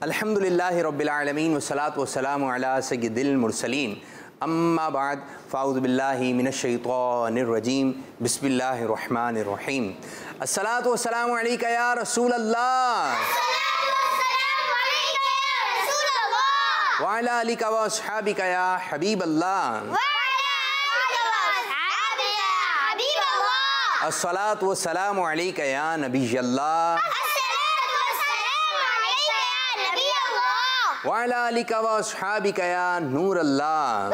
अल्हम्दुलिल्लाहि रब्बिल आलमीन वस्सलातु वस्सलामु अला सय्यिदिल मुरसलीन अम्मा बाद फ़ाऊज़ु बिल्लाहि मिनश शैतानिर रजीम बिस्मिल्लाहिर रहमानिर रहीम अस्सलातु वस्सलामु अलैका या रसूल अल्लाह व अला आलिका व अस्हाबिका या हबीब अल्लाह अस्सलातु वस्सलामु अलैका या नबी अल्लाह व अला आलिका व अस्हाबिका या नूर अल्लाह।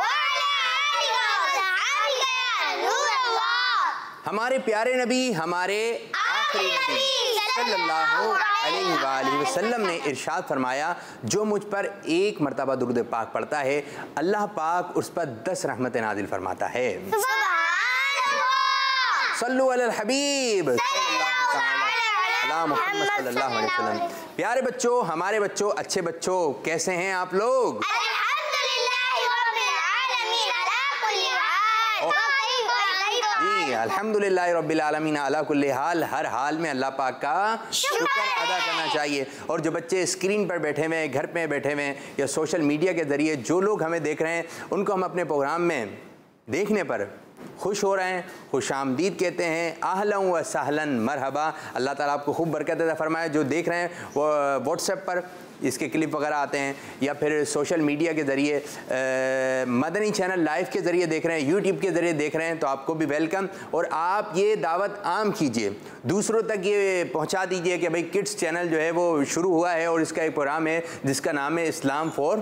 हमारे प्यारे नबी, हमारे आखिरी नबी सल्लल्लाहु अलैहि वसल्लम ने इरशाद फरमाया, जो मुझ पर एक मरतबा दुरूद पाक पढ़ता है अल्लाह पाक उस पर 10 रहमतें नाजिल फरमाता है। सल्लु अलल हबीब मोहम्मद सल्लल्लाहु अलैहि वसल्लम। प्यारे बच्चों, हमारे बच्चों, अच्छे बच्चों, कैसे हैं आप लोग? जी अल्हम्दुलिल्लाहि रब्बिल आलमीन अला कुल्ली हाल, हर हाल में अल्लाह पाक का शुक्र अदा करना चाहिए। और जो बच्चे स्क्रीन पर बैठे हुए हैं, घर पे बैठे हुए हैं या सोशल मीडिया के ज़रिए जो लोग हमें देख रहे हैं, उनको हम अपने प्रोग्राम में देखने पर खुश हो रहे हैं, खुश आमदीद कहते हैं, आहलन व सहलन मरहबा। अल्लाह ताला आपको खूब बरकत अता फरमाए। जो देख रहे हैं वो व्हाट्सएप पर इसके क्लिप वगैरह आते हैं या फिर सोशल मीडिया के ज़रिए मदनी चैनल लाइव के ज़रिए देख रहे हैं, यूट्यूब के ज़रिए देख रहे हैं, तो आपको भी वेलकम। और आप ये दावत आम कीजिए, दूसरों तक ये पहुंचा दीजिए कि भाई किड्स चैनल जो है वो शुरू हुआ है और इसका एक प्रोग्राम है जिसका नाम है इस्लाम फॉर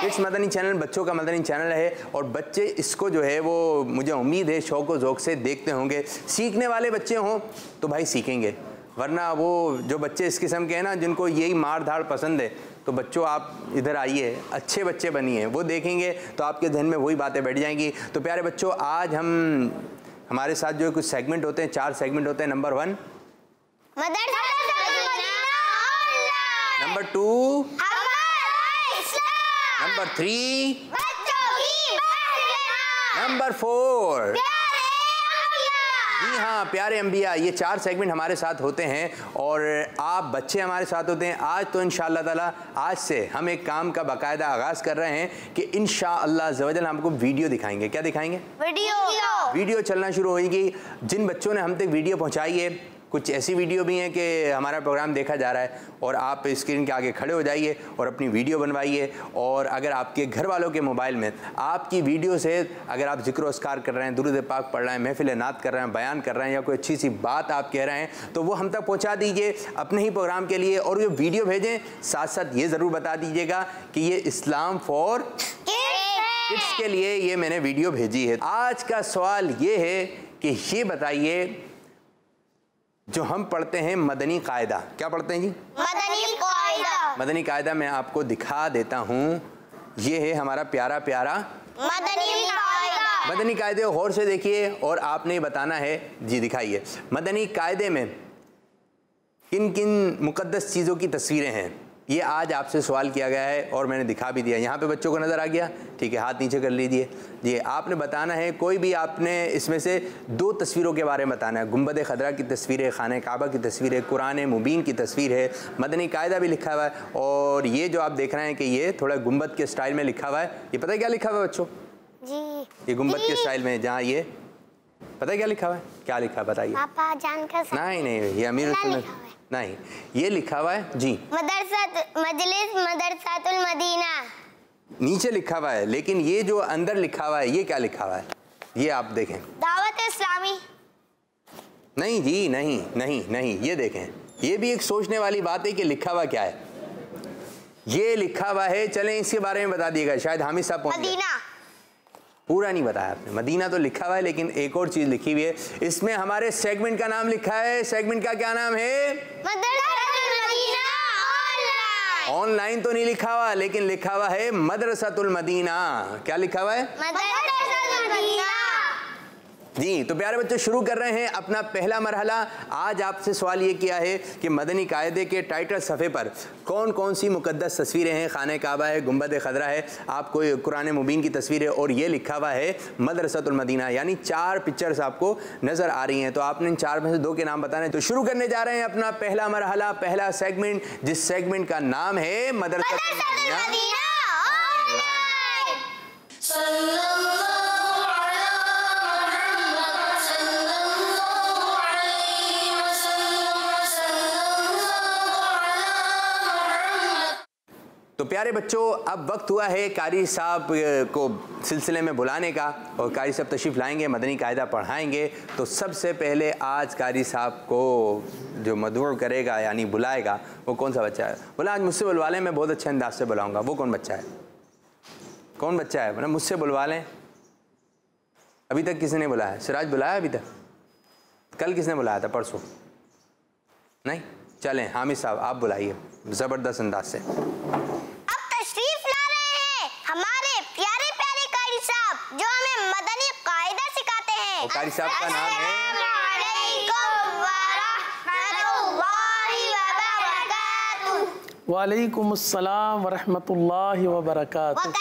किड्स। मदनी चैनल बच्चों का मदनी चैनल है और बच्चे इसको जो है वो मुझे उम्मीद है शौक़ व ज़ौक़ से देखते होंगे। सीखने वाले बच्चे हों तो भाई सीखेंगे, वरना वो जो बच्चे इस किस्म के हैं ना जिनको यही मार धाड़ पसंद है, तो बच्चों आप इधर आइए, अच्छे बच्चे बनिए, वो देखेंगे तो आपके जहन में वही बातें बैठ जाएंगी। तो प्यारे बच्चों, आज हमारे साथ जो कुछ सेगमेंट होते हैं, 4 सेगमेंट होते हैं। नंबर 1 नंबर 2 नंबर 3 नंबर 4 जी हाँ प्यारे अंबिया, ये 4 सेगमेंट हमारे साथ होते हैं और आप बच्चे हमारे साथ होते हैं। आज तो इंशाअल्लाह ताला आज से हम एक काम का बाकायदा आगाज़ कर रहे हैं कि इंशाअल्लाह ज़वजल हमको वीडियो दिखाएंगे। क्या दिखाएंगे? वीडियो चलना शुरू होगी। जिन बच्चों ने हम तक वीडियो पहुँचाई है, कुछ ऐसी वीडियो भी हैं कि हमारा प्रोग्राम देखा जा रहा है और आप स्क्रीन के आगे खड़े हो जाइए और अपनी वीडियो बनवाइए। और अगर आपके घर वालों के मोबाइल में आपकी वीडियो से अगर आप ज़िक्र अस्कार कर रहे हैं, दुरूद पाक पढ़ रहे हैं, महफिल नात कर रहे हैं, बयान कर रहे हैं या कोई अच्छी सी बात आप कह रहे हैं, तो वो हम तक पहुंचा दीजिए अपने ही प्रोग्राम के लिए। और जो वीडियो भेजें साथ साथ ये ज़रूर बता दीजिएगा कि ये इस्लाम फॉर किड्स के लिए ये मैंने वीडियो भेजी है। आज का सवाल ये है कि ये बताइए, जो हम पढ़ते हैं मदनी कायदा, क्या पढ़ते हैं जी? मदनी कायदा। मदनी कायदा मैं आपको दिखा देता हूँ। ये है हमारा प्यारा प्यारा मदनी कायदा। मदनी कायदे गौर से देखिए और आपने बताना है जी। दिखाइए मदनी कायदे में किन किन मुकद्दस चीज़ों की तस्वीरें हैं। ये आज आपसे सवाल किया गया है और मैंने दिखा भी दिया। यहाँ पे बच्चों को नज़र आ गया? ठीक है, हाथ नीचे कर लीजिए जी। आपने बताना है, कोई भी आपने इसमें से 2 तस्वीरों के बारे में बताना है। गुंबद खदरा की तस्वीर है, खाने काबा की तस्वीर है, कुरान मुबीन की तस्वीर है, मदनी कायदा भी लिखा हुआ है। और ये जो आप देख रहे हैं कि ये थोड़ा गुंबद के स्टाइल में लिखा हुआ है। ये पता है क्या लिखा हुआ है बच्चों? जी, ये गुंबद के स्टाइल में, जहाँ ये पता है क्या लिखा हुआ है? क्या लिखा है बताइए? पापा जानकर। नहीं, ये अमीर नहीं, ये लिखा हुआ है जी मजलिस मदरसातुल मदीना, नीचे लिखा हुआ है। लेकिन ये जो अंदर लिखा हुआ है, ये क्या लिखा हुआ है? ये आप देखें, दावत इस्लामी। नहीं जी, नहीं नहीं नहीं, ये देखें, ये भी एक सोचने वाली बात है कि लिखा हुआ क्या है। ये लिखा हुआ है, चलें इसके बारे में बता दिएगा। शायद हामिद साहब मदीना। पूरा नहीं बताया आपने। मदीना तो लिखा हुआ है, लेकिन एक और चीज लिखी हुई है। इसमें हमारे सेगमेंट का नाम लिखा है। सेगमेंट का क्या नाम है? मदरसातुल मदीना ऑनलाइन। ऑनलाइन तो नहीं लिखा हुआ, लेकिन लिखा हुआ है मदरसातुल मदीना। क्या लिखा हुआ है? मदरसातुल मदीना। जी तो प्यारे बच्चों शुरू कर रहे हैं अपना पहला मरहला। आज आपसे सवाल ये किया है कि मदनी कायदे के टाइटल सफ़े पर कौन कौन सी मुक़द्दस तस्वीरें हैं। खाने काबा है, गुंबद खदरा है, आपको कुरान मुबीन की तस्वीर है और ये लिखा हुआ है मदरसतुल मदीना। यानी 4 पिक्चर्स आपको नज़र आ रही हैं। तो आपने इन 4 में से 2 के नाम बताने। तो शुरू करने जा रहे हैं अपना पहला मरहला, पहला सेगमेंट, जिस सेगमेंट का नाम है मदरसतुल मदीना। तो प्यारे बच्चों अब वक्त हुआ है कारी साहब को सिलसिले में बुलाने का और कारी साहब तशरीफ़ लाएंगे, मदनी कायदा पढ़ाएंगे। तो सबसे पहले आज कारी साहब को जो मदूर करेगा यानी बुलाएगा वो कौन सा बच्चा है? बोला आज मुझसे बुलवा लें, मैं बहुत अच्छे अंदाज से बुलाऊंगा। वो कौन बच्चा है? कौन बच्चा है? बोला मुझसे बुलवा लें। अभी तक किसी ने बुलाया? सिराज बुलाया अभी तक? कल किसने बुलाया था? परसों नहीं? चलें हामिद साहब आप बुलाइए ज़बरदस्त अंदाज से। कारी साहब का नाम है वालेकुम अस्सलाम वरहमतुल्लाहि वबरकातुहू।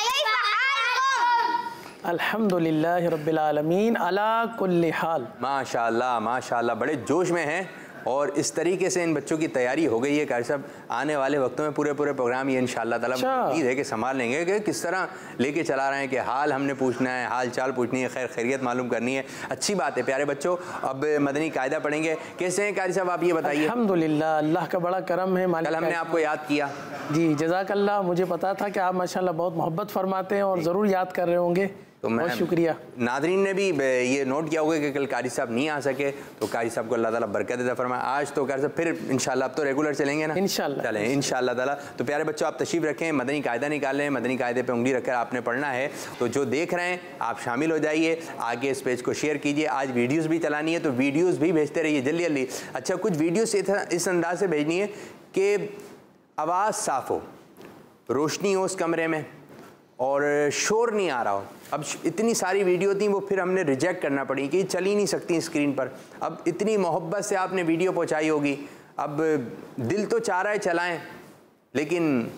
अल्हम्दुलिल्लाहि रब्बिल आलमीन अला कुल्ली हाल। माशाअल्लाह माशाअल्लाह, बड़े जोश में हैं और इस तरीके से इन बच्चों की तैयारी हो गई है। कारी साहब आने वाले वक्तों में पूरे प्रोग्राम ये इंशाअल्लाह ताला उम्मीद है कि संभाल लेंगे कि किस तरह लेके चला रहे हैं कि हाल हमने पूछना है, हाल चाल पूछनी है, खैर खैरियत मालूम करनी है। अच्छी बात है प्यारे बच्चों। अब मदनी कायदा पढ़ेंगे। कैसे हैं कारी साहब आप ये बताइए? अल्हम्दुलिल्लाह, अल्लाह का बड़ा करम है। कल हमने आपको याद किया। जी जज़ाकल्लाह, मुझे पता था कि आप माशाअल्लाह बहुत मोहब्बत फरमाते हैं और ज़रूर याद कर रहे होंगे। तो बहुत शुक्रिया। नादरीन ने भी ये नोट किया होगा कि कल कारी साहब नहीं आ सके, तो कारी साहब को अल्लाह ताला बरकत देता फरमाए। आज तो कारी साहब फिर इंशाल्लाह अब तो रेगुलर चलेंगे ना? इंशाल्लाह चलें इंशाल्लाह ताला। तो प्यारे बच्चों आप तशरीफ़ रखें, मदनी कायदा निकालें, मदनी कायदे पे उंगली रखकर आपने पढ़ना है। तो जो देख रहे हैं आप शामिल हो जाइए, आगे इस पेज को शेयर कीजिए। आज वीडियोज़ भी चलानी है तो वीडियोज़ भी भेजते रहिए जल्दी जल्दी। अच्छा कुछ वीडियोज़ इस अंदाज से भेजनी है कि आवाज़ साफ़ हो, रोशनी हो उस कमरे में और शोर नहीं आ रहा हो। अब इतनी सारी वीडियो थी वो फिर हमने रिजेक्ट करना पड़ी कि चल ही नहीं सकती स्क्रीन पर। अब इतनी मोहब्बत से आपने वीडियो पहुंचाई होगी, अब दिल तो चाह रहा है चलाएं लेकिन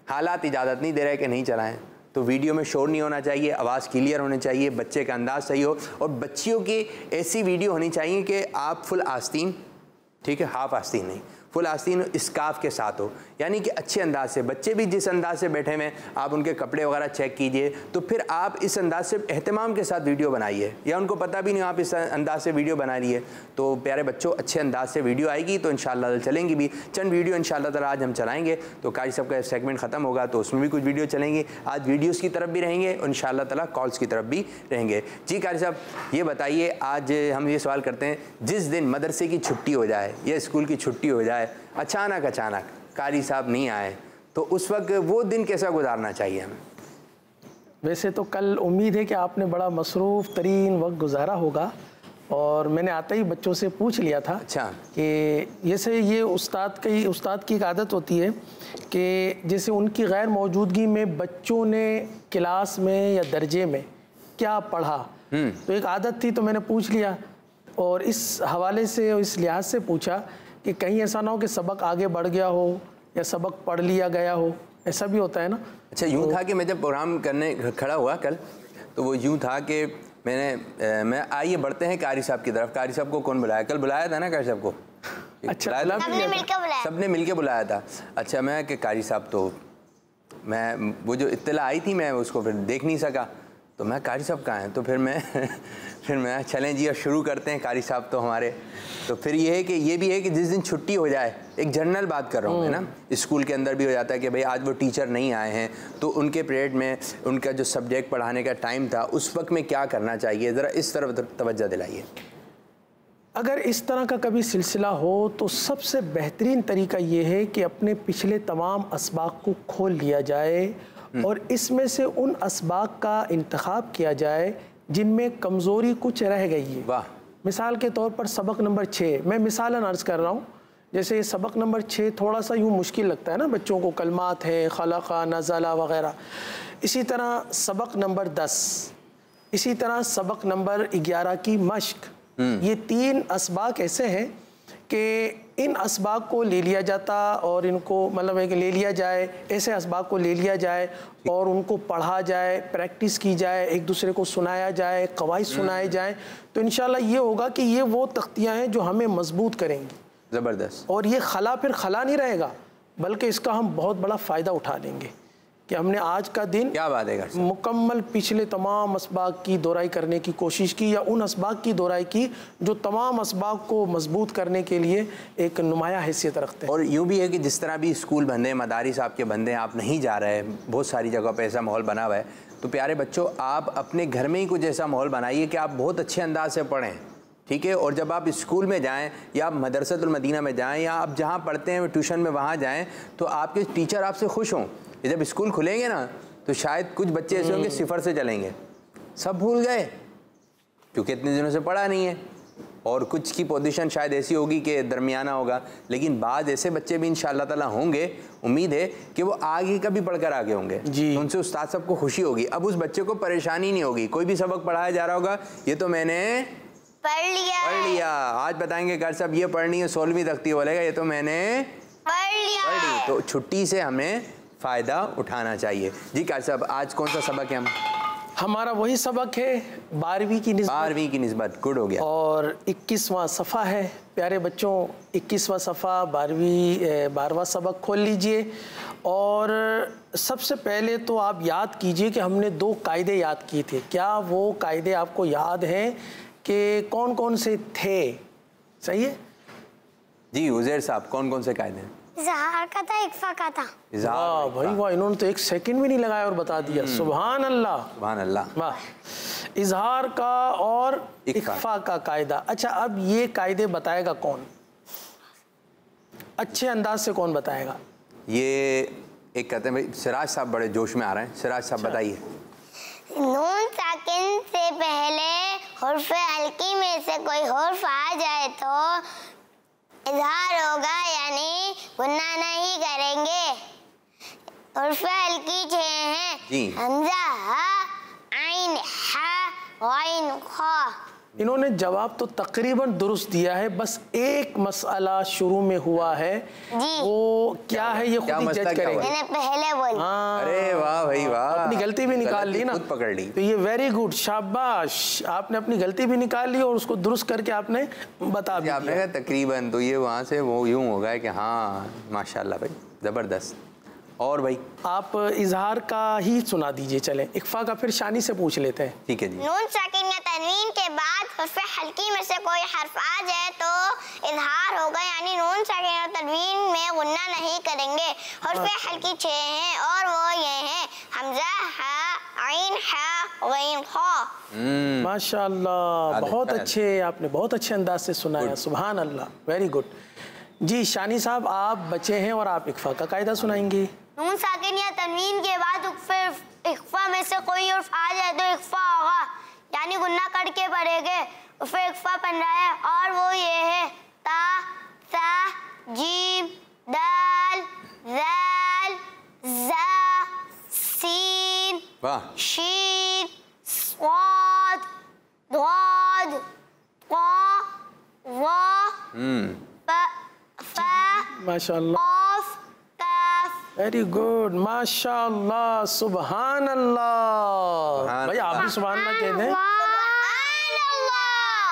हालात इजाज़त नहीं दे रहे कि नहीं चलाएं। तो वीडियो में शोर नहीं होना चाहिए, आवाज़ क्लियर होनी चाहिए, बच्चे का अंदाज़ सही हो और बच्चियों की ऐसी वीडियो होनी चाहिए कि आप फुल आस्तीन, ठीक है, हाफ आस्तीन नहीं, फुल आस्तीन स्काफ के साथ हो। यानी कि अच्छे अंदाज से, बच्चे भी जिस अंदाज से बैठे हुए आप उनके कपड़े वगैरह चेक कीजिए। तो फिर आप इस अंदाज से एहतमाम के साथ वीडियो बनाइए, या उनको पता भी नहीं आप इस अंदाज से वीडियो बना रही है। तो प्यारे बच्चों अच्छे अंदाज से वीडियो आएगी तो इंशाअल्लाह चलेंगी भी। चंद वीडियो इंशाअल्लाह ताला आज हम चलाएंगे। तो कारी साहब का सेगमेंट ख़त्म होगा तो उसमें भी कुछ वीडियो चलेंगी। आज वीडियोज़ की तरफ भी रहेंगे और इंशाअल्लाह ताला कॉल्स की तरफ भी रहेंगे। जी कारी साहब ये बताइए, आज हम ये सवाल करते हैं, जिस दिन मदरसे की छुट्टी हो जाए या स्कूल की छुट्टी हो जाए, अचानक कारी साहब नहीं आए, तो उस वक्त वो दिन कैसा गुजारना चाहिए हमें? वैसे तो कल उम्मीद है कि आपने बड़ा मसरूफ़ तरीन वक्त गुजारा होगा और मैंने आते ही बच्चों से पूछ लिया था। अच्छा। कि जैसे ये उस्ताद की एक आदत होती है कि जैसे उनकी गैर मौजूदगी में बच्चों ने क्लास में या दर्जे में क्या पढ़ा, तो एक आदत थी तो मैंने पूछ लिया और इस हवाले से इस लिहाज से पूछा कि कहीं ऐसा ना हो कि सबक आगे बढ़ गया हो या सबक पढ़ लिया गया हो, ऐसा भी होता है ना। अच्छा यूँ था कि मैं जब प्रोग्राम करने खड़ा हुआ कल, तो वो यूँ था कि मैं आइए बढ़ते हैं कारी साहब की तरफ। कारी साहब को कौन बुलाया? कल बुलाया था ना कारी साहब को? अच्छा सबने मिलकर बुलाया था। अच्छा मैं कि कारी साहब, तो मैं वो जो इत्तला आई थी मैं उसको फिर देख नहीं सका, तो मैं कारी साहब कहाँ हैं, तो फिर मैं चलें जी और शुरू करते हैं। कारी साहब तो हमारे, तो फिर ये है कि ये भी है कि जिस दिन छुट्टी हो जाए, एक जनरल बात कर रहा हूँ मैं ना, स्कूल के अंदर भी हो जाता है कि भाई आज वो टीचर नहीं आए हैं, तो उनके पीरियड में उनका जो सब्जेक्ट पढ़ाने का टाइम था उस वक्त में क्या करना चाहिए, ज़रा इस तरफ तवज्जो दिलाइए। अगर इस तरह का कभी सिलसिला हो तो सबसे बेहतरीन तरीका ये है कि अपने पिछले तमाम असबाक को खोल लिया जाए और इसमें से उन असबाक का इंतखाब किया जाए जिनमें कमज़ोरी कुछ रह गई है। वाह। मिसाल के तौर पर सबक नंबर 6, मैं मिसालन अर्ज़ कर रहा हूँ, जैसे सबक नंबर 6 थोड़ा सा यूँ मुश्किल लगता है ना बच्चों को, कलमात है, खलक़ा, नज़ला वग़ैरह। इसी तरह सबक नंबर 10 इसी तरह सबक नंबर 11 की मश्क। ये 3 असबाक ऐसे हैं कि इन असबाक को ले लिया जाता और इनको मतलब है कि ले लिया जाए, ऐसे असबाक को ले लिया जाए और उनको पढ़ा जाए, प्रैक्टिस की जाए, एक दूसरे को सुनाया जाए, कवायद सुनाए जाए, तो इंशाल्लाह ये होगा कि ये वो तख्तियाँ हैं जो हमें मजबूत करेंगी। ज़बरदस्त। और ये खला फिर खला नहीं रहेगा, बल्कि इसका हम बहुत बड़ा फ़ायदा उठा लेंगे कि हमने आज का दिन क्या बात है मुकम्मल पिछले तमाम असबाक की दोहराई करने की कोशिश की, या उन असबाक की दोहराई की जो तमाम असबाक को मजबूत करने के लिए एक नुमाया हैसियत रखते हैं। और यूँ भी है कि जिस तरह भी स्कूल बंदे, मदारिस आपके बंदे, आप नहीं जा रहे, बहुत सारी जगह पे ऐसा माहौल बना हुआ है, तो प्यारे बच्चों आप अपने घर में ही कुछ ऐसा माहौल बनाइए कि आप बहुत अच्छे अंदाज से पढ़ें, ठीक है। और जब आप स्कूल में जाएं या आप मदरसतुल मदीना में जाएं या आप जहाँ पढ़ते हैं ट्यूशन में वहाँ जाएं, तो आपके टीचर आपसे खुश हों। जब स्कूल खुलेंगे ना तो शायद कुछ बच्चे ऐसे होंगे सिफर से चलेंगे, सब भूल गए क्योंकि इतने दिनों से पढ़ा नहीं है, और कुछ की पोजीशन शायद ऐसी होगी कि दरमियाना होगा, लेकिन बाद ऐसे बच्चे भी इंशाअल्लाह ताला होंगे, उम्मीद है कि वो आगे का भी पढ़कर आगे होंगे जी। तो उनसे उस्ताद सबको खुशी होगी, अब उस बच्चे को परेशानी नहीं होगी। कोई भी सबक पढ़ाया जा रहा होगा, ये तो मैंने पढ़ लिया, आज बताएंगे घर साहब ये पढ़नी है 16वीं तख्ती, बोलेगा ये तो मैंने पढ़ ली। तो छुट्टी से हमें फ़ायदा उठाना चाहिए। जी कार साहब आज कौन सा सबक है? हमारा वही सबक है 12वीं की निस्बत। गुड हो गया। और 21वां सफ़ा है प्यारे बच्चों, 21वां सफ़ा 12वां सबक खोल लीजिए। और सबसे पहले तो आप याद कीजिए कि हमने 2 कायदे याद किए थे, क्या वो कायदे आपको याद हैं कि कौन कौन से थे? सही है जी उज़ैर साहब, कौन कौन से कायदे हैं? इज़हार का था, इख्फा का था। वाह भाई वाह, इन्होंने तो 1 सेकंड भी नहीं लगाया और बता दिया। सुभान अल्लाह, सुभान अल्लाह। वाह। इज़हार का और इख्फा का कायदा। अच्छा अब ये कायदे बताएगा कौन, अच्छे अंदाज से कौन बताएगा? ये एक कहते हैं भाई सिराज साहब बड़े जोश में आ रहे हैं, सिराज साहब बताइए। नून साकिन से पहले हुर्फ हल्की में से कोई हुर्फ आ जाए तो इज़हार होगा, यानी गुन्ना नहीं करेंगे। हुर्फ हल्की 6 हैं, हमजा, हा, आइन, हा, गाइन, खा। इन्होंने जवाब तो तकरीबन दुरुस्त दिया है, बस एक मसला शुरू में हुआ है जी। वो क्या है ये खुद ही जज करेंगे। मैंने पहले बोली। अरे वाह भाई वाह, अपनी गलती भी निकाल ली ना, खुद पकड़ ली। तो ये वेरी गुड, शाबाश, आपने अपनी गलती भी निकाल ली और उसको दुरुस्त करके आपने बता दिया। आपने कहा तकरीबन, तो ये वहाँ से वो यूँ होगा कि हाँ माशाल्लाह भाई ज़बरदस्त। और भाई आप इजहार का ही सुना दीजिए, चले इख्फा का फिर शानी से पूछ लेते हैं। ठीक है जी। नून साकिन या तनवीन के बाद हुर्फ हल्की में से कोई हर्फ आ जाए तो इजहार होगा, यानी नून साकिन या तनवीन में गुन्ना नहीं करेंगे। हुर्फ हल्की 6 हैं और वो ये हैं, हमजा, हा, आइन, हा, गाइन, खा। माशाअल्लाह, बहुत अच्छे, आपने बहुत अच्छे अंदाज से सुनाया, सुभान अल्लाह, वेरी गुड। जी शानी साहब आप बचे हैं और आप इख्फा का कायदा सुनाएंगे। नून साकिन या तनवीन के बाद इख्फा में से कोई उर्फ आ जाए तो इख्फा होगा, यानी गुन्ना करके पढ़ेंगे। उर्फ इख्फा बन रहा है और वो ये है ता, सा, जीम, दाल, ज़ाल, ज़ा, सीन, शीन, स्वाद, द्वाद, क़ा, वा, माशाअल्लाह, वेरी गुड, माशाअल्लाह, सुभान अल्लाह। भाई आप भी सुभान अल्लाह कह दें।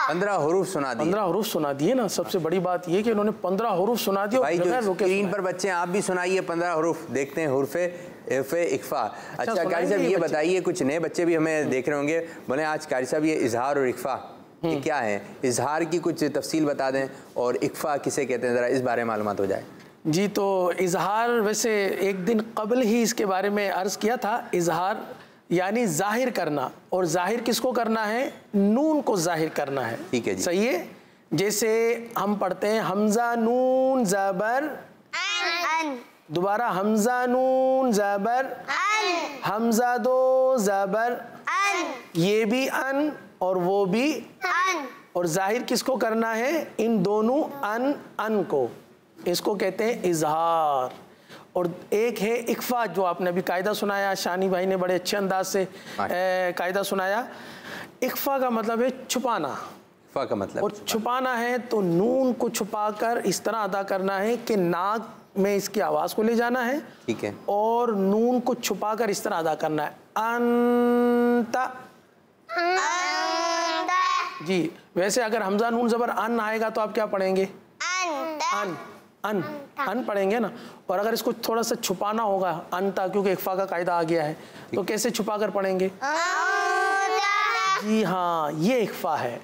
15 हरूफ सुना दिए। 15 हरूफ सुना दिए ना, सबसे बड़ी बात ये कि उन्होंने 15 हरूफ सुना दिए। भाई जो स्क्रीन पर बच्चे आप भी सुनाइए 15 हरूफ, देखते हैं हुर्फे इख्फा। अच्छा कारी साहब ये बताइए, कुछ नए बच्चे भी हमें देख रहे होंगे, बोले आज कारी साहब ये इजहार और इख्फा ये क्या है? इजहार की कुछ तफसील बता दें और इख्फा किसे कहते हैं, ज़रा इस बारे में मालूमात हो जाए। जी तो इजहार वैसे एक दिन कबल ही इसके बारे में अर्ज़ किया था। इजहार यानी जाहिर करना, और जाहिर किसको करना है? नून को जाहिर करना है। ठीक है जी, सही है। जैसे हम पढ़ते हैं हमजा नून ज़बर अन, दोबारा हमजा नून ज़बर अन, हमजा दो ज़बर अन, ये भी अन और वो भी अन, और जाहिर किसको करना है? इन दोनों अन को, इसको कहते हैं इजहार। और एक है इक्फा, जो आपने अभी कायदा सुनाया, शानी भाई ने बड़े अच्छे अंदाज से कायदा सुनाया। इक्फा का मतलब है छुपाना। इक्फा का मतलब और छुपाना है तो नून को छुपाकर इस तरह अदा करना है कि नाक में इसकी आवाज़ को ले जाना है, ठीक है, और नून को छुपाकर इस तरह अदा करना है, अंता। जी, वैसे अगर हमजा नून ज़बर अन आएगा तो आप क्या पढ़ेंगे? अन अन अन पढ़ेंगे ना। और अगर इसको थोड़ा सा छुपाना होगा अंता, क्योंकि इक्फा का कायदा आ गया है, तो कैसे छुपा कर पढ़ेंगे? जी हाँ, ये इक्फा है।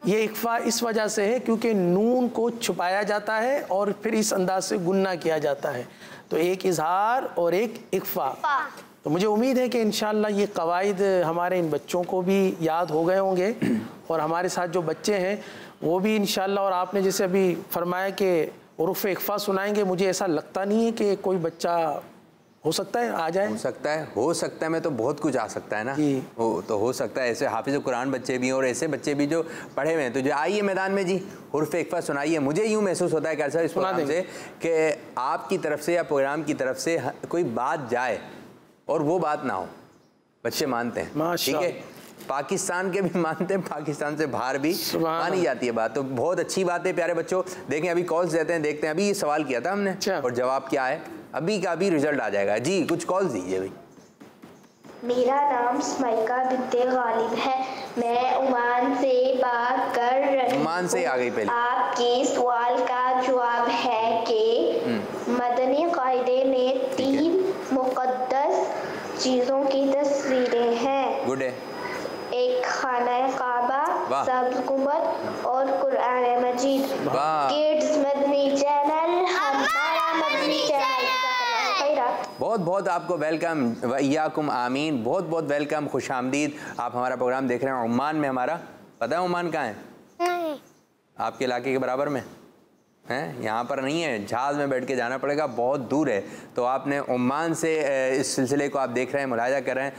ये इक्फा इस वजह से है क्योंकि नून को छुपाया जाता है और फिर इस अंदाज से गुन्ना किया जाता है। तो एक इजहार और एक इक्फा। तो मुझे उम्मीद है कि इंशाअल्लाह ये कवायद हमारे इन बच्चों को भी याद हो गए होंगे और हमारे साथ जो बच्चे हैं वो भी इंशाअल्लाह। और आपने जैसे अभी फरमाया कि उर्फ़ इक्फा सुनाएंगे, मुझे ऐसा लगता नहीं है कि कोई बच्चा हो सकता है आ जाए। हो सकता है मैं तो बहुत कुछ आ सकता है ना, हो सकता है। ऐसे हाफिज़ कुरान बच्चे भी और ऐसे बच्चे भी जो पढ़े हुए हैं। तो जो आइए मैदान में जी, हुर्फ़ इक्फा सुनाइए। मुझे यूँ महसूस होता है कैसा इस प्रोग्राम से कि आपकी तरफ से या प्रोग्राम की तरफ से कोई बात जाए और वो बात ना हो। बच्चे मानते हैं, ठीक है, पाकिस्तान के भी मानते हैं, पाकिस्तान से बाहर भी मानी जाती है बात। तो बहुत अच्छी बात है प्यारे बच्चों। देखें अभी कॉल्स देते हैं, देखते हैं। अभी ये सवाल किया था हमने और जवाब क्या है, अभी का अभी रिजल्ट आ जाएगा। जी कुछ कॉल्स दीजिए भाई। मेरा नाम स्माइका बिन्ते गालिब है, मैं ओमान से बात कर रही हूँ। ओमान से आ गई पहले। आपके सवाल का जवाब है कि मदनी कायदे में 3 मुक़द्दस चीज़ों की तस्वीरें हैं। गुड है। एक खाना काबा, सब्ज़ गुंबद और कुरान मजीद। किड्स मदनी चैनल हमारा मदनी चैनल। बहुत बहुत आपको वेलकम, वइयाकुम आमीन, बहुत बहुत वेलकम, खुश आमदीद। आप हमारा प्रोग्राम देख रहे हैं ओमान में। हमारा पता है ओमान कहाँ है? नहीं। आपके इलाके के बराबर में हैं? यहाँ पर नहीं है, जहाज़ में बैठ के जाना पड़ेगा, बहुत दूर है। तो आपने ओमान से इस सिलसिले को आप देख रहे हैं, मुलाहिजा कर रहे हैं।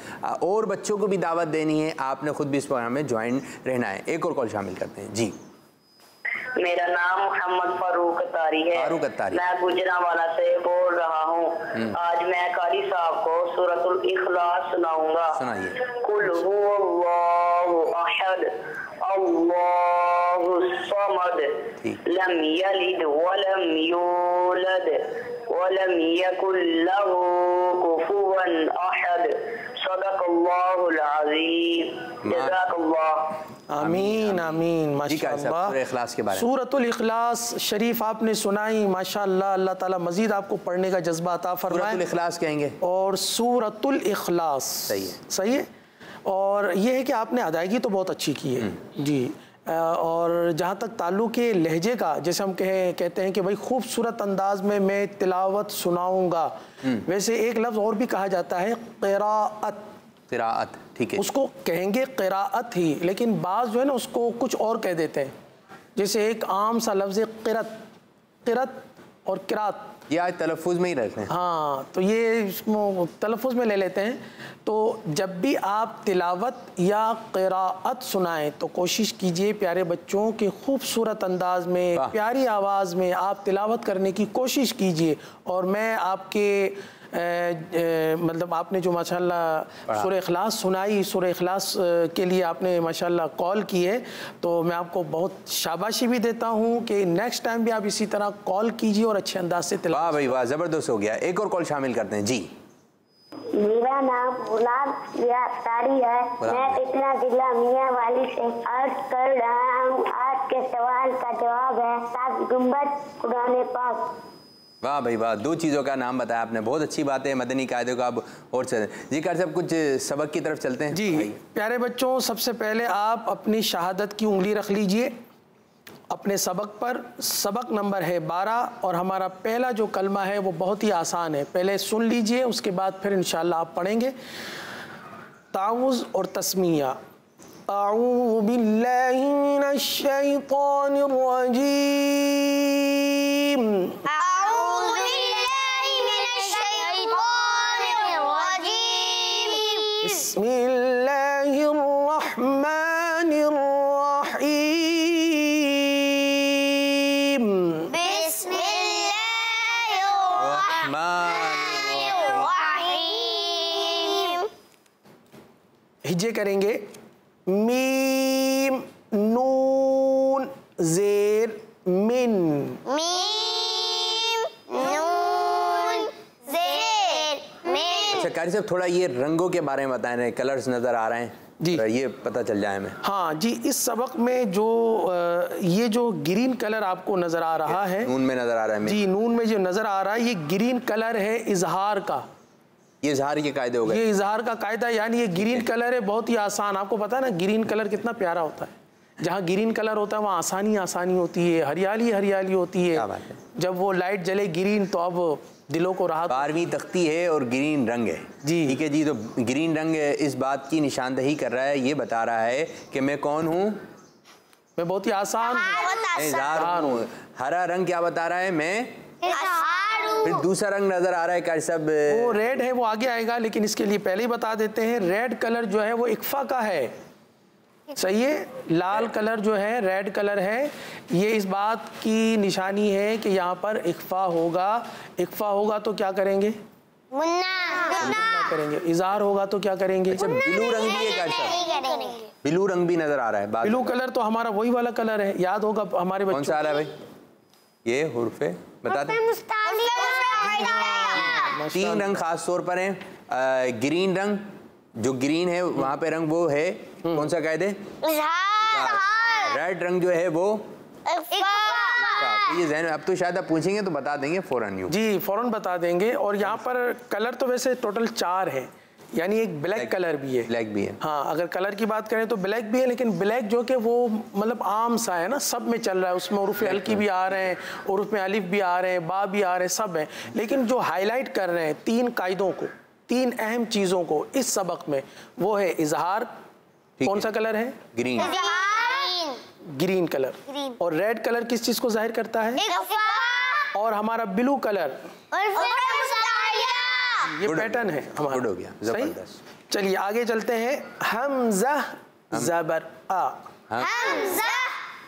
और बच्चों को भी दावत देनी है, आपने खुद भी इस प्रोग्राम में ज्वाइन रहना है। एक और कॉल शामिल करते हैं जी। मेरा नाम मोहम्मद फारूक अत्तारी है। मैं गुजरांवाला से बोल रहा हूँ। आज मैं कारी साहब को सूरतुल इखलास सुनाऊंगा। सुनाइए। कुल हुवल्लाहु अहद अल्लाहु समद लम यलिद वलम यूलद वलम यकुल लहू कुफुवन अहद। सदक़ल्लाहुल अज़ीम। जज़ाकल्लाह। आमीन आमीन। माशाअल्लाह। सूरतुल इखलास शरीफ आपने सुनाई, माशाअल्लाह। अल्लाह ताला मजीद आपको पढ़ने का जज्बा अता फरमाए। सूरतुल इखलास कहेंगे और सूरतुल इखलास सही है। और ये है कि आपने अदायगी तो बहुत अच्छी की है जी। और जहाँ तक ताल्लुक़ है लहजे का, जैसे हम कहते हैं कि भाई खूबसूरत अंदाज में मैं तिलावत सुनाऊँगा, वैसे एक लफ्ज़ और भी कहा जाता है क़िराअत। क़िराअत, ठीक है, उसको कहेंगे क़िराअत ही, लेकिन बाज़ जो है ना उसको कुछ और कह देते हैं। जैसे एक आम सा लफ्ज़ है क़िरत, क़िरत और क़िरात, ये आज तलफ़ुज़ में ही रहते हैं। हाँ, तो ये इसको तलफ़ुज़ में ले लेते हैं। तो जब भी आप तिलावत या क़िराअत सुनाएं तो कोशिश कीजिए प्यारे बच्चों के खूबसूरत अंदाज में, प्यारी आवाज़ में आप तिलावत करने की कोशिश कीजिए। और मैं आपके मतलब आपने जो माशाल्लाह सूरह इखलास सुनाई, सूरह इखलास के लिए आपने माशाल्लाह कॉल की है, तो मैं आपको बहुत शाबाशी भी देता हूँ कि नेक्स्ट टाइम भी आप इसी तरह कॉल कीजिए और अच्छे अंदाज से तिलावत। वाह भाई वाह, ज़बरदस्त हो गया। एक और कॉल शामिल करते हैं जी। मेरा नाम गुलाम अत्तारी है, मैं इतना जिला मियाँ वाली से अर्ज कर रहा हूँ। आज के सवाल का जवाब है सब्ज़ गुंबद कुरान पाक। वाह भाई वाह, 2 चीज़ों का नाम बताया आपने, बहुत अच्छी बात है। मदनी कायदे को आप और चलें जी। कार साहब कुछ सबक की तरफ चलते हैं जी। प्यारे बच्चों, सबसे पहले आप अपनी शहादत की उंगली रख लीजिए अपने सबक पर। सबक नंबर है 12 और हमारा पहला जो कलमा है वो बहुत ही आसान है। पहले सुन लीजिए, उसके बाद फिर इंशाअल्लाह आप पढ़ेंगे। ताउज़ और तस्मिया। अऊज़ु बिल्लाहि मिनश शैतानिर रजीम। बिस्मिल्लाहिर्रहमानिर्रहीम। हिज्जे करेंगे मीम नून ज़ेर मिन। मीम नून ज़ेर मिन। अच्छा कारी साहब थोड़ा ये रंगों के बारे में बताएं, कलर्स नजर आ रहे हैं जी, ये पता चल जाए हमें। हाँ जी, इस सबक में जो ये जो ग्रीन कलर आपको नजर आ रहा है, नून में नजर आ रहा है जी, नून में जो नजर आ रहा है, ये ग्रीन कलर है इजहार का। ये इजहार के कायदे हो गए, ये इजहार का कायदा, यानी ये ग्रीन कलर है, बहुत ही आसान। आपको पता है ना ग्रीन कलर कितना प्यारा होता है। जहाँ ग्रीन कलर होता है वहाँ आसानी आसानी होती है, हरियाली हरियाली होती है। जब वो लाइट जले ग्रीन तो अब दिलों को राहत। 12वीं तख्ती है और ग्रीन रंग है जी, ठीक है जी। तो ग्रीन रंग इस बात की निशानदही कर रहा है, ये बता रहा है कि मैं कौन हूँ, मैं बहुत ही आसान हूँ। हरा रंग क्या बता रहा है, मैं इजहार हूँ। फिर दूसरा रंग नजर आ रहा है कारी साहब, वो रेड है, वो आगे आएगा, लेकिन इसके लिए पहले ही बता देते हैं रेड कलर जो है वो इक्फा का है। सही है, लाल कलर जो है रेड कलर है, ये इस बात की निशानी है कि यहाँ पर इक्फा होगा। इक्फा होगा तो क्या करेंगे, मुन्ना करेंगे। इजहार होगा तो क्या करेंगे। अच्छा ब्लू रंग भी है कारी साहब, ब्लू रंग भी नजर आ रहा है। ब्लू कलर तो हमारा वही वाला कलर है, याद होगा हमारे बच्चों। कौन सा आ रहा है भाई, ये हुर्फे बता दें। 3 रंग खास तौर पर हैं। ग्रीन रंग, जो ग्रीन है वहाँ पे रंग वो है कौन सा कायदे, रेड रंग जो है वो ये ज़हन, अब तो शायद आप पूछेंगे तो बता देंगे फौरन यू जी, फौरन बता देंगे। और यहाँ पर कलर तो वैसे टोटल 4 है, यानी एक ब्लैक कलर भी है, ब्लैक भी है। हाँ, अगर कलर की बात करें तो ब्लैक भी है, लेकिन ब्लैक जो कि वो मतलब आम सा है ना, सब में चल रहा है। उसमें उरूफ हल्की भी आ रहे हैं, उरूफ में अलिफ भी आ रहे हैं, बा भी आ रहे हैं, सब है। लेकिन जो हाईलाइट कर रहे हैं 3 कायदों को, 3 अहम चीज़ों को इस सबक में, वो है इजहार, कौन सा कलर है, ग्रीन, ग्रीन कलर, और रेड कलर किस चीज़ को जाहिर करता है, और हमारा ब्लू कलर, ये पैटर्न है हमारा। हो गया, जबरदस्त। चलिए आगे चलते हैं। हमजा ज़बर आ, हमजा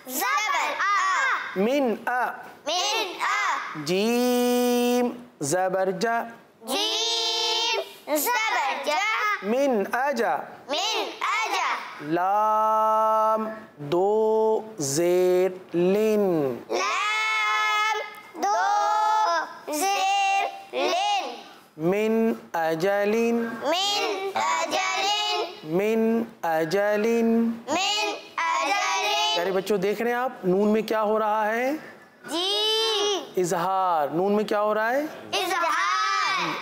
ज़बर आ, मिन आ, मिन आ, जीम ज़बर जा, जीम ज़बर जा, मिन आजा, मिन आजा, लाम 2 ज़ेर लिन, लाम 2 ज़ेर लिन, मिन अजलिन, मिन अजलिन, मिन अजलिन। मिन अजलिन। प्यारे बच्चों देख रहे हैं आप, नून में क्या हो रहा है, जी, इजहार। नून में क्या हो रहा है, इजहार।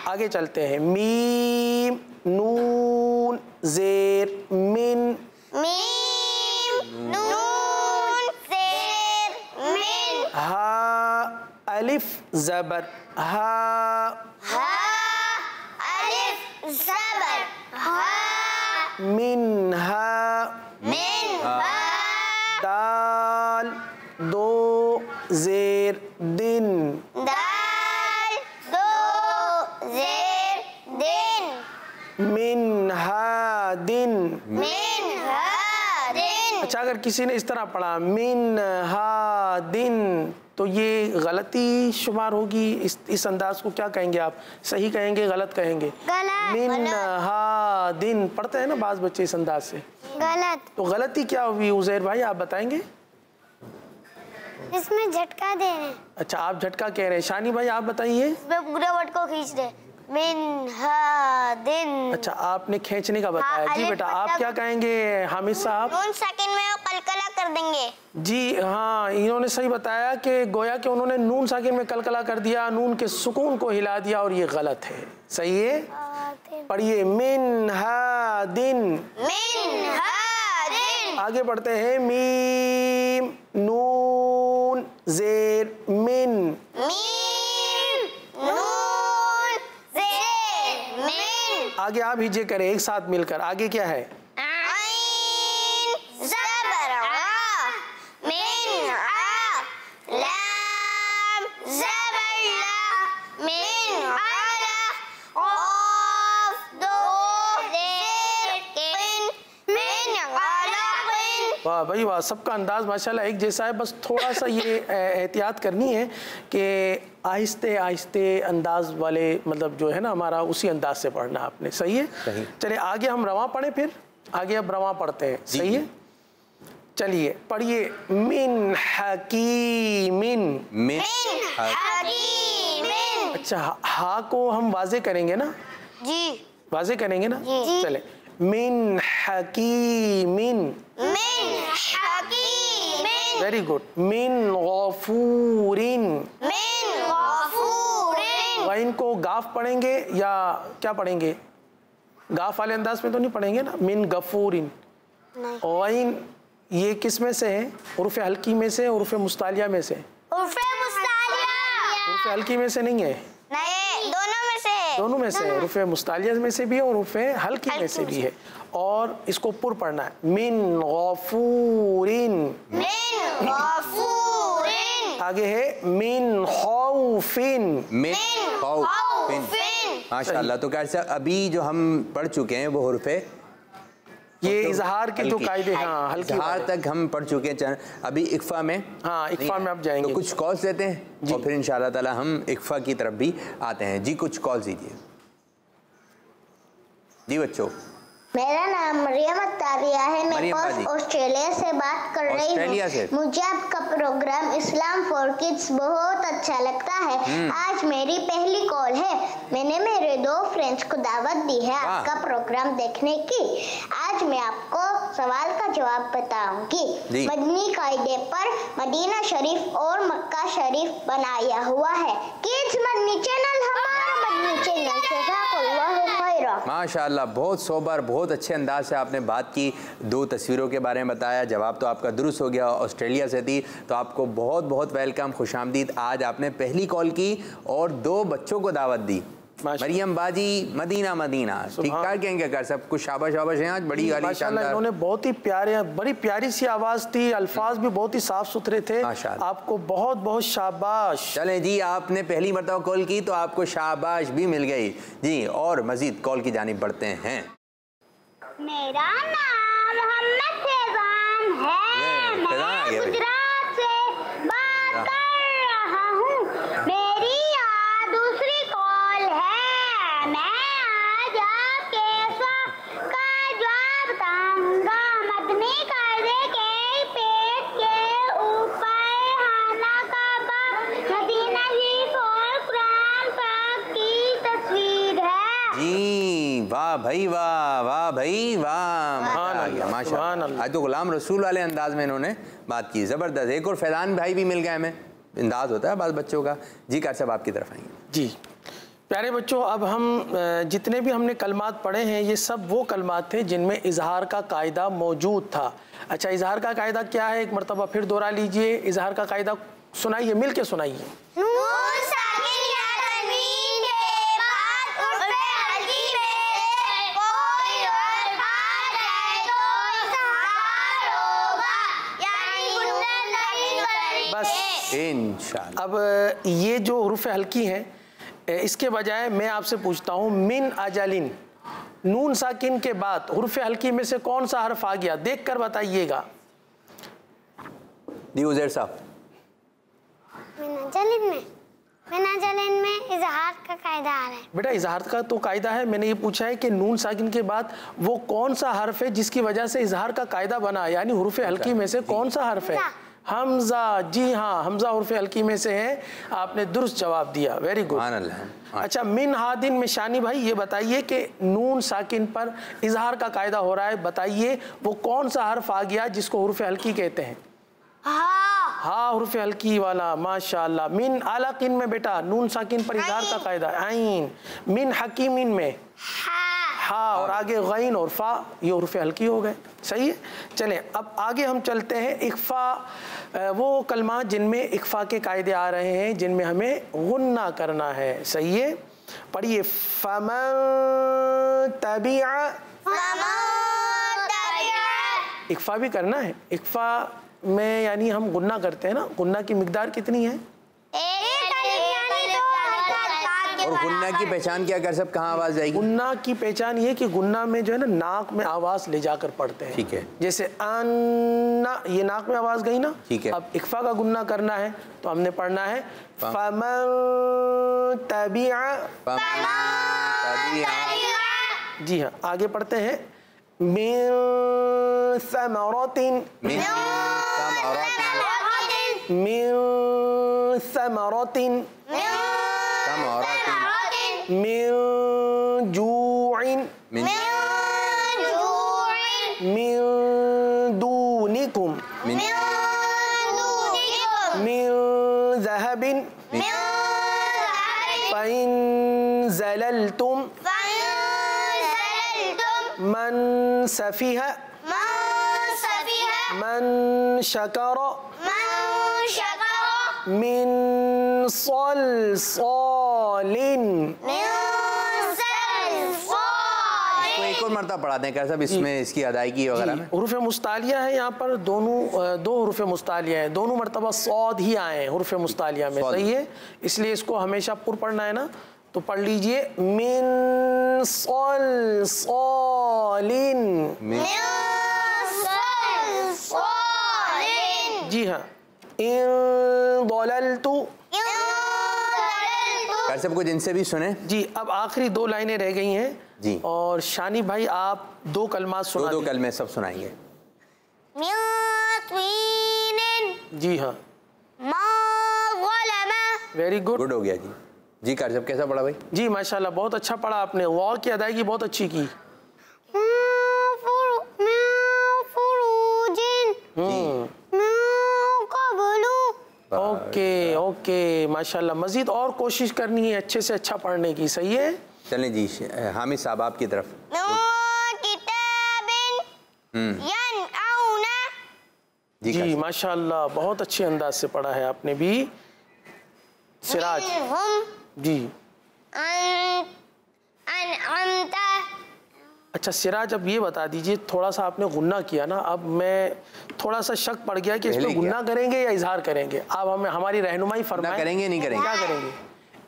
आगे चलते हैं। मीम नून ज़ेर मिन, मीम नून ज़ेर मिन, हा अलिफ ज़बर हा, हा अलिफ ज़बर हा, मिन हा, मिन हा, दाल 2 ज़ेर दिन, दाल 2 ज़ेर दिन, मिन हा दिन। मिन हा दिन। अच्छा, अगर किसी ने इस तरह पढ़ा मिन हा दिन तो ये गलती शुमार होगी। इस अंदाज को क्या कहेंगे आप, सही कहेंगे, गलत कहेंगे? गलत। मिन हा दिन पढ़ते हैं ना बाज़ बच्चे इस अंदाज से, गलत। तो गलती क्या हुई उज़ैर भाई, आप बताएंगे? इसमें झटका दे रहे हैं। अच्छा, आप झटका कह रहे हैं। शानी भाई आप बताइए। इसमें पूरे वर्ड को खींच दे, मिन हा दिन। अच्छा, आपने खींचने का बताया। हाँ, जी बेटा, आप क्या कहेंगे हामिद साहब? नून सेकंड में वो कलकला कर देंगे। जी हाँ, इन्होंने सही बताया कि गोया कि उन्होंने नून साकिन में कलकला कर दिया, नून के सुकून को हिला दिया, और ये गलत है। सही है, पढ़िए मिन हा दिन, मिन हा दिन। आगे बढ़ते हैं। मीम नून ज़ेर मिन, मीम नून ज़ेर मिन। आगे आप हिज्जे करें एक साथ मिलकर। आगे क्या है? आइन ज़बर आ, मिन आ, लाम ज़बर ला, मिन आला, क़ाफ 2 ज़ेर किन, मिन क़लक़िन। वाह भाई वाह, सबका अंदाज माशाल्लाह एक जैसा है। बस थोड़ा सा ये एहतियात करनी है कि आहिस्ते आहिस्ते अंदाज वाले, मतलब जो है ना हमारा, उसी अंदाज से पढ़ना आपने। सही है, चलिए आगे हम रवां पढ़ें फिर। आगे अब रवा पढ़ते हैं, सही है। चलिए पढ़िए, मिन हकीमिन। मिन हकीमिन। अच्छा, हा को हम वाजे करेंगे ना? जी। वाजे करेंगे ना? जी। चले, मिन हकीमिन। मिन हकीमिन। Very good. मिन गफूरिन। मिन गफूरिन। वाइन को गाफ पढ़ेंगे या क्या पढ़ेंगे? गाफ वाले अंदाज में तो नहीं पढ़ेंगे ना। मिन गफूरिन। वाइन ये किस में से है? उर्फ़े हल्की में से, उर्फ़े मुस्तालिया में से? उर्फ़े मुस्तालिया। उर्फ़े हल्की में से नहीं है? नहीं, दोनों में से। दोनों में से, उर्फ़े मुस्तालिया में से भी है और उर्फ़े हल्की में से भी है। और इसको पुर पढ़ना है, मिन गफूरिन। मिन गफूरिन। आगे है मिन खौफिन। मिन खौफिन। माशाल्लाह। तो कैसे अभी जो हम पढ़ चुके हैं वो हुर्फ़े, ये इजहार के जो कायदे, हाँ हल्की इजहार तक हम पढ़ चुके हैं। अभी इक्फा में, हाँ इक्फा में आप जाएंगे। तो कुछ कॉल्स लेते हैं और फिर इंशाअल्लाह ताला हम इक्फा की तरफ भी आते हैं। जी कुछ कॉल्स दीजिए। जी बच्चों। मेरा नाम मरियम अत्तारिया है। मैं ऑस्ट्रेलिया से बात कर रही हूँ। मुझे आपका प्रोग्राम इस्लाम फॉर किड्स बहुत अच्छा लगता है। आज मेरी पहली कॉल है। मैंने मेरे 2 फ्रेंड्स को दावत दी है आपका प्रोग्राम देखने की। आज मैं आपको सवाल का जवाब बताऊंगी। मदनी कायदे पर मदीना शरीफ और मक्का शरीफ बनाया हुआ है। किड्स मदनी चैनल हमारा मदनी चैनल से माशाअल्लाह। बहुत सोबर, बहुत अच्छे अंदाज से आपने बात की, 2 तस्वीरों के बारे में बताया। जवाब तो आपका दुरुस्त हो गया, ऑस्ट्रेलिया से थी, तो आपको बहुत बहुत वेलकम, खुशामदीद। आज आपने पहली कॉल की और 2 बच्चों को दावत दी। मरियम बाजी मदीना मदीना, ठीक ठाक कहेंगे कर सब कुछ। शाबाश शाबाश हैं आज, बड़ी गाली शानदार। इन्होंने बहुत ही प्यारे, बड़ी प्यारी सी आवाज़ थी, अल्फाज भी बहुत ही साफ सुथरे थे। आपको बहुत बहुत शाबाश। चलें जी, आपने पहली मरतबा कॉल की तो आपको शाबाश भी मिल गई जी। और मजीद कॉल की जानिब बढ़ते हैं। मेरा नाम मोहम्मद फैजान है। मैं गुजरात से बात कर रहा हूँ। मेरी आज दूसरी कॉल है। मैं आज आपके का जवाब बताऊंगा। मदनी कायदे के पेट के ऊपर खाना काबा, मदीना शरीफ और कुरान पाक की तस्वीर है। जी वाह भाई वाह, वाह भाई वाह, माशाअल्लाह। आज तो गुलाम रसूल वाले अंदाज में इन्होंने बात की, ज़बरदस्त। एक और फैजान भाई भी मिल गए हमें, अंदाज होता है बाल बच्चों का। जी कार साहब आपकी तरफ आएंगे। जी प्यारे बच्चों, अब हम जितने भी हमने कलमात पढ़े हैं ये सब वो कलमात थे जिनमें इजहार का कायदा मौजूद था। अच्छा, इजहार का कायदा क्या है? एक मरतबा फिर दोहरा लीजिए। इजहार का कायदा सुनाइए, मिल के सुनाइए। बस इंशाअल्लाह। अब ये जो हुरूफ हल्की हैं, इसके बजाय मैं आपसे पूछता हूँ, मिन अजलिन, नून साकिन के बाद हुरूफ हल्की में से कौन सा हर्फ आ गया? देख कर बताइएगा। उज़ैर साहब। मिन अजलिन में इजहार का कायदा आ रहा है। बेटा इजहार का तो कायदा है, मैंने ये पूछा है कि नून साकिन के बाद वो कौन सा हर्फ है जिसकी वजह से इजहार का कायदा बना, यानी हुरूफ हल्की में से कौन सा हर्फ है? हमजा। जी हाँ, हमजा हुर्फ़ हल्की में से है। आपने दुरुस्त जवाब दिया, वेरी गुड। अच्छा, मिन हादिन में शानी भाई ये बताइए कि नून साकिन पर इजहार का कायदा हो रहा है, बताइए वो कौन सा हर्फ आ गया जिसको हुर्फ़ हल्की कहते हैं? हाँ, हुर्फ़ हल्की वाला, माशाअल्लाह। मिन आलाकिन में बेटा नून साकिन पर इजहार का कायदा आइन। मिन हकीमिन में हाँ, और आगे गैन और फा, ये हुर्फ़ हल्की हो गए। सही है। चलें अब आगे हम चलते हैं। इख्फा, वो कलमा जिनमें इख्फा के कायदे आ रहे हैं, जिनमें हमें गुन्ना करना है। सही है, पढ़िए। फमन तबिआ, इख्फा भी करना है। इख्फा में यानी हम गुन्ना करते हैं ना, गुन्ना की मिकदार कितनी है? और गुन्ना की पहचान क्या कर सब, कहाँ आवाज आएगी? गुन्ना की पहचान ये कि गुन्ना में जो है ना नाक में आवाज ले जाकर पढ़ते हैं। ठीक है। जैसे अन्ना, ये नाक में आवाज गई ना। ठीक है। अब इख्फा का गुन्ना करना है तो हमने पढ़ना है फमन तबिआ। जी हाँ, आगे पढ़ते हैं। मिन समरतिन, मिन समरतिन, मिन समरतिन, समरतिन, मिन जूइन, मिन मिन दूनिकुम, मिन मिन ज़हबिन, फ़इन ज़ललतुम, मन सफ़िह, मन शकर, मिन सलसालिन। तो एक और मरतबा पढ़ा दें कैसा इसमें इसकी अदायगी वगैरह में। हुरूफ मुस्तालिया है यहाँ पर, दोनों दो हुरूफ मुस्तालिया हैं, दोनों मरतबा सौद ही आए हैं हुरूफ मुस्तालिया में, सही है। इसलिए इसको हमेशा पुर पढ़ना है ना, तो पढ़ लीजिए मिन सलसालिन। जी हाँ, इन दललतु। कार सब कुछ इनसे भी सुने जी। अब आखिरी दो लाइनें रह गई हैं जी, और शानी भाई आप दो कलमात सुना दो कलमे सब सुनाएंगे। जी हाँ, वेरी गुड, गुड हो गया जी। जी कार सब कैसा पढ़ा भाई? जी माशाल्लाह बहुत अच्छा पढ़ा आपने, वाह की अदायगी बहुत अच्छी की। ओके ओके माशाल्लाह, मजीद और कोशिश करनी है अच्छे से अच्छा पढ़ने की, सही है। चलें जी हामिद साहब आपकी तरफ। जी माशाल्लाह बहुत अच्छे अंदाज से पढ़ा है आपने भी। सिराज जी, अच्छा सिराज अब ये बता दीजिए, थोड़ा सा आपने गुन्ना किया ना, अब मैं थोड़ा सा शक पड़ गया कि इसमें गुन्ना करेंगे या इजहार करेंगे। आप हमें हमारी रहनुमाई फरमाएं, करेंगे नहीं करेंगे? क्या करेंगे?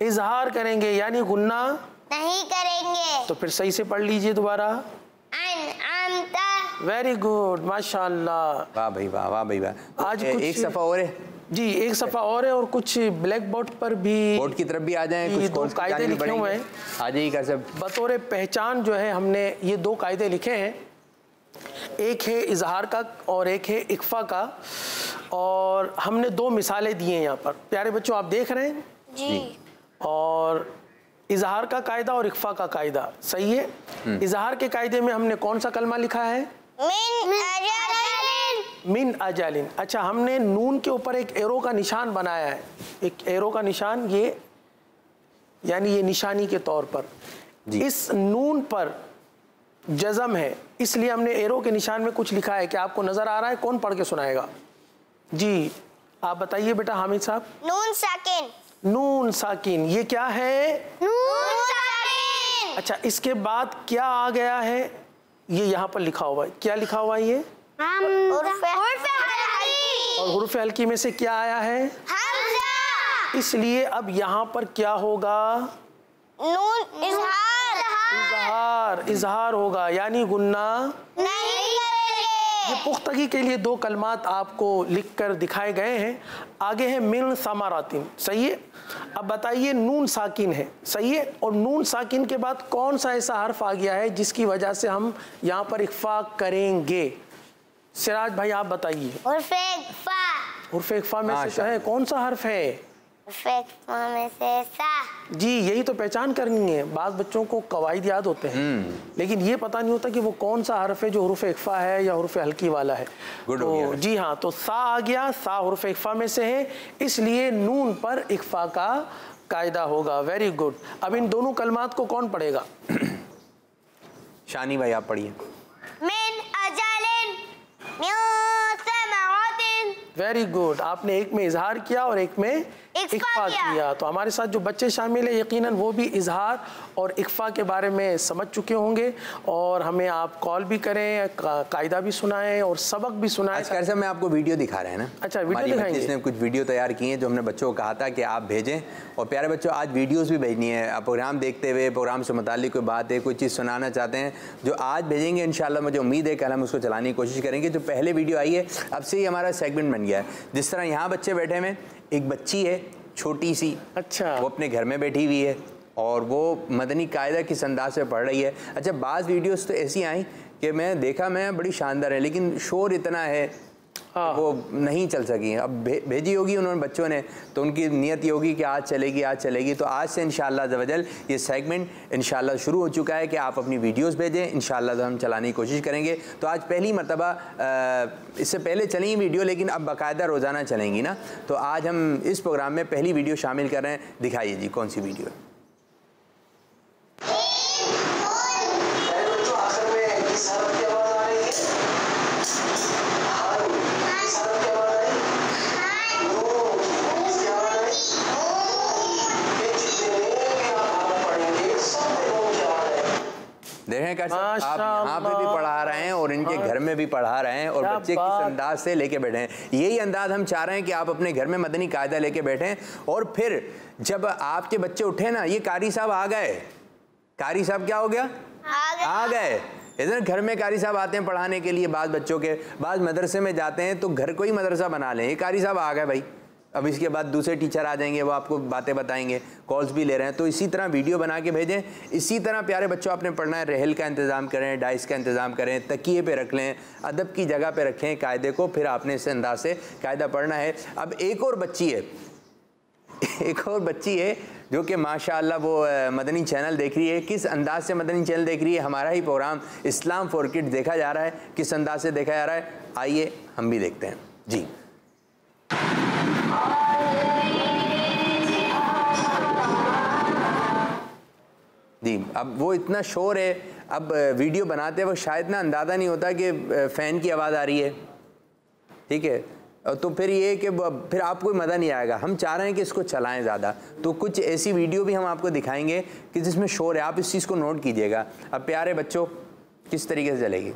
इजहार करेंगे, यानी गुन्ना नहीं करेंगे। तो फिर सही से पढ़ लीजिए दोबारा। वेरी गुड माशाल्लाह, वाह भाई वाह, वाह भाई वाह। आज एक सफ़ा और है जी, एक सफ़ा और है, और कुछ ब्लैक बोर्ड पर भी, बोर्ड की तरफ भी आ जाएं, कुछ दो कायदे लिखे हुए हैं। आ जाइए कार सब। बतौर पहचान जो है हमने ये दो कायदे लिखे हैं, एक है इजहार का और एक है इख्फा का, और हमने दो मिसालें दी हैं यहाँ पर। प्यारे बच्चों आप देख रहे हैं जी, और इजहार का कायदा और इख्फा का कायदा, सही है। इजहार के कायदे में हमने कौन सा कलमा लिखा है? मिन अजालिन। अच्छा, हमने नून के ऊपर एक एरो का निशान बनाया है, एक एरो का निशान, ये यानी ये निशानी के तौर पर। इस नून पर जज़म है, इसलिए हमने एरो के निशान में कुछ लिखा है। क्या आपको नजर आ रहा है? कौन पढ़ के सुनाएगा? जी आप बताइए बेटा हामिद साहब। नून साकिन। नून साकिन, ये क्या है? नून साकिन। अच्छा, इसके बाद क्या आ गया है? ये यहाँ पर लिखा हुआ है, क्या लिखा हुआ है ये? और हुरूफ हल्की में से क्या आया है? हमज़ा। इसलिए अब यहाँ पर क्या होगा? नून इजहार, इजहार होगा, यानी गुन्ना नहीं करेंगे। ये पुख्तगी के लिए दो कलमात आपको लिखकर दिखाए गए हैं। आगे है मिन समारातिन, सही है। अब बताइए, नून साकिन है, सही है, और नून साकिन के बाद कौन सा ऐसा हर्फ आ गया है जिसकी वजह से हम यहाँ पर इख्फा करेंगे? सिराज भाई आप बताइए। हुर्फ इख्फा। हुर्फ इख्फा में से है, कौन सा हर्फ है? हुर्फ इख्फा में से सा। जी यही तो पहचान करनी है। बाद बच्चों को कवायद याद होते हैं, लेकिन ये पता नहीं होता कि वो कौन सा हर्फ है जो हुर्फ इख्फा है या हुर्फ हल्की वाला है। तो जी हाँ, तो सा आ गया, सा हुर्फ इख्फा में से है, इसलिए नून पर इख्फा का कायदा होगा। Very good. अब इन दोनों कलमात को कौन पढ़ेगा? शानी भाई आप पढ़िए। मिन अजालिन मिन समरातिन। वेरी गुड, आपने एक में इजहार किया और एक में इख्फा किया। तो हमारे साथ जो बच्चे शामिल हैं यकीनन वो भी इजहार और इख्फा के बारे में समझ चुके होंगे, और हमें आप कॉल भी करें, कायदा भी सुनाएं और सबक भी सुनाएं। आज सर मैं आपको वीडियो दिखा रहे हैं ना। अच्छा, वीडियो दिखाएंगे। इसने कुछ वीडियो तैयार किए हैं जो हमने बच्चों को कहा था कि आप भेजें, और प्यारे बच्चों आज वीडियोस भी भेजनी है। आप प्रोग्राम देखते हुए प्रोग्राम से मुताल्लिक कोई बात है, कोई चीज़ सुनाना चाहते हैं, जो आज भेजेंगे इंशाल्लाह मुझे उम्मीद है कल हम उसको चलाने की कोशिश करेंगे। जो पहले वीडियो आई है अब से ही हमारा सेगमेंट बन गया है। जिस तरह यहाँ बच्चे बैठे हुए, एक बच्ची है छोटी सी, अच्छा, वो अपने घर में बैठी हुई है और वो मदनी कायदा किस अंदाज से पढ़ रही है। अच्छा, बाज़ वीडियोस तो ऐसी आई कि मैं देखा मैं बड़ी शानदार है, लेकिन शोर इतना है वो नहीं चल सकी। अब भेजी होगी उन्होंने बच्चों ने, तो उनकी नियत ये होगी कि आज चलेगी आज चलेगी। तो आज से इंशाअल्लाह अज़्ज़वजल ये सेगमेंट इंशाअल्लाह शुरू हो चुका है कि आप अपनी वीडियोस भेजें, इंशाअल्लाह तो हम चलाने की कोशिश करेंगे। तो आज पहली मरतबा, इससे पहले चली वीडियो लेकिन अब बाकायदा रोज़ाना चलेंगी ना। तो आज हम इस प्रोग्राम में पहली वीडियो शामिल कर रहे हैं। दिखाइए जी कौन सी वीडियो है। देखें कैसे आप यहाँ पे भी पढ़ा रहे हैं और इनके घर में भी पढ़ा रहे हैं और बच्चे किस अंदाज से लेके बैठे हैं। यही अंदाज हम चाह रहे हैं कि आप अपने घर में मदनी कायदा लेके बैठें। और फिर जब आपके बच्चे उठे ना, ये कारी साहब आ गए, कारी साहब क्या हो गया, आ गए। इधर घर में कारी साहब आते हैं पढ़ाने के लिए, बाज़ बच्चों के, बाज़ मदरसे में जाते हैं तो घर को ही मदरसा बना लें। ये कारी साहब आ गए भाई, अब इसके बाद दूसरे टीचर आ जाएंगे, वो आपको बातें बताएंगे, कॉल्स भी ले रहे हैं। तो इसी तरह वीडियो बना के भेजें। इसी तरह प्यारे बच्चों आपने पढ़ना है, रहल का इंतज़ाम करें, डाइस का इंतज़ाम करें, तकिए पे रख लें, अदब की जगह पे रखें कायदे को, फिर आपने इस अंदाज से कायदा पढ़ना है। अब एक और बच्ची है, एक और बच्ची है जो कि माशाअल्लाह वो मदनी चैनल देख रही है। किस अंदाज से मदनी चैनल देख रही है, हमारा ही प्रोग्राम इस्लाम फॉर किड्स देखा जा रहा है, किस अंदाज से देखा जा रहा है, आइए हम भी देखते हैं जी। जी, अब वो इतना शोर है, अब वीडियो बनाते वक्त शायद ना अंदाज़ा नहीं होता कि फ़ैन की आवाज़ आ रही है, ठीक है। तो फिर ये कि फिर आपको मज़ा नहीं आएगा। हम चाह रहे हैं कि इसको चलाएं ज़्यादा, तो कुछ ऐसी वीडियो भी हम आपको दिखाएंगे कि जिसमें शोर है, आप इस चीज़ को नोट कीजिएगा। अब प्यारे बच्चों किस तरीके से चलेगी,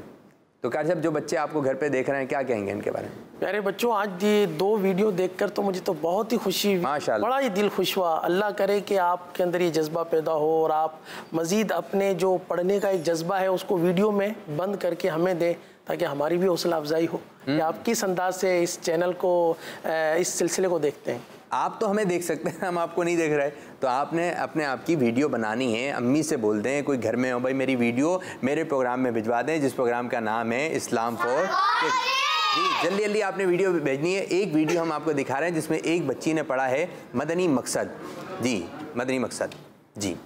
तो कारी साहब जो बच्चे आपको घर पे देख रहे हैं क्या कहेंगे इनके बारे में? प्यारे बच्चों, आज ये 2 वीडियो देखकर तो मुझे तो बहुत ही खुशी, बड़ा ही दिल खुश हुआ। अल्लाह करे कि आपके अंदर ये जज्बा पैदा हो और आप मज़ीद अपने जो पढ़ने का एक जज्बा है उसको वीडियो में बंद करके हमें दें, ताकि हमारी भी हौसला अफजाई हो कि आप किस अंदाज से इस चैनल को, इस सिलसिले को देखते हैं। आप तो हमें देख सकते हैं, हम आपको नहीं देख रहे। तो आपने अपने आप की वीडियो बनानी है, अम्मी से बोल दें, कोई घर में हो, भाई मेरी वीडियो मेरे प्रोग्राम में भिजवा दें, जिस प्रोग्राम का नाम है इस्लाम फॉर किड्स। जी, जल्दी जल्दी आपने वीडियो भेजनी है। एक वीडियो हम आपको दिखा रहे हैं जिसमें एक बच्ची ने पढ़ा है मदनी मकसद। जी, मदनी मकसद। जी,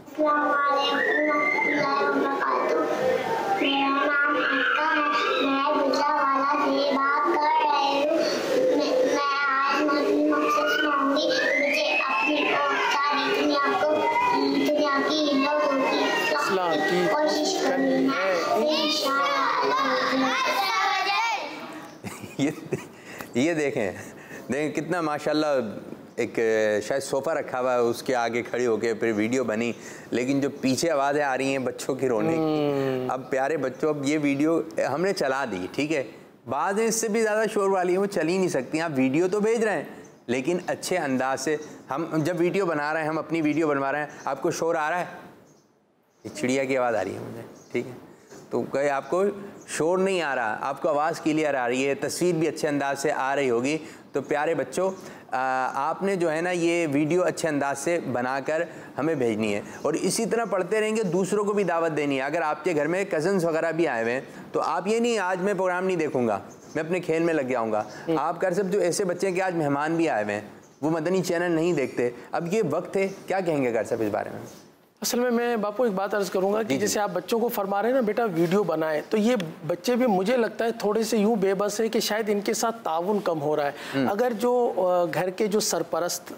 ये देखें कितना माशाल्लाह एक शायद सोफ़ा रखा हुआ है, उसके आगे खड़ी होके फिर वीडियो बनी, लेकिन जो पीछे आवाज़ें आ रही हैं बच्चों की रोने की। अब प्यारे बच्चों, अब ये वीडियो हमने चला दी, ठीक है, बाद में इससे भी ज़्यादा शोर वाली है, वो चल ही नहीं सकती। आप वीडियो तो भेज रहे हैं लेकिन अच्छे अंदाज से। हम जब वीडियो बना रहे हैं, हम अपनी वीडियो बनवा रहे हैं, आपको शोर आ रहा है, चिड़िया की आवाज़ आ रही है मुझे, ठीक है, तो कहीं आपको शोर नहीं आ रहा, आपको आवाज़ क्लियर आ रही है, तस्वीर भी अच्छे अंदाज से आ रही होगी। तो प्यारे बच्चों, आपने जो है ना ये वीडियो अच्छे अंदाज से बनाकर हमें भेजनी है और इसी तरह पढ़ते रहेंगे, दूसरों को भी दावत देनी है। अगर आपके घर में कज़न्स वगैरह भी आए हुए हैं तो आप ये नहीं आज मैं प्रोग्राम नहीं देखूंगा, मैं अपने खेल में लग जाऊँगा। आप कर सकते, जो ऐसे बच्चे के आज मेहमान भी आए हुए हैं, वो मदनी चैनल नहीं देखते, अब ये वक्त है, क्या कहेंगे कर सब इस बारे में? असल में मैं बापू एक बात अर्ज़ करूंगा कि जैसे आप बच्चों को फरमा रहे हैं ना बेटा वीडियो बनाएं, तो ये बच्चे भी मुझे लगता है थोड़े से यूँ बेबस है कि शायद इनके साथ ताउन कम हो रहा है। अगर जो घर के जो सरपरस्त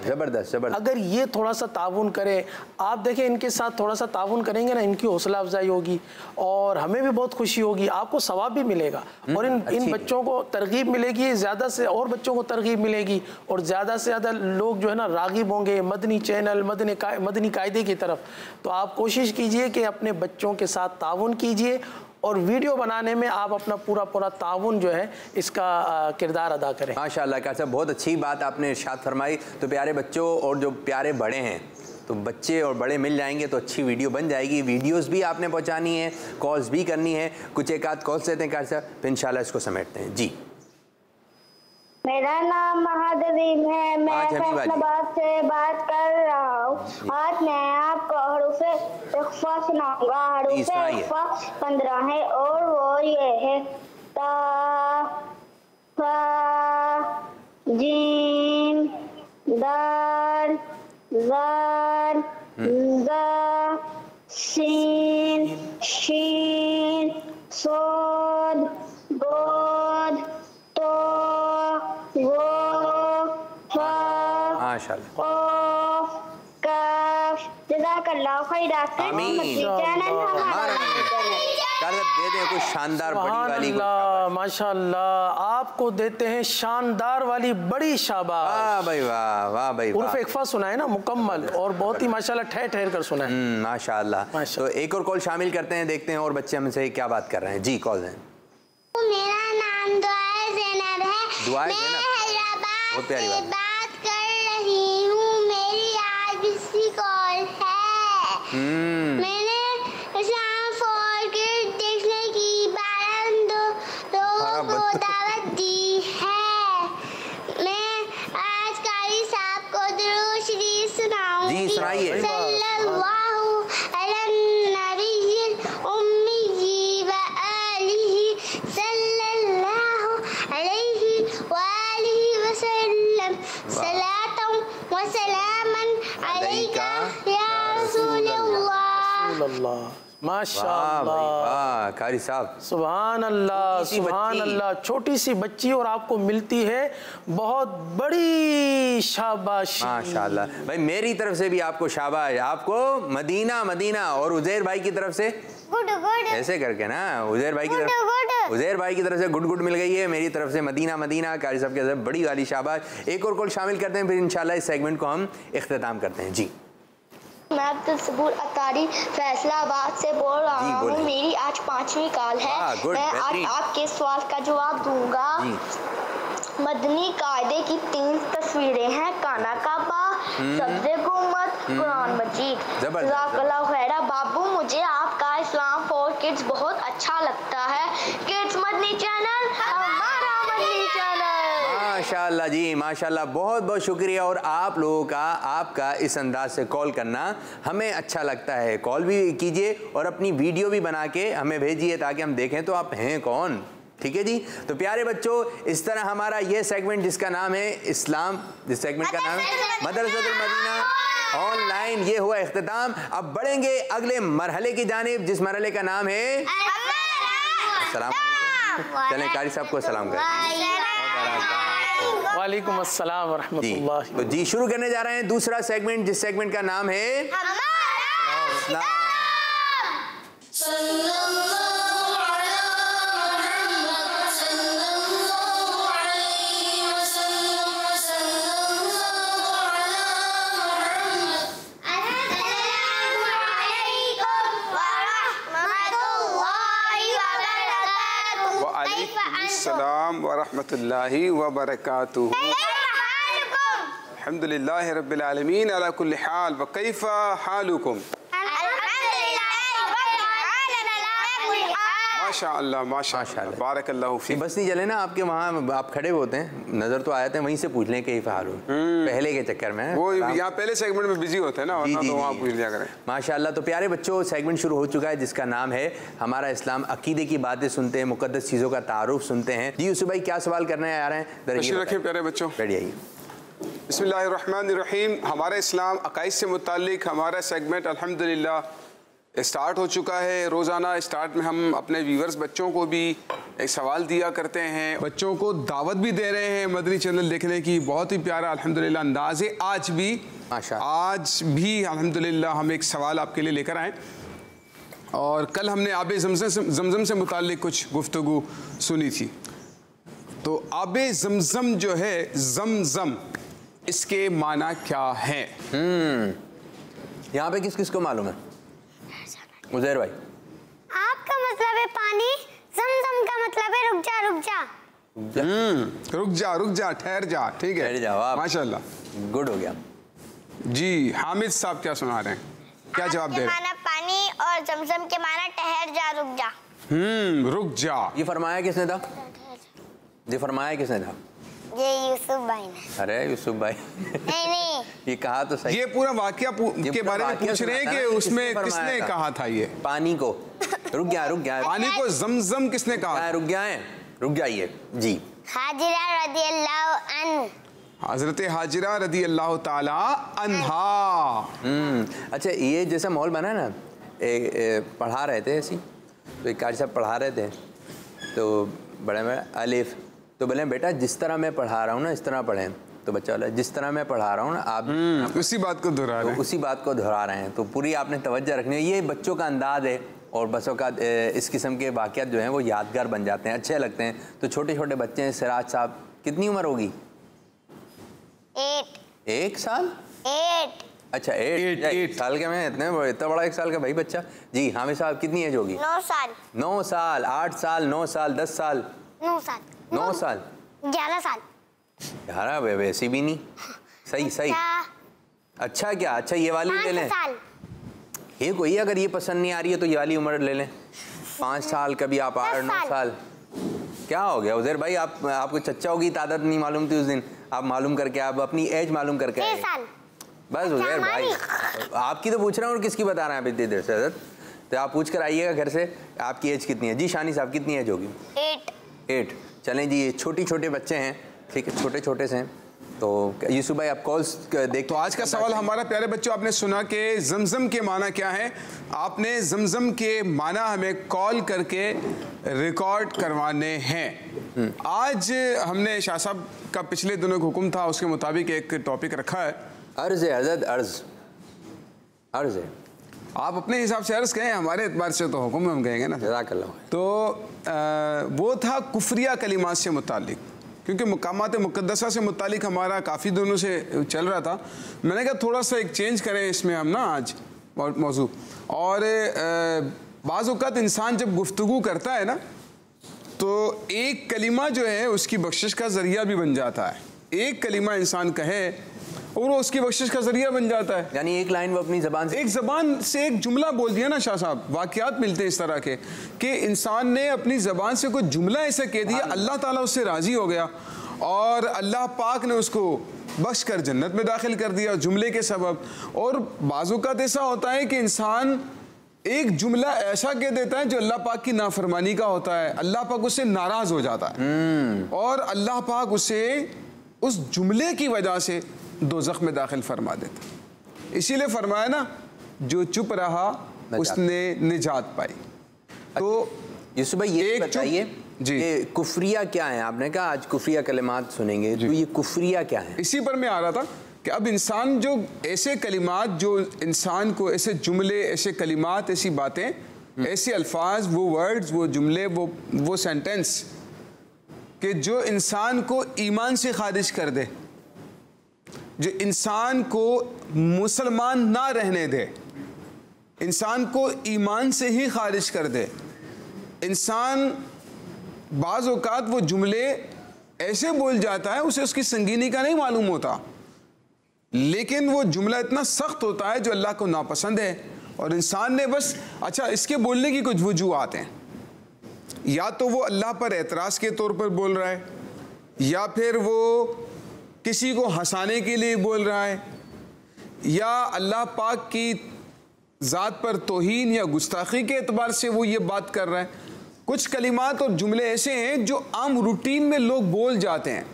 जबरदस्त अगर ये थोड़ा सा ताउन करें, आप देखें इनके साथ थोड़ा सा ताउन करेंगे ना, इनकी हौसला अफजाई होगी और हमें भी बहुत खुशी होगी, आपको सवाब भी मिलेगा और इन बच्चों को तरगीब मिलेगी, ज़्यादा से और बच्चों को तरगीब मिलेगी और ज़्यादा से ज़्यादा लोग जो है ना राग़िब होंगे मदनी चैनल, मदनी कायदे की तरफ। तो आप कोशिश कीजिए कि अपने बच्चों के साथ ताउन कीजिए और वीडियो बनाने में आप अपना पूरा ताउन जो है इसका किरदार अदा करें। माशाअल्लाह का साहब, बहुत अच्छी बात आपने इरशाद फरमाई। तो प्यारे बच्चों और जो प्यारे बड़े हैं, तो बच्चे और बड़े मिल जाएंगे तो अच्छी वीडियो बन जाएगी। वीडियोस भी आपने पहुंचानी है, कॉल्स भी करनी है, कुछ एक आध कॉल्स लेते हैं कार साहब, फिर इंशाल्लाह इसको समेटते हैं। जी, मेरा नाम महादवीम है, मैं फैसलाबाद से बात कर रहा हूँ। आज मैं आपको हरूफ इख्फा सुनाऊंगा। हरूफ इख्फा 15 है और वो ये है ता, फा, जीम, दाल, ज़ाल, ज़ा, सीन, शीन, सोद, बोद, तो, वो, फा, माशाल्लाह, काफ। जज़ाकल्लाहु खैर। आमीन। दे दें कुछ शानदार बड़ी वाली। माशाल्लाह, आपको देते हैं शानदार वाली बड़ी शाबाश। वाह भाई वाह, वाह भाई वाह। उर्फ इख्फा सुना है ना मुकम्मल, और बहुत ही माशाल्लाह ठहर ठहर कर सुना है। माशाल्लाह। तो एक और कॉल शामिल करते हैं, देखते हैं और बच्चे हमसे क्या बात कर रहे हैं। जी कॉल है। मेरा नाम दुआ ज़ैनब है। दुआ मैं ज़ैनब, हैदराबाद प्यारी से बात। बात कर रही हूँ। मेरी आज इसी कॉल है। मैंने इस्लाम फॉर किड्स देखने की 12 लोगों को दावत दी है। मैं आज कारी साहब को दुरूद शरीफ सुनाऊंगी। जी सुनाइए। सल्लल्लाहु अलैहि नबील उम्मी व आलिही सल्लल्लाहु अलैहि व आलिही वसल्लम। सलातम व सलामन अलैका या रसूलल्लाह। माशाअल्लाह, कारी साहब सुभान अल्लाह, सुभान अल्लाह। छोटी सी बच्ची और आपको मिलती है बहुत बड़ी शाबाशी। माशाअल्लाह भाई, मेरी तरफ से भी आपको शाबाश। आपको मदीना मदीना, और उज़ैर भाई की तरफ से गुड गुड ऐसे करके ना, उज़ैर भाई की तरफ, उज़ैर भाई की तरफ से गुड गुड मिल गई है। मेरी तरफ से मदीना मदीना, कारी साहब की तरफ से बड़ी वाली शाबाश। एक और कॉल शामिल करते हैं, फिर इंशाल्लाह इस सेगमेंट को हम इख्तिताम करते हैं। जी मैं अब्दुल सबूर अतारी फैसलाबाद से बोल रहा हूँ। मेरी आज 5वीं कॉल है। मैं आज आपके सवाल का जवाब दूंगा। मदनी कायदे की 3 तस्वीरें हैं, काना काबा, सब्ज़े गुम्बद, कुरान मजीद। जज़ाकल्लाहु खैरा। बाबू, मुझे आपका इस्लाम फॉर किड्स बहुत अच्छा लगता है। किड्स मदनी चैनल हमारा मदनी चैनल। माशाल्लाह जी माशाल्लाह, बहुत बहुत शुक्रिया। और आप लोगों का, आपका इस अंदाज से कॉल करना हमें अच्छा लगता है। कॉल भी कीजिए और अपनी वीडियो भी बना के हमें भेजिए ताकि हम देखें तो आप हैं कौन। ठीक है जी। तो प्यारे बच्चों, इस तरह हमारा ये सेगमेंट जिसका नाम है इस्लाम, जिस सेगमेंट का नाम है मदरसतुल मदीना ऑनलाइन, ये हुआ इख्तिताम। अब बढ़ेंगे अगले मरहले की जानिब, जिस मरहले का नाम है अस्सलाम वालेकुम। चलें कारी साहब को सलाम करें। वालेकुम अस्सलाम व रहमतुल्लाह। तो जी शुरू करने जा रहे हैं दूसरा सेगमेंट, जिस सेगमेंट का नाम है इस्लाम। अस्सलाम व रहमतुल्लाहि व बरकातुहू। अल्हम्दुलिल्लाहि रब्बिल आलमीन अला कुल्ली हाल व कैफा हालुकुम। माशाअल्लाह माशाअल्लाह बारकल्लाहु फीक। बस नहीं चले ना, आपके वहाँ आप खड़े होते हैं, नजर तो आए थे, वहीं से पूछ लें कहीं हाल हो पहले के चक्कर में। वो यहाँ पहले सेगमेंट में बिजी होते हैं ना, जी, तो वहाँ पूछ लिया करें। माशाअल्लाह। तो प्यारे बच्चों, सेगमेंट शुरू हो चुका है जिसका नाम है हमारा इस्लाम। अकीदे की बातें सुनते हैं, मुकद्दस चीज़ों का तारुफ सुनते हैं। जी यूसुफ भाई, क्या सवाल करने आ रहे हैं? तशरीफ रखें प्यारे बच्चों, बैठ जाइए। बिस्मिल्लाहिर्रहमानिर्रहीम। हमारा इस्लाम अकाइद से मुताल्लिक हमारा सेगमेंट अल्हम्दुलिल्लाह स्टार्ट हो चुका है। रोज़ाना स्टार्ट में हम अपने व्यूवर्स बच्चों को भी एक सवाल दिया करते हैं, बच्चों को दावत भी दे रहे हैं मदनी चैनल देखने की। बहुत ही प्यारा अल्हम्दुलिल्लाह अंदाज़ है। आज भी अल्हम्दुलिल्लाह हम एक सवाल आपके लिए लेकर आए, और कल हमने आबे ज़मज़म से मुताल्लिक कुछ गुफ्तगू सुनी थी। तो आबे ज़मज़म जो है, ज़मज़म, इसके माना क्या है? यहाँ पे किस किस को मालूम है? उज़ैर भाई। आपका मतलब है पानी, ज़मज़म का मतलब है रुक जा रुक जा। रुक जा ठहर जा। ठीक है, ठहर जाओ। माशाल्लाह, गुड हो गया जी। हामिद साहब क्या सुना रहे हैं, क्या जवाब दे रहे हैं? माना पानी और ज़मज़म के माना ठहर जा रुक जा। रुक जा। ये फरमाया किसने था? ये फरमाया किसने था? ये यूसुफ भाई ने। अरे यूसुफ भाई नहीं ये कहा तो सही। ये पूरा वाकया के बारे में पूछ रहे हैं कि उसमें किसने कहा था ये पानी को? रुक गया पानी को ज़मज़म किसने कहा? रुक जाइए जी। हाजिरा रदियल्लाहु अन्हा। हजरत हाजिरा रदी अल्लाह ताला अन्हा। अच्छा, ये जैसा माहौल बना ना, पढ़ा रहे थे ऐसी, तो एक कारी साहब पढ़ा रहे थे, तो बड़े अलिफ, तो बोले बेटा जिस तरह मैं पढ़ा रहा हूँ ना इस तरह पढ़ें। तो बच्चा बोला जिस तरह मैं पढ़ा रहा हूँ ना आप उसी बात को दोहरा रहे हैं। उसी बात को दोहरा रहे हैं, तो पूरी आपने तवज्जो रखनी है। ये बच्चों का अंदाज है, और बसों का इस किस्म के वाक़यात जो हैं वो यादगार बन जाते हैं, अच्छे लगते हैं। तो छोटे छोटे बच्चे हैं। सिराज साहब कितनी उम्र होगी? 8 1 साल? 8 अच्छा 8 साल के में इतना बड़ा 1 साल का भाई बच्चा जी। हामिद साहब कितनी एज होगी? 9 साल 9 साल 8 साल 9 साल 10 साल 9 साल 9 साल 11 साल 11 वैसी भी नहीं। सही। अच्छा क्या? अच्छा ये वाली ले लें। 5 साल ये कोई अगर ये पसंद नहीं आ रही है तो ये वाली उम्र ले लें। 5 साल कभी आप 8-9 साल। क्या हो गया उज़ैर भाई? आपको चच्चा होगी तादाद नहीं मालूम थी उस दिन, आप मालूम करके आप अपनी एज मालूम करके आए। 6 साल बस उज़ैर भाई आपकी तो पूछ रहा हूँ और किसकी बता रहे हैं आप इतनी देर से? हज़रत तो आप पूछ कर आइएगा घर से आपकी एज कितनी है। जी शानी साहब कितनी एज होगी? 8 चलें जी। ये छोटे बच्चे हैं, ठीक है, छोटे से हैं। तो यूसुफ भाई आप कॉल्स देख। तो आज का सवाल हमारा प्यारे बच्चों, आपने सुना कि जमजम के माना क्या है। आपने जमजम के माना हमें कॉल करके रिकॉर्ड करवाने हैं। आज हमने शाह साहब का पिछले दिनों का हुक्म था, उसके मुताबिक एक टॉपिक रखा है। अर्ज़ है हज़रत, अर्ज़ है। आप अपने हिसाब से अर्ज़ कहें, हमारे एतबार से तो हुक्म हम कहेंगे ना। जज़ाकल्लाह। तो वो था कुफ्रिया कलिमात से मुतालिक, क्योंकि मकामात मुक़द्दसा से मुतालिक हमारा काफ़ी दिनों से चल रहा था। मैंने कहा थोड़ा सा एक चेंज करें इसमें हम ना आज मौजू। और बाज़ औक़ात इंसान जब गुफ्तगू करता है ना तो एक कलिमा जो है उसकी बख्शिश का ज़रिया भी बन जाता है। एक कलिमा इंसान कहे और वो उसकी बख्शिश का ज़रिया बन जाता है। यानी एक लाइन वो अपनी ज़बान से एक जुमला बोल दिया ना शाह साहब, वाक़यात मिलते हैं इस तरह के कि इंसान ने अपनी ज़बान से कोई जुमला ऐसा कह दिया, अल्लाह ताला उससे राज़ी हो गया और अल्लाह पाक ने उसको बख्श कर जन्नत में दाखिल कर दिया जुमले के सबब। और बाज़ औक़ात ऐसा होता है कि इंसान एक जुमला ऐसा कह देता है जो अल्लाह पाक की नाफरमानी का होता है, अल्लाह पाक उससे नाराज़ हो जाता है और अल्लाह पाक उसे उस जुमले की वजह से दोज़ख में दाखिल फरमा देता। इसीलिए फरमाया ना, जो चुप रहा उसने निजात पाई। तो यूसुफ भाई ये बताइए जी, कुफ्रिया क्या है? आपने कहा आज कुफ्रिया कलिमात सुनेंगे, तो ये कुफ्रिया क्या है? इसी पर मैं आ रहा था कि अब इंसान जो ऐसे कलिमात, जो इंसान को ऐसे जुमले, ऐसे कलिमात, ऐसी बातें, ऐसे अल्फाज, वो वर्ड्स, वो जुमले, वो सेंटेंस कि जो इंसान को ईमान से खारिज कर दे, जो इंसान को मुसलमान ना रहने दे, इंसान को ईमान से ही खारिज कर दे। इंसान बाज़ औक़ात वो जुमले ऐसे बोल जाता है, उसे उसकी संगीनी का नहीं मालूम होता, लेकिन वो जुमला इतना सख्त होता है जो अल्लाह को नापसंद है और इंसान ने बस अच्छा इसके बोलने की कुछ वजूहात हैं। या तो वो अल्लाह पर एतराज़ के तौर पर बोल रहा है, या फिर वो किसी को हंसाने के लिए बोल रहा है, या अल्लाह पाक की ज़ात पर तौहीन या गुस्ताखी के एतबार से वो ये बात कर रहा है। कुछ कलिमात और जुमले ऐसे हैं जो आम रूटीन में लोग बोल जाते हैं।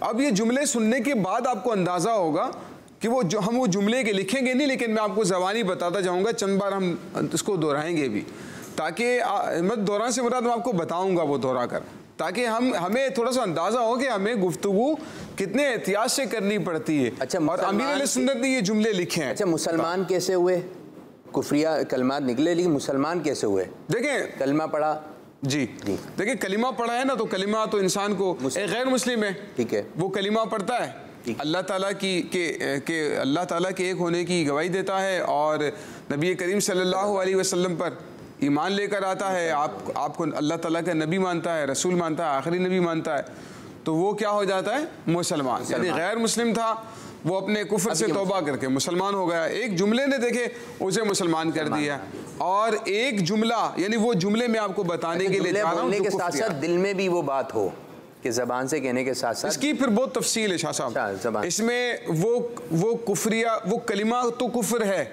अब ये जुमले सुनने के बाद आपको अंदाज़ा होगा कि हम वो जुमले के लिखेंगे नहीं, लेकिन मैं आपको ज़बानी बताता जाऊँगा, चंद बार हम इसको दोहराएंगे भी, ताकि मैं दोहराने से मुराद मैं आपको बताऊँगा वो दोहरा कर, ताकि हमें थोड़ा सा अंदाज़ा हो कि हमें गुफ्तगू कितने एहतियात से करनी पड़ती है। अच्छा, और अमीर अहले सुन्नत ने ये जुमले लिखे हैं। अच्छा, मुसलमान कैसे हुए? कुफ्रिया कलमात निकले, लेकिन मुसलमान कैसे हुए? देखें, कलमा पढ़ा जी देखिए, कलिमा पढ़ा है ना, तो कलिमा तो इंसान को एक गैर मुस्लिम है, ठीक है, वो कलिमा पढ़ता है, अल्लाह ताला के अल्लाह ताला के एक होने की गवाही देता है और नबी करीम सल्लल्लाहु अलैहि वसल्लम पर ईमान लेकर आता है, आपको अल्लाह ताला का नबी मानता है, रसूल मानता है, आखिरी नबी मानता है, तो वो क्या हो जाता है? मुसलमान। यानी गैर मुस्लिम था, वो अपने कुफ्र से तौबा करके मुसलमान हो गया। एक जुमले ने देखे उसे मुसलमान कर दिया, और एक जुमला, यानी वो जुमले में आपको बताने के लिए जा रहा हूं, के साथ साथ दिल में भी वो बात हो कि ज़बान से कहने के साथ साथ इसकी फिर बहुत तफसील है शाह साहब। इसमें वो कुफरिया, वो कलिमा तो कुफर है,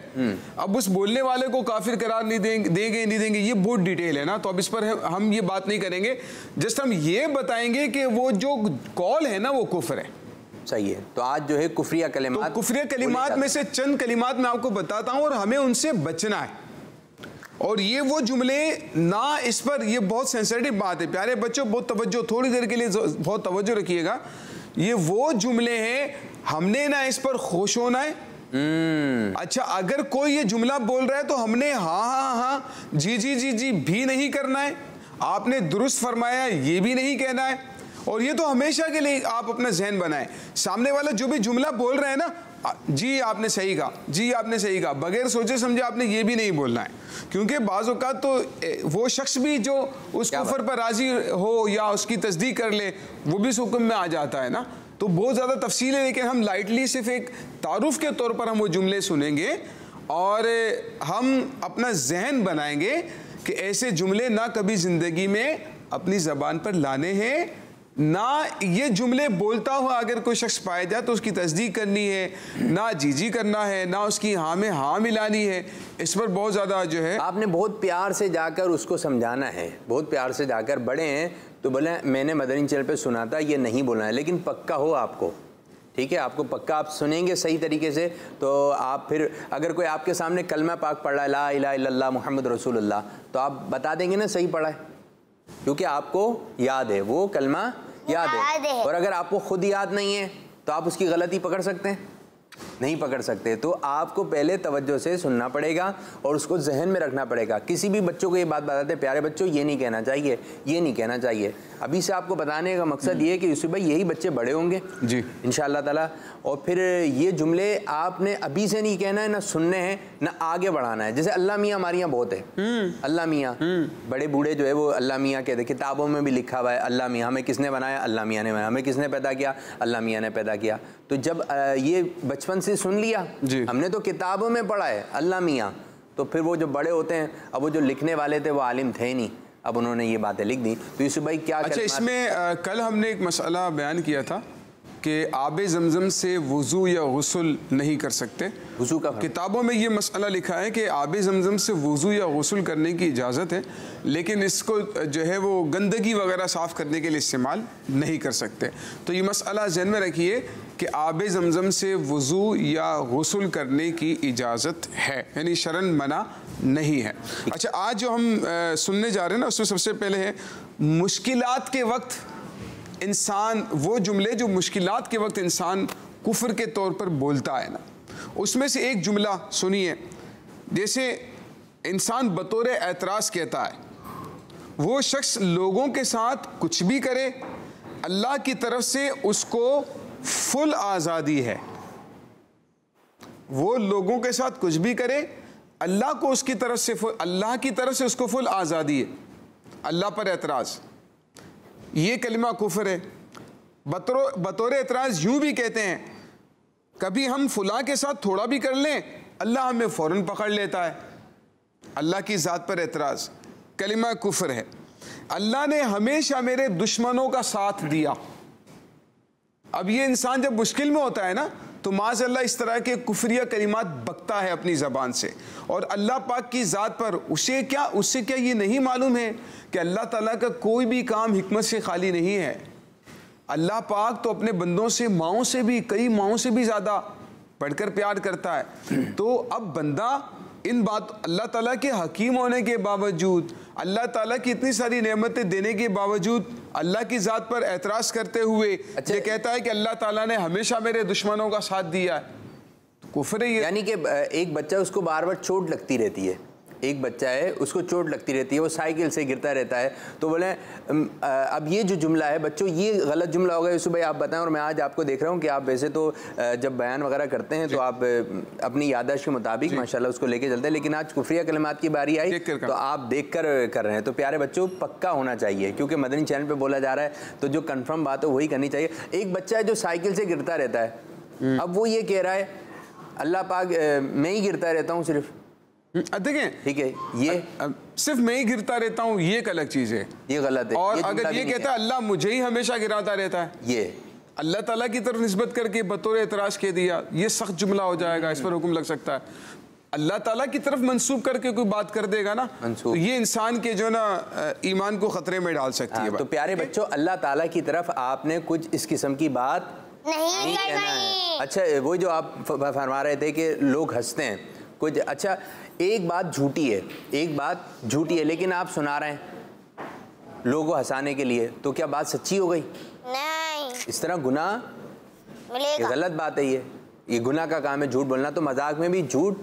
अब उस बोलने वाले को काफिर करार नहीं देंगे, ये बहुत डिटेल है ना, तो अब इस पर हम ये बात नहीं करेंगे। जस्ट हम ये बताएंगे कि वो जो कौल है ना वो कुफर है। सही है। तो आज जो है कुफरिया कलिमात, तो कुफरिया कलिमात में से चंद कलिमात मैं आपको बताता हूँ और हमें उनसे बचना है। और ये वो जुमले ना, इस पर ये बहुत सेंसिटिव बात है प्यारे बच्चों, बहुत तवज्जो, थोड़ी देर के लिए बहुत तवज्जो रखिएगा। ये वो जुमले हैं, हमने ना इस पर खुश होना है। अच्छा, अगर कोई ये जुमला बोल रहा है तो हमने हाँ हाँ हाँ, जी जी जी जी भी नहीं करना है, आपने दुरुस्त फरमाया ये भी नहीं कहना है। और ये तो हमेशा के लिए आप अपना जहन बनाएं, सामने वाला जो भी जुमला बोल रहा है ना, जी आपने सही कहा, जी आपने सही कहा, बगैर सोचे समझे आपने ये भी नहीं बोलना है, क्योंकि बाज़ औक़ात तो वो शख्स भी जो उस कुफर पर राज़ी हो या उसकी तस्दीक कर ले वो भी इस हुक्म में आ जाता है ना। तो बहुत ज़्यादा तफसील है, लेकिन हम लाइटली सिर्फ एक तारुफ के तौर पर हम वो जुमले सुनेंगे और हम अपना जहन बनाएंगे कि ऐसे जुमले ना कभी ज़िंदगी में अपनी ज़बान पर लाने हैं, ना ये जुमले बोलता हुआ अगर कोई शख्स पाया जाए तो उसकी तस्दीक करनी है, ना जी करना है, ना उसकी हाँ में हाँ मिलानी है। इस पर बहुत ज़्यादा जो है आपने बहुत प्यार से जाकर उसको समझाना है, बहुत प्यार से जाकर, बड़े हैं तो बोले मैंने मदनी चैनल पे सुना था ये नहीं बोलना है, लेकिन पक्का हो आपको, ठीक है, आपको पक्का आप सुनेंगे सही तरीके से तो आप फिर अगर कोई आपके सामने कलमा पाक पढ़ रहा है ला इलाहा इल्लल्लाह मुहम्मद रसूलुल्लाह, तो आप बता देंगे ना सही पढ़ा है, क्योंकि आपको याद है, वो कलमा याद है। और अगर आपको खुद याद नहीं है तो आप उसकी गलती पकड़ सकते हैं? नहीं पकड़ सकते। तो आपको पहले तवज्जो से सुनना पड़ेगा और उसको जहन में रखना पड़ेगा। किसी भी बच्चों को ये बात बताते हैं, प्यारे बच्चों ये नहीं कहना चाहिए, ये नहीं कहना चाहिए। अभी से आपको बताने का मकसद ये है कि यूसुफ भाई यही बच्चे बड़े होंगे जी इंशाअल्लाह ताला, और फिर ये जुमले आपने अभी से नहीं कहना है, ना सुनने हैं ना आगे बढ़ाना है। जैसे अल्लाह मियाँ हमारे यहाँ बहुत है, अल्लाह मियाँ, बड़े बूढ़े जो है वो अल्लाह मियाँ कहते, किताबों में भी लिखा हुआ है अल्लाह मियाँ। हमें किसने बनाया? अल्लाह मियाँ ने बनाया। हमें किसने पैदा किया? अल्लाह मियाँ ने पैदा किया। तो जब ये बचपन से सुन लिया, हमने तो किताबों में पढ़ा है अल्लाह मियाँ, तो फिर वो जो बड़े होते हैं, अब वो जो लिखने वाले थे वो आलिम थे ही नहीं, अब उन्होंने ये बातें लिख दी। तो यूसुफ भाई क्या अच्छा, इसमें कल हमने एक मसला बयान किया था कि आबे ज़मज़म से वज़ू या गुस्ल नहीं कर सकते। वज़ू का किताबों में ये मसला लिखा है कि आबे ज़मज़म से वज़ू या गुस्ल करने की इजाज़त है, लेकिन इसको जो है वो गंदगी वगैरह साफ़ करने के लिए इस्तेमाल नहीं कर सकते। तो ये मसला ज़हन में रखिए कि आबे ज़मज़म से वज़ू या गुस्ल करने की इजाज़त है, यानी शरन मना नहीं है। अच्छा, आज जो हम सुनने जा रहे हैं ना, उसमें सबसे पहले है मुश्किलात के वक्त इंसान, वो जुमले जो मुश्किलात के वक्त इंसान कुफ्र के तौर पर बोलता है ना, उसमें से एक जुमला सुनिए। जैसे इंसान बतौर एतराज़ कहता है, वो शख्स लोगों के साथ कुछ भी करे, अल्लाह की तरफ से उसको फुल आज़ादी है। वो लोगों के साथ कुछ भी करे, अल्लाह को उसकी तरफ से, अल्लाह की तरफ से उसको फुल आज़ादी है। अल्लाह पर एतराज़, ये कलिमा कुफर है। बतौर एतराज़ यूँ भी कहते हैं, कभी हम फुला के साथ थोड़ा भी कर लें, अल्लाह हमें फ़ौरन पकड़ लेता है। अल्लाह की ज़ात पर एतराज़ कलिमा कुफर है। अल्लाह ने हमेशा मेरे दुश्मनों का साथ दिया। अब ये इंसान जब मुश्किल में होता है ना, तो माज़अल्लाह इस तरह के कुफरिया कलिमात बकता है अपनी ज़बान से, और अल्लाह पाक की ज़ात पर उससे क्या ये नहीं मालूम है कि अल्लाह ताला का कोई भी काम हिकमत से खाली नहीं है। अल्लाह पाक तो अपने बंदों से माओं से भी, कई माओं से भी ज़्यादा बढ़कर प्यार करता है। तो अब बंदा इन बात, अल्लाह ताला के हकीम होने के बावजूद, अल्लाह ताला की इतनी सारी नेमतें देने के बावजूद, अल्लाह की ज़ात पर एतराज़ करते हुए ये कहता है कि अल्लाह ताला ने हमेशा मेरे दुश्मनों का साथ दिया है, कुफ्र है ये। यानी कि एक बच्चा, उसको बार बार चोट लगती रहती है, एक बच्चा है उसको चोट लगती रहती है, वो साइकिल से गिरता रहता है, तो बोले अब ये जो जुमला है बच्चों, ये गलत जुमला होगा यूसुफ भाई, आप बताएं। और मैं आज आपको देख रहा हूँ कि आप वैसे तो जब बयान वगैरह करते हैं तो आप अपनी याददाश्त के मुताबिक माशाल्लाह उसको लेके चलते हैं, लेकिन आज कुफरिया कलिमात की बारी आई तो आप देख कर कर रहे हैं। तो प्यारे बच्चों, पक्का होना चाहिए, क्योंकि मदनी चैनल पर बोला जा रहा है, तो जो कन्फर्म बात है वही करनी चाहिए। एक बच्चा है जो साइकिल से गिरता रहता है, अब वो ये कह रहा है अल्लाह पाक मैं ही गिरता रहता हूँ सिर्फ, देखें, ठीक है, ये सिर्फ मैं ही गिरता रहता हूँ, ये एक अलग चीज़ है, ये गलत है। और अगर ये कहता है अल्लाह मुझे ही हमेशा गिराता रहता है, ये अल्लाह ताला की तरफ निस्बत करके बतौर एतराज़ कह दिया, ये सख्त जुमला हो जाएगा, इस पर हुक्म लग सकता है। अल्लाह ताला की तरफ मंसूब करके कोई बात कर देगा ना, तो ये इंसान के जो ना ईमान को खतरे में डाल सकती है। तो प्यारे बच्चों, अल्लाह ताला की तरफ आपने कुछ इस किस्म की बात नहीं कहना है। अच्छा, वो जो आप फरमा रहे थे कि लोग हंसते हैं कुछ, अच्छा एक बात झूठी है, एक बात झूठी है, लेकिन आप सुना रहे हैं लोगों को हंसाने के लिए, तो क्या बात सच्ची हो गई? नहीं, इस तरह गुनाह मिलेगा। गलत बात है, ये गुनाह का काम है झूठ बोलना। तो मजाक में भी झूठ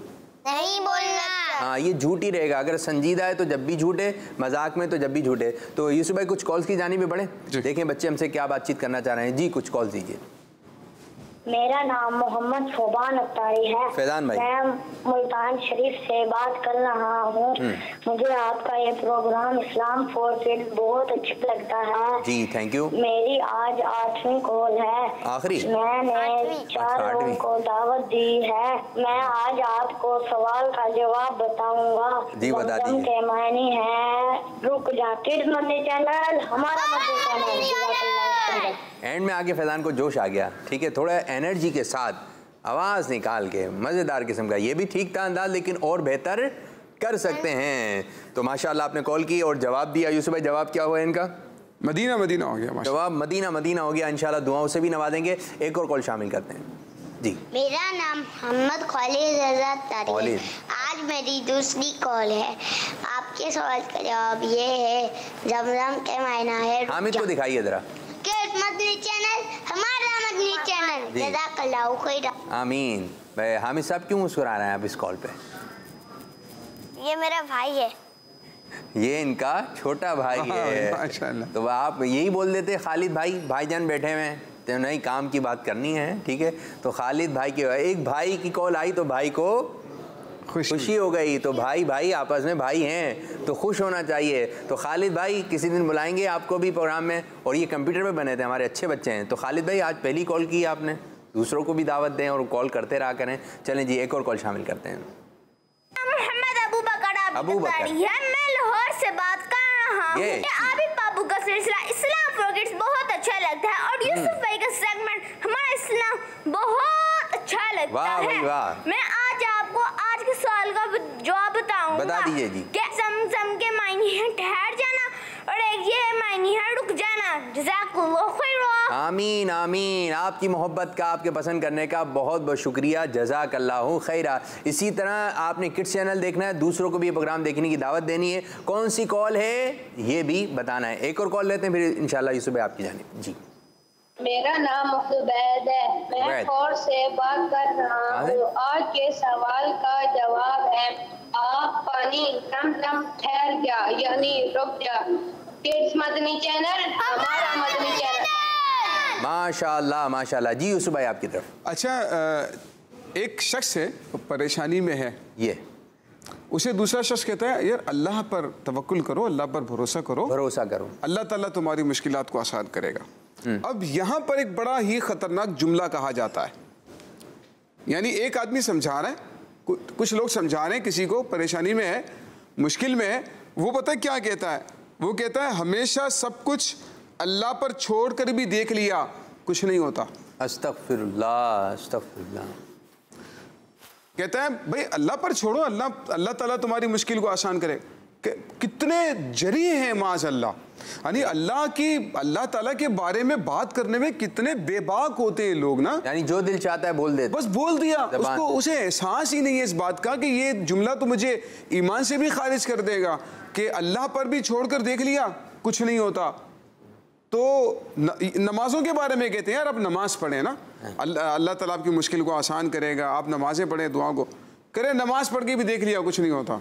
नहीं बोलना। हाँ, ये झूठ ही रहेगा। अगर संजीदा है तो जब भी झूठ है, मजाक में तो जब भी झूठ है। तो यूसुफ भाई कुछ कॉल्स की जानिब में बढ़े, देखें बच्चे हमसे क्या बातचीत करना चाह रहे हैं। जी कुछ कॉल दीजिए। मेरा नाम मोहम्मद फैजान अख्तारी है। फैजान भाई, मैं मुल्तान शरीफ से बात कर रहा हूँ। मुझे आपका ये प्रोग्राम इस्लाम फॉर किड्स बहुत अच्छा लगता है। जी थैंक यू। मेरी आज 8वीं कॉल है, आखिरी। मैंने 4 लोगों को दावत दी है। मैं आज आपको सवाल का जवाब बताऊंगा। जी बता दीजिए। के मायने है रुक जा किड्स मदनी चैनल, हमारा मदनी चैनल। एंड में आके फैजान को जोश आ गया, ठीक है, थोड़ा एनर्जी के साथ आवाज़ निकाल के मज़ेदार किस्म का, ये भी ठीक था अंदाज, लेकिन और बेहतर कर सकते हैं। तो माशाल्लाह आपने कॉल की और जवाब दिया। यूसुफ भाई जवाब क्या हुआ इनका? मदीना मदीना हो गया। जवाब मदीना मदीना हो गया। इंशाल्लाह दुआओं से भी नवाजेंगे। एक और कॉल शामिल करते हैं। जी मेरा नाम मोहम्मद खालिद रज़ा तारी है। आज मेरी दूसरी कॉल है। आपके सवाल का जवाब ये है, जमजम के मायना है। हामिद को दिखाइए जरा। मदनी चैनल, हमारा मदनी चैनल। जज़ाकल्लाहु खैरा। आमीन। भाई हामिद साहब क्यों मुस्कुरा रहे हैं आप इस कॉल पे? ये मेरा भाई है। ये इनका छोटा भाई है। माशाल्लाह। तो आप यही बोल देते खालिद भाई, भाईजान बैठे हुए हैं तो नहीं काम की बात करनी है, ठीक है। तो खालिद भाई के एक भाई की कॉल आई तो भाई को खुशी हो गई। तो भाई भाई आपस में भाई हैं तो खुश होना चाहिए। तो खालिद भाई किसी दिन बुलाएंगे आपको भी प्रोग्राम में। और ये कंप्यूटर पे बने थे, हमारे अच्छे बच्चे हैं। तो खालिद भाई आज पहली कॉल की आपने, दूसरों को भी दावत दें और कॉल करते रहा करें। चलें जी एक और कॉल शामिल करते हैं। मोहम्मद अबू बकर मैं लाहौर से बात कर रहा हूँ। आबिद बाबू का सिलसिला इस्लाम फॉर किड्स बहुत अच्छा लगता है और यूसुफ भाई का सेगमेंट हमारा इस्लाम बहुत अच्छा लगता है। मैं आज आपको आज के सवाल का जवाब बताऊंगा। बता दीजिए जी। जमजम के मायने हैं ठहर जाना और एक ये मायने है रुक जाना। जज़ाकल्लाहु खैरा। आमीन आमीन। आपकी मोहब्बत का, आपके पसंद करने का बहुत बहुत शुक्रिया। जज़ाकल्लाहु खैरा। इसी तरह आपने किड्स चैनल देखना है, दूसरों को भी ये प्रोग्राम देखने की दावत देनी है। कौन सी कॉल है ये भी बताना है। एक और कॉल लेते हैं, फिर इंशाल्लाह यूसुफ भाई आपकी जानिब। जी मेरा नाम उबैद है, मैं लाहौर से बात कर रहा हूँ। आज के सवाल का जवाब है आप पानी जमजम ठहर गया यानी रुक जा। किड्स मदनी चैनल, हमारा मदनी चैनल। माशाल्लाह माशाल्लाह। जी यूसुफ भाई आपकी तरफ। अच्छा, एक शख्स है परेशानी में है, ये उसे दूसरा शख्स कहता है यार अल्लाह पर तवक्कुल करो, अल्लाह पर भरोसा करो, अल्लाह ताला तुम्हारी मुश्किलात को आसान करेगा। अब यहाँ पर एक बड़ा ही खतरनाक जुमला कहा जाता है। यानी एक आदमी समझा रहा है, कुछ लोग समझा रहे हैं किसी को, परेशानी में है, मुश्किल में है। वो पता है क्या कहता है? वो कहता है हमेशा सब कुछ अल्लाह पर छोड़ कर भी देख लिया, कुछ नहीं होता। अस्तगफिरुल्लाह अस्तगफिरुल्लाह। कहता है भाई अल्लाह पर छोड़ो, अल्लाह ताला तुम्हारी मुश्किल को आसान करे। कितने जरिए हैं माज़ अल्लाह। यानी अल्लाह ताला के बारे में बात करने में कितने बेबाक होते हैं लोग ना। यानी जो दिल चाहता है बोल देते, बस बोल दिया, उसको उसे एहसास ही नहीं है इस बात का कि ये जुमला तो मुझे ईमान से भी खारिज कर देगा कि अल्लाह पर भी छोड़कर देख लिया कुछ नहीं होता। तो नमाजों के बारे में कहते हैं यार आप नमाज पढ़ें ना, अल्लाह ताला आपकी मुश्किल को आसान करेगा, आप नमाजें पढ़ें, दुआ को करें, नमाज पढ़ के भी देख लिया कुछ नहीं होता।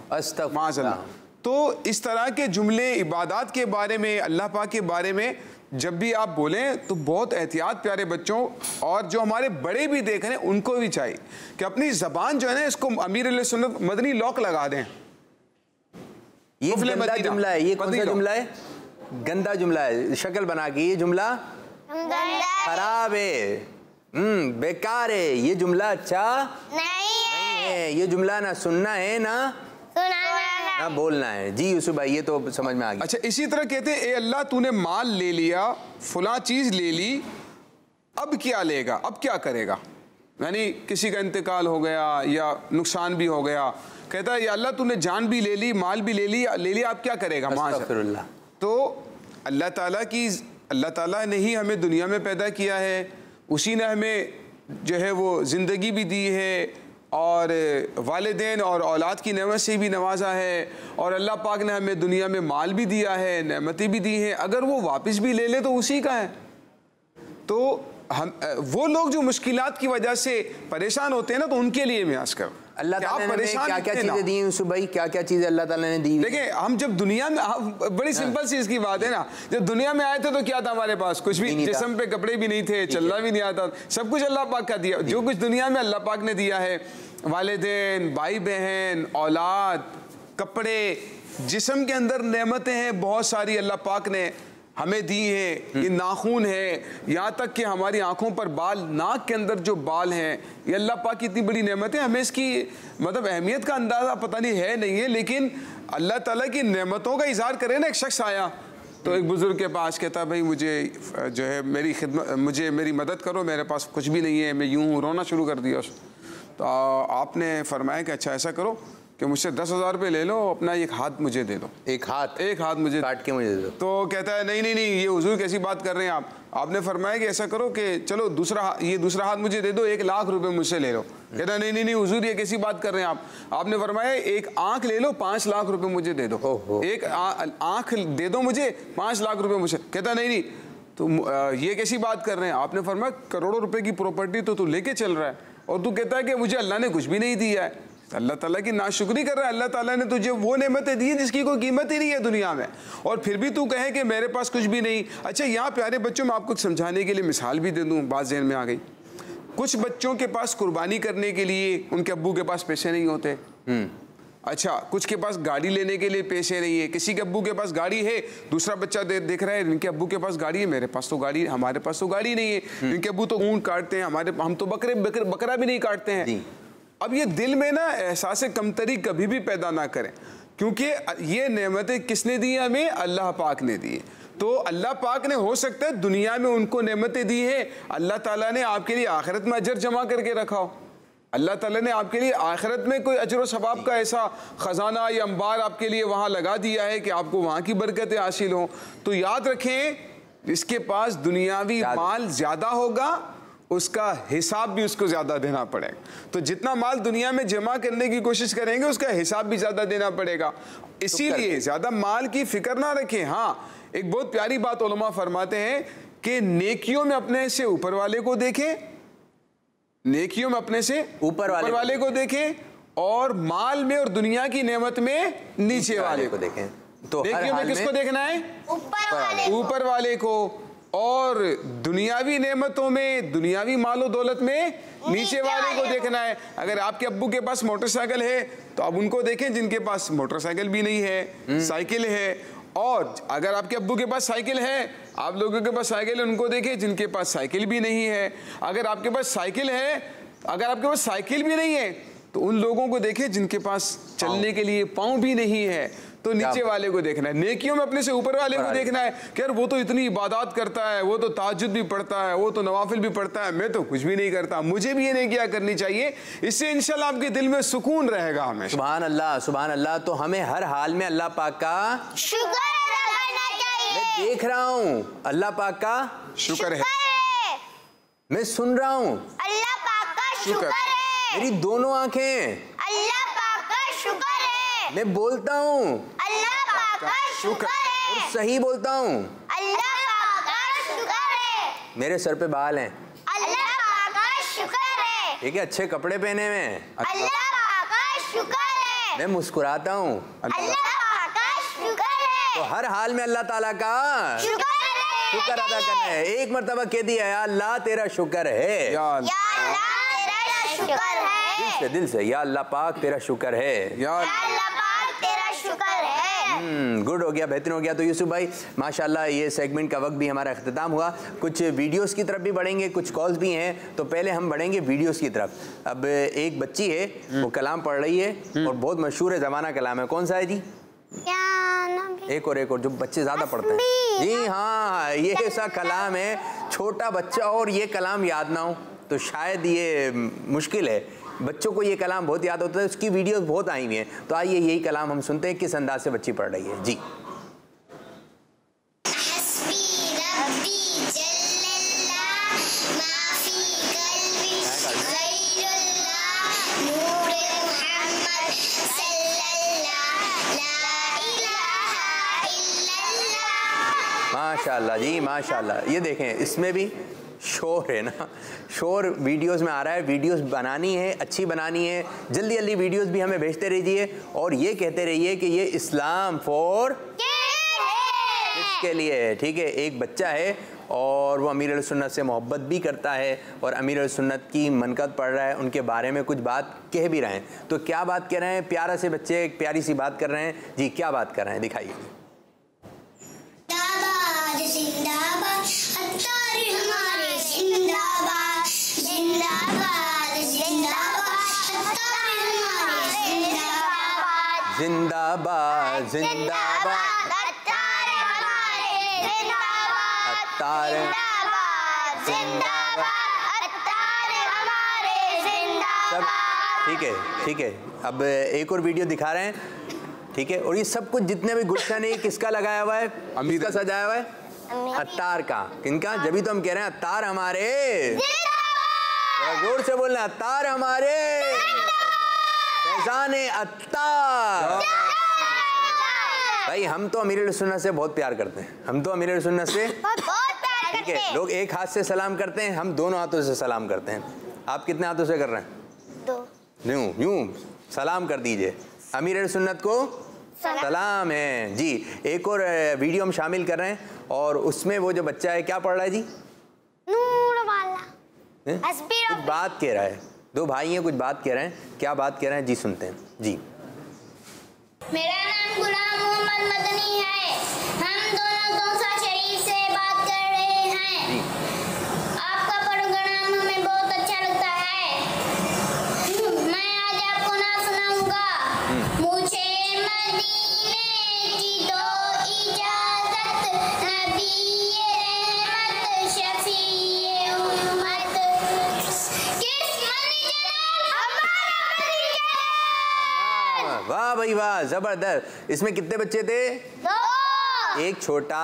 माज़अल्लाह। तो इस तरह के जुमले इबादत के बारे में, अल्लाह पाक के बारे में जब भी आप बोलें तो बहुत एहतियात प्यारे बच्चों, और जो हमारे बड़े भी देख रहे हैं उनको भी चाहिए कि अपनी ज़बान जो है ना इसको अमीर सुन्नत मदनी लॉक लगा दें। ये गंदा जुमला है, ये कौन सा जुमला है? गंदा जुमला है, शक्ल बना के ये जुमला खराब है, बेकार है, ये जुमला अच्छा नहीं है। ये जुमला ना सुनना है ना ना बोलना है। जी यूसुफ भाई ये तो समझ में आ गया। अच्छा इसी तरह कहते हैं ए अल्लाह तूने माल ले लिया, फलां चीज़ ले ली, अब क्या लेगा, अब क्या करेगा, यानी किसी का इंतकाल हो गया या नुकसान भी हो गया, कहता है या अल्लाह तूने जान भी ले ली, माल भी ले लिया, अब क्या करेगा। अस्तगफिरुल्लाह। तो अल्लाह ताला ने ही हमें दुनिया में पैदा किया है, उसी ने हमें जो है वो ज़िंदगी भी दी है और वालिदैन और औलाद की नेमत से भी नवाजा है, और अल्लाह पाक ने हमें दुनिया में माल भी दिया है, नेमतें भी दी हैं। अगर वो वापस भी ले ले तो उसी का है। तो हम वो लोग जो मुश्किलात की वजह से परेशान होते हैं ना, तो उनके लिए मैं आज कर अल्लाह ताला ने क्या क्या चीज़ें दी यूसुफ भाई, क्या क्या चीज़ें अल्लाह ताला ने दी? देखिए हम जब दुनिया में, बड़ी सिंपल सी इसकी बात है ना, जब दुनिया में आए थे तो क्या था हमारे पास, कुछ भी, जिस्म पे कपड़े भी नहीं थे, चलना भी नहीं आता, सब कुछ अल्लाह पाक का दिया। जो कुछ दुनिया में अल्लाह पाक ने दिया है, वालिदैन, भाई बहन, औलाद, कपड़े, जिस्म के अंदर नेमतें हैं बहुत सारी अल्लाह पाक ने हमें दी है। ये नाखून है, यहाँ तक कि हमारी आंखों पर बाल, नाक के अंदर जो बाल हैं, ये अल्लाह पाक की इतनी बड़ी नेमत है। हमें इसकी मतलब अहमियत का अंदाज़ा पता नहीं है, लेकिन अल्लाह ताला की नेमतों का इज़हार करे ना। एक शख्स आया तो एक बुज़ुर्ग के पास, कहता भाई मुझे जो है मेरी खिदमत, मुझे मेरी मदद करो, मेरे पास कुछ भी नहीं है, मैं यूँ रोना शुरू कर दिया। तो आपने फरमाया कि अच्छा ऐसा करो कि मुझसे 10,000 रुपये ले लो, अपना एक हाथ मुझे दे दो, एक हाथ मुझे काट के मुझे दे दो। तो कहता है नहीं, ये हुजूर कैसी बात कर रहे हैं आप, आपने फरमाया कि ऐसा करो कि चलो दूसरा हाथ मुझे दे दो, 1,00,000 रुपये मुझसे ले लो। कहता है नहीं हुजूर ये कैसी बात कर रहे हैं आप, आपने फरमाया एक आँख ले लो, 5 लाख रुपये मुझे दे दो, एक आँख दे दो मुझे, 5 लाख रुपये मुझे। कहता नहीं तो ये कैसी बात कर रहे हैं, आपने फरमाया करोड़ों रुपए की प्रॉपर्टी तो तू लेके चल रहा है, और तू कहता है कि मुझे अल्लाह ने कुछ भी नहीं दिया है। अल्लाह ताला की नाशुक्री कर रहा है। अल्लाह ताला ने तुझे वो नेमतें दी जिसकी कोई कीमत ही नहीं है दुनिया में, और फिर भी तू कहे कि मेरे पास कुछ भी नहीं। अच्छा यहाँ प्यारे बच्चों, मैं आपको समझाने के लिए मिसाल भी दे दूँ, बात ज़हन में आ गई। कुछ बच्चों के पास कुर्बानी करने के लिए उनके अब्बू के पास पैसे नहीं होते। अच्छा, कुछ के पास गाड़ी लेने के लिए पैसे नहीं है। किसी के अब्बू के पास गाड़ी है, दूसरा बच्चा देख रहा है इनके अब्बू के पास गाड़ी है, मेरे पास तो गाड़ी, हमारे पास तो गाड़ी नहीं है। इनके अब्बू तो ऊँट काटते हैं, हम तो बकरा भी नहीं काटते हैं। अब ये दिल में ना एहसास कमतरी कभी भी पैदा ना करें, क्योंकि ये नेमतें किसने दी हमें? अल्लाह पाक ने दी। तो अल्लाह पाक ने हो सकता है दुनिया में उनको नेमतें दी है, अल्लाह ताला ने आपके लिए आखिरत में अजर जमा करके रखा हो। अल्लाह ताला ने आपके लिए आखिरत में कोई अजर व सवाब का ऐसा ख़जाना या अंबार आपके लिए वहाँ लगा दिया है कि आपको वहाँ की बरकतें हासिल हों। तो याद रखें, जिसके पास दुनियावी माल ज़्यादा होगा उसका हिसाब भी उसको ज़्यादा देना पड़ेगा। तो जितना माल दुनिया में जमा करने की कोशिश करेंगे उसका हिसाब भी ज़्यादा देना पड़ेगा। इसीलिए ज़्यादा माल की फिक्र ना रखें। हाँ, एक बहुत प्यारी बात उलमा फरमाते हैं कि नेकियों में अपने से ऊपर वाले को देखें, नेकियों में अपने से ऊपर वाले को देखें, और माल में और दुनिया की नेमत में नीचे वाले को देखें। तो नेकियों में किसको देखना है? ऊपर वाले को, और दुनियावी नेमतों में, दुनियावी मालो दौलत में नीचे वाले को देखना है। अगर आपके अब्बू के पास मोटरसाइकिल है तो आप उनको देखें जिनके पास मोटरसाइकिल भी नहीं है, साइकिल है। और अगर आपके अब्बू के पास साइकिल है, आप लोगों के पास साइकिल है, उनको देखें जिनके पास साइकिल भी नहीं है। अगर आपके पास साइकिल है, अगर आपके पास साइकिल भी नहीं है तो उन लोगों को देखें जिनके पास चलने के लिए पाँव भी नहीं है। तो नीचे वाले को देखना है। नेकियों में अपने से ऊपर वाले को देखना है कि यार वो तो इतनी इबादत करता है, वो तो ताज्जुद भी पढ़ता है, वो तो नवाफिल भी पढ़ता है, मैं तो कुछ भी नहीं करता, मुझे भी ये नेकियां करनी चाहिए। इससे इंशाल्लाह आपके दिल में सुकून रहेगा हमेशा। सुभान अल्लाह, सुभान अल्लाह। तो हमें हर हाल में अल्लाह पाक का शुक्र अदा करना चाहिए। मैं देख रहा हूँ अल्लाह पाक का शुक्र है, मैं सुन रहा हूँ अल्लाह पाक का शुक्र है, मेरी दोनों आंखें अल्लाह पाक का शुक्र है, मैं बोलता हूँ अल्लाह पाक का शुक्र है, और सही बोलता हूँ अल्लाह पाक का शुक्र है, मेरे सर पे बाल हैं, अल्लाह पाक का शुक्र है, ठीक है, अच्छे कपड़े पहने हुए हैं, अल्लाह पाक का शुक्र है, मैं मुस्कुराता हूँ, अल्लाह पाक का शुक्र है। तो हर हाल में अल्लाह ताला का शुक्र अदा करना है। एक मर्तबा कह दिया, या अल्लाह तेरा शुक्र है, या अल्लाह तेरा शुक्र है, दिल से या अल्लाह पाक तेरा शुक्र है, या अल्लाह पाक तेरा शुक्र है। गुड। गुड हो गया, बेहतरीन हो गया। तो यूसुफ भाई माशाल्लाह ये सेगमेंट का वक्त भी हमारा अख्ताम हुआ। कुछ वीडियोस की तरफ भी बढ़ेंगे, कुछ कॉल्स भी हैं, तो पहले हम बढ़ेंगे वीडियोस की तरफ। अब एक बच्ची है, वो कलाम पढ़ रही है और बहुत मशहूर है, ज़माना कलाम है। कौन सा है जी? एक और जो बच्चे ज़्यादा पढ़ते हैं। जी हाँ, ये ऐसा कलाम है, छोटा बच्चा और ये कलाम याद ना हो तो शायद ये मुश्किल है। बच्चों को ये कलाम बहुत याद होता है, उसकी वीडियोस बहुत आई हुई हैं। तो आइए यही कलाम हम सुनते हैं, किस अंदाज से बच्ची पढ़ रही है। जी माशाल्लाह जी माशाल्लाह। ये देखें, इसमें भी शोर है ना, शोर वीडियोस में आ रहा है। वीडियोस बनानी है, अच्छी बनानी है, जल्दी जल्दी वीडियोस भी हमें भेजते रहिए और ये कहते रहिए कि ये इस्लाम फॉर किसके लिए है। ठीक है, एक बच्चा है और वो अमीर सुन्नत से मोहब्बत भी करता है और अमीर सुन्नत की मनकत पढ़ रहा है, उनके बारे में कुछ बात कह भी रहे हैं। तो क्या बात कह रहे हैं? प्यारा से बच्चे एक प्यारी सी बात कर रहे हैं। जी क्या बात कर रहे हैं, दिखाइए। जिंदाबाद जिंदाबाद अत्तार सब ठीक है, ठीक है। अब एक और वीडियो दिखा रहे हैं, ठीक है। और ये सब कुछ जितने भी गुलशन है किसका लगाया हुआ है? अमीर का सजाया हुआ है, अत्तार का। किनका? जब तो हम कह रहे हैं अत्तार हमारे, जोर से बोलना, अत्तार हमारे, फैज़ान-ए अत्तार। भाई हम तो अमीर सुन्नत से बहुत प्यार करते हैं, हम तो अमीर सुन्नत से बहुत प्यार करते हैं। लोग एक हाथ से सलाम करते हैं, हम दोनों हाथों से सलाम करते हैं। आप कितने हाथों से कर रहे हैं? दो। यूं यूं सलाम कर दीजिए, अमीर सुन्नत को सलाम है जी। एक और वीडियो हम शामिल कर रहे हैं और उसमें वो जो बच्चा है क्या पढ़ रहा है जी? नूर वाला कुछ बात कह रहा है, दो भाई हैं, कुछ बात कह रहे हैं। क्या बात कह रहे हैं जी, सुनते हैं जी। मेरा नाम गुलाम मोहम्मद मदनी है, हम दोनों कौसा शरीफ से बात कर रहे हैं। आपका प्रोग्राम हमें बहुत अच्छा लगता है। मैं आज आपको नाम सुनाऊंगा। मुझे मदीने की दो इजाजत, नबीए रहमत शफीए उम्मत, किस मनी वाह भाई वाह, जबरदस्त। इसमें कितने बच्चे थे? दो। एक छोटा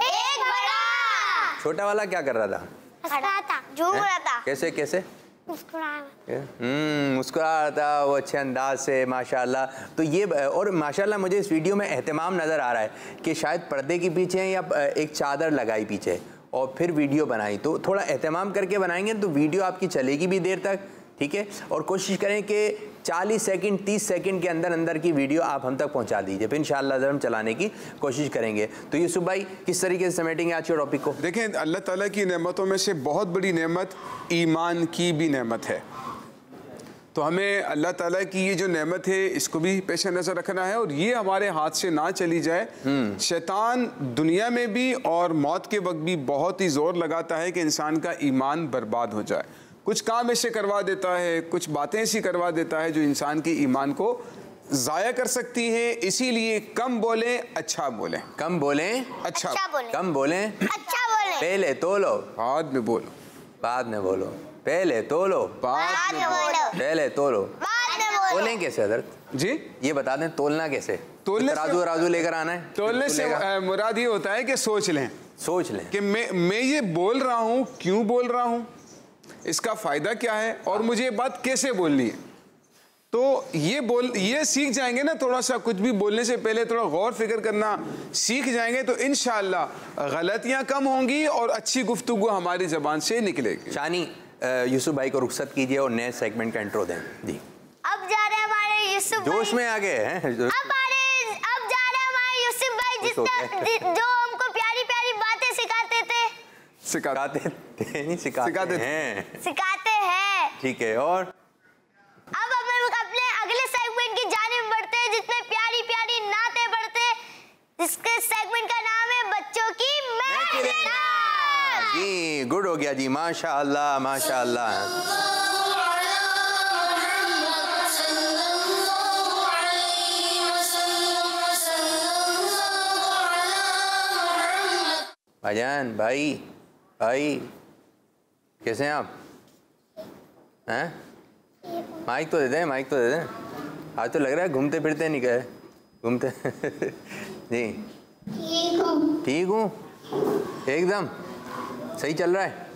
एक बड़ा। छोटा वाला क्या कर रहा था? हंस रहा था, झूम रहा था। कैसे कैसे? मुस्कुरा रहा था वो अच्छे अंदाज से, माशाल्लाह। तो ये और माशाल्लाह मुझे इस वीडियो में एहतमाम नज़र आ रहा है कि शायद पर्दे के पीछे या एक चादर लगाई पीछे और फिर वीडियो बनाई। तो थोड़ा एहतमाम करके बनाएंगे तो वीडियो आपकी चलेगी भी देर तक, ठीक है। और कोशिश करें कि 40 सेकंड 30 सेकंड के अंदर अंदर की वीडियो आप हम तक पहुंचा दीजिए, फिर इंशाअल्लाह हम चलाने की कोशिश करेंगे। तो यूसुफ भाई किस तरीके से समेटेंगे आज के टॉपिक को? देखें, अल्लाह ताला की नेमतों में से बहुत बड़ी नेमत ईमान की भी नेमत है। तो हमें अल्लाह ताला की ये जो नेमत है इसको भी पेश नज़र रखना है और ये हमारे हाथ से ना चली जाए। शैतान दुनिया में भी और मौत के वक्त भी बहुत ही ज़ोर लगाता है कि इंसान का ईमान बर्बाद हो जाए। कुछ काम ऐसे करवा देता है, कुछ बातें ऐसी करवा देता है जो इंसान के ईमान को ज़ाया कर सकती है। इसीलिए कम बोलें, अच्छा बोलें। कम बोलें, अच्छा बोलें। कम बोलें, अच्छा बोलें। पहले तोलो, बाद में बोलो। बाद में बोलो। पहले तोलो, बाद में बोलो। पहले तोलो, बाद में बोलो। तोलें कैसे हज़रत जी? ये बता दें, तोलना कैसे? तोलने राजू राजू लेकर आना है? तोलने से मुराद ये होता है कि सोच लें, सोच लें कि मैं ये बोल रहा हूँ, क्यों बोल रहा हूँ, इसका फ़ायदा क्या है और मुझे ये बात कैसे बोलनी है। तो ये सीख जाएंगे ना, थोड़ा सा कुछ भी बोलने से पहले थोड़ा गौर फिक्र करना सीख जाएंगे तो इंशाअल्लाह गलतियाँ कम होंगी और अच्छी गुफ्तगू हमारी ज़बान से निकलेगी। शानी यूसुफ भाई को रुखसत कीजिए और नए सेगमेंट का इंट्रो दें जी। अब जा रहे हमारे यूसुफ भाई, जोश में आ गए हैं। अब जा रहे हमारे यूसुफ भाई जो हमको प्यारी प्यारी बातें सिखाते थे। सिखाते हैं, ठीक है। और अब हम अपने अगले सेगमेंट की जानिब बढ़ते हैं जिसमें प्यारी प्यारी नातें बढ़ते, इसके सेगमेंट का नाम है बच्चों की महफिल। जी गुड हो गया जी, माशाअल्लाह माशाअल्लाह। भाईजान भाई भाई कैसे हैं आप? हैं? माइक तो दे दें, माइक तो दे दें। आज तो लग रहा है घूमते फिरते नहीं गए, घूमते जी ठीक हूँ एकदम सही चल रहा है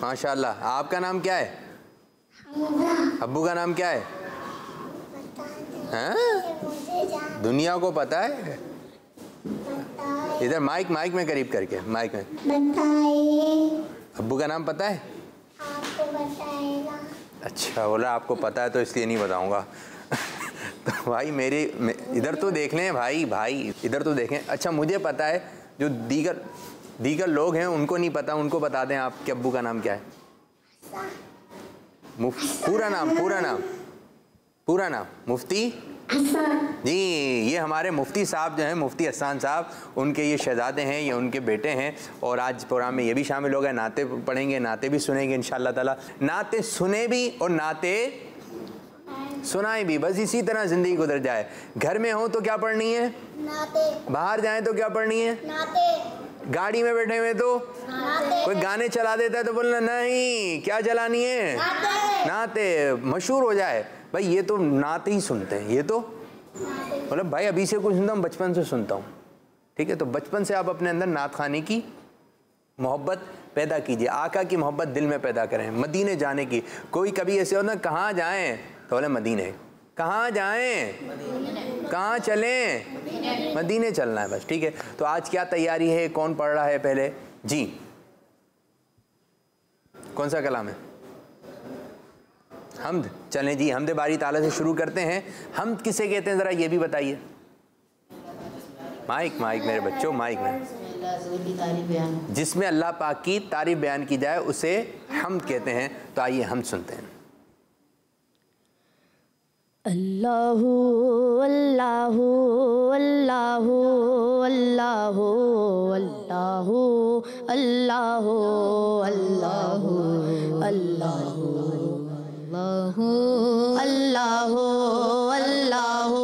माशाल्लाह। आपका नाम क्या है? अब्बू का नाम क्या है? हैं? दुनिया को पता है? इधर माइक में करीब करके माइक में बताइए। अब्बू का नाम पता है? आपको बताएगा। अच्छा बोला आपको पता है तो इसलिए नहीं बताऊंगा। तो भाई मेरी इधर तो देख लें भाई इधर तो देखें। अच्छा मुझे पता है, जो दीगर लोग हैं उनको नहीं पता, उनको बता दें आप कि अब्बू का नाम क्या है? पूरा नाम मुफ्ती जी। ये हमारे मुफ्ती साहब जो हैं, मुफ्ती हसन साहब, उनके ये शहजादे हैं, ये उनके बेटे हैं। और आज प्रोग्राम में ये भी शामिल हो गए, नाते पढ़ेंगे, नाते भी सुनेंगे इंशाअल्लाह ताला। नाते सुने भी और नाते सुनाए भी, बस इसी तरह ज़िंदगी गुजर जाए। घर में हो तो क्या पढ़नी है? नाते। बाहर जाएं तो क्या पढ़नी है? नाते। गाड़ी में बैठे हुए तो नाते। कोई गाने चला देता है तो बोलना नहीं, क्या चलानी है? नाते। मशहूर हो जाए भाई, ये तो नाते ही सुनते हैं, ये तो मतलब भाई अभी से कुछ सुनता हूँ, बचपन से सुनता हूँ। ठीक है, तो बचपन से आप अपने अंदर नात खाने की मोहब्बत पैदा कीजिए, आका की मोहब्बत दिल में पैदा करें, मदीने जाने की। कोई कभी ऐसे हो ना, कहाँ जाएं तो बोले मदीने। कहाँ जाएं? कहाँ चलें? मदीने चलना है बस। ठीक है, तो आज क्या तैयारी है? कौन पढ़ रहा है पहले जी? कौन सा कलाम है? हम्द। चलें जी, हम्द बारी ताला से शुरू करते हैं। हम्द किसे कहते हैं ज़रा ये भी बताइए। माइक मेरे बच्चों, माइक में। जिसमें अल्लाह पाक की तारीफ बयान की जाए उसे हम्द कहते हैं। तो आइए हम सुनते हैं। अल्लाहु अल्लाहु अल्लाहु अल्लाहु अल्लाहु अल्लाहु अल्लाहु अल्लाहु अल्लाहु अल्लाहु अल्लाहु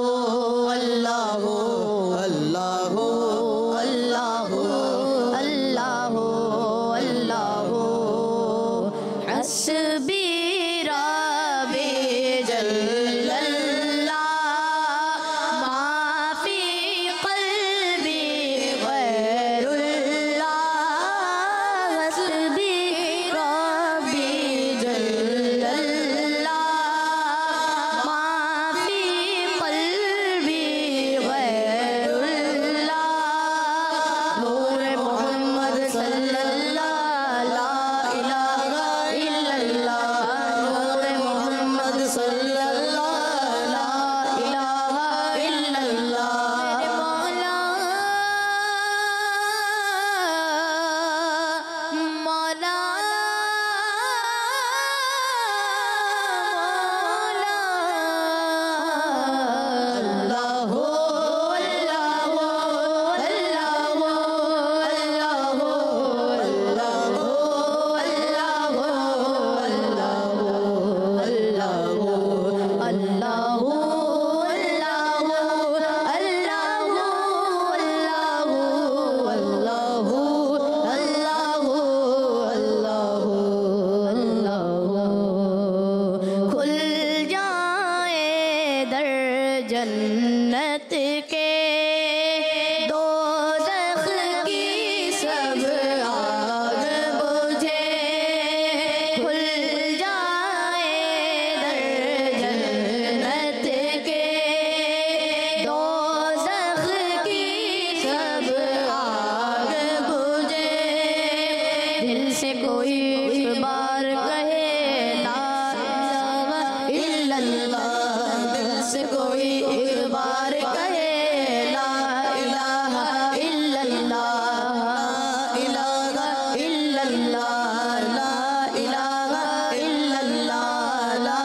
अल्लाहु अल्लाहु अल्लाहु अल्लाहु अल्लाहु हस्बी रब्बी जल्लल्लाह माफी क़ल्बी गैरुल्लाह हस्बी रब्बी जल्लल्लाह माफी क़ल्बी गैरुल्लाह नूर मोहम्मद सल्लल्लाह ला इलाहा इल्लल्लाह नूर मोहम्मद सल्लल्लाह ला इलाहा इल्लल्लाह मौला मौला अल्लाहु अल्लाहु अल्लाहु अल्लाहु अल्लाहु अल्लाहु अल्लाहु अल्लाहु अल्लाहु अल्लाहु अल्लाहु अल्लाहु अल्लाहु खुल जाए दर जन्नत के दोज़ख की सब आग बुझे खुल जाए दर जन्नत के दोज़ख की सब आग बुझे दिल से कोई एक बार कहे ला इलाहा इल्लल्लाह दिल से कोई एक बार कहे ला इलाहा इल्लल्लाह इलाहा इल्लल्लाह ला इलाहा इल्लल्लाह ला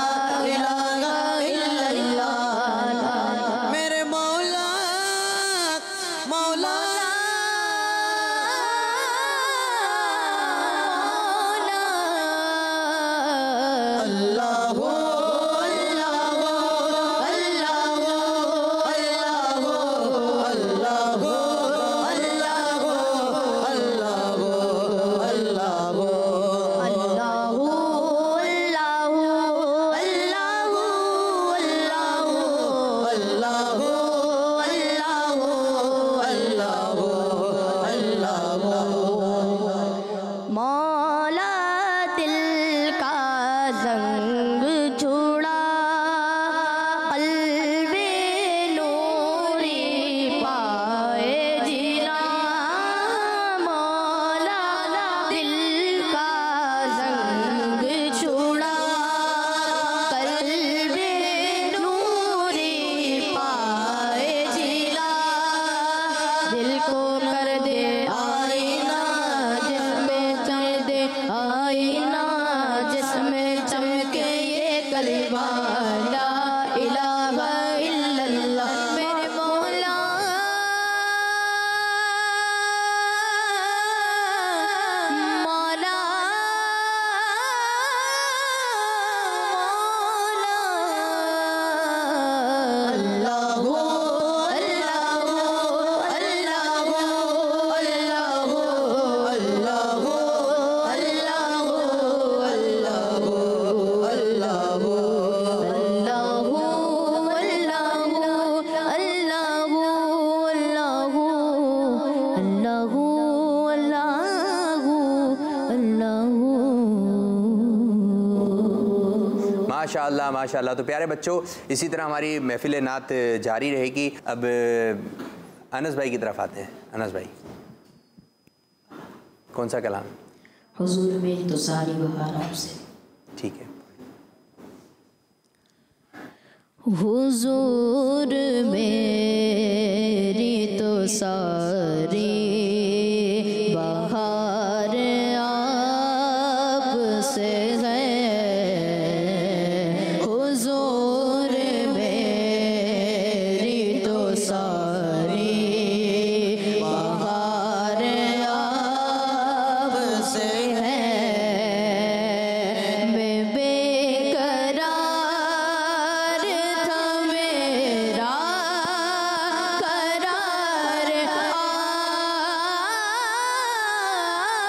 इलाहा इल्लल्लाह मेरे मौला मौला माशाअल्लाह माशाअल्लाह। तो प्यारे बच्चों, इसी तरह हमारी महफिल नात जारी रहेगी। अब अनस भाई की तरफ आते हैं। अनस भाई, कौन सा कलाम? हुजूर मेरी तो सारी बहार आपसे। ठीक है। हुजूर मेरी तो सारी बहार आपसे है। हुजूर मेरी तो सारी बहार आपसे है। मैं बेकरार था, मेरा करार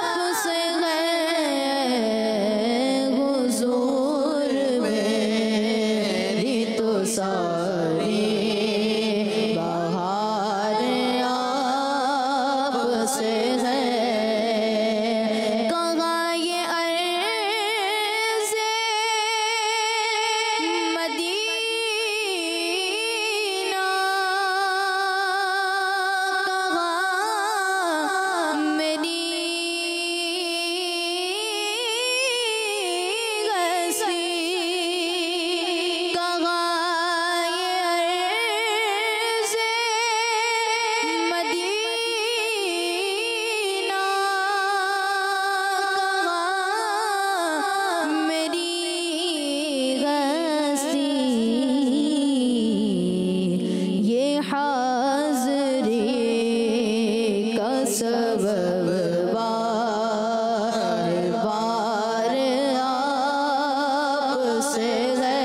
आपसे है। हुजूर मेरी तो सारी बहार आपसे है। कहाँ ये अर्ज़े मदीना, कहाँ मेरी हस्ती, कहाँ ये अर्ज़े मदीना, कहाँ मेरी हस्ती। ये हाज़री का सबब बार बार आपसे है।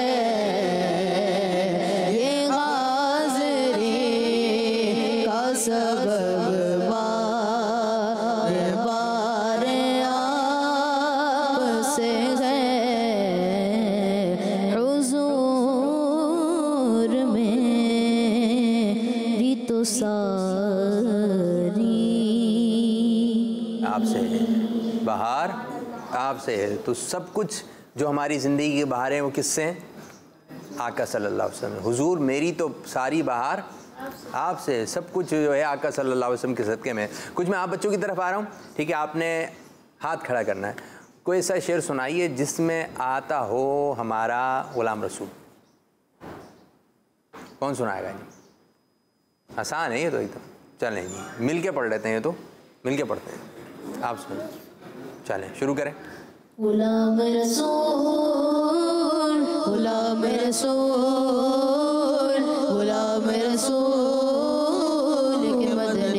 ये हाज़री का सबब बार बार आपसे है। हुजूर मेरी तो सारी आपसे है बहार, आपसे है। तो सब कुछ जो हमारी ज़िंदगी की बहार हैं वो किससे हैं? आका सल्लल्लाहु अलैहि वसल्लम। हुजूर मेरी तो सारी बहार आपसे है। सब कुछ जो है आका सल्लल्लाहु अलैहि वसल्लम के सदक़े में। कुछ मैं आप बच्चों की तरफ आ रहा हूँ, ठीक है? आपने हाथ खड़ा करना है। कोई ऐसा शेर सुनाइए जिसमें आता हो हमारा ग़ुलाम रसूल। कौन सुनाएगा जी? आसान है ये तो एकदम। चलें जी, मिल के पढ़ लेते हैं। ये तो मिल के पढ़ते हैं। आप सुन, चलें शुरू करें। ग़ुलाम रसूल, ग़ुलाम रसूल, ग़ुलाम रसूल के मदनी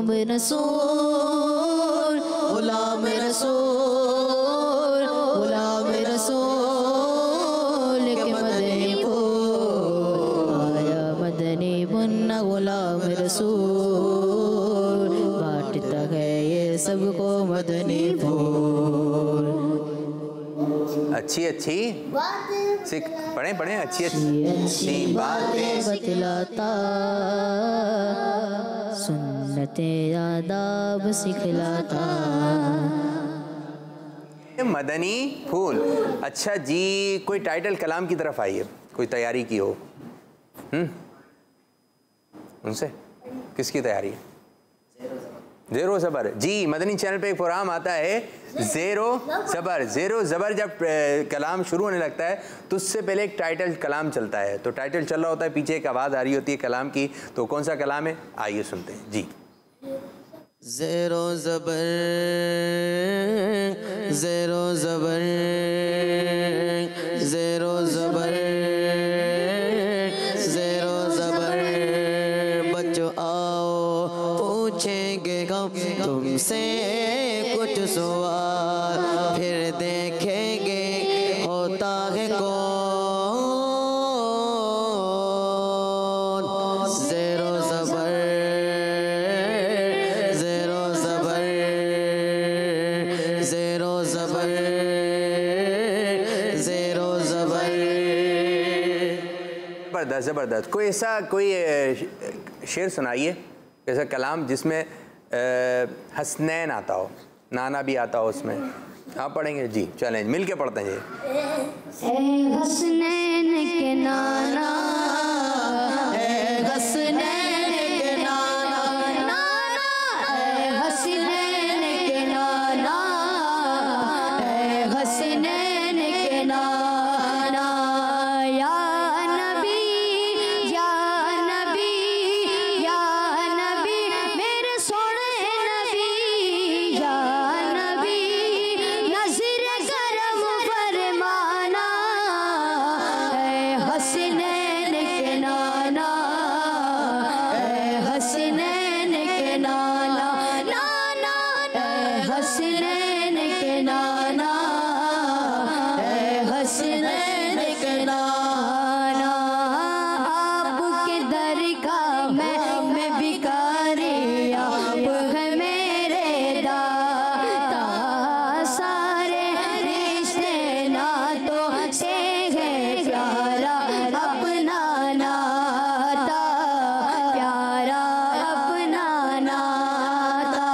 गुलाम रसूल गुलाम रसूल गुलाम रसूल के मदनी फूल आया मदनी मुन्ना गुलाम रसूल बांटता है ये सबको मदनी फूल। अच्छी अच्छी सिख पढ़े पढ़े अच्छी अच्छी बातें बतलाता सुन्नते आदाब सिखलाता। मदनी फूल। अच्छा जी, कोई टाइटल कलाम की तरफ आइए, कोई तैयारी की हो। उनसे किसकी तैयारी है? ज़ेरो ज़बर जी, मदनी चैनल पे एक प्रोग्राम आता है ज़ेरो ज़बर। ज़ेरो ज़बर जब कलाम शुरू होने लगता है तो उससे पहले एक टाइटल कलाम चलता है, तो टाइटल चल रहा होता है, पीछे एक आवाज़ आ रही होती है कलाम की, तो कौन सा कलाम है आइए सुनते हैं जी। ज़ेरो ज़बर ज़ेरो ज़बर ज़ेरो ज़बर ज़ेरो ज़बर। बच्चों आओ पूछेंगे हम तुमसे कुछ सवाल, फिर देखेंगे होता है कौन। ज़ेरो ज़बर ज़ेरो ज़बर ज़ेरो ज़बर ज़ेरो ज़बर। ज़बरदस्त ज़बरदस्त। कोई ऐसा कोई शेर सुनाइए, ऐसा कलाम जिसमें हसनैन आता हो, नाना भी आता हो उसमें। आप पढ़ेंगे जी, चलें मिल के पढ़ते हैं जी। हसनैन के नाना हसनैन के नाना नाना हसनैन के नाना हसनैन के नाना। या नबी या नबी या नबी मेरे सोने नबी या नबी नज़र करम फरमाना हसनैन के नाना हसनैन के नाना नाना हसनैन के नाना हसनैन के नाना। आपके दर का मैं भिखारी, आप है मेरे दाता, सारे रिश्ते नातों से है प्यारा अपना नाता, प्यारा अपना नाता।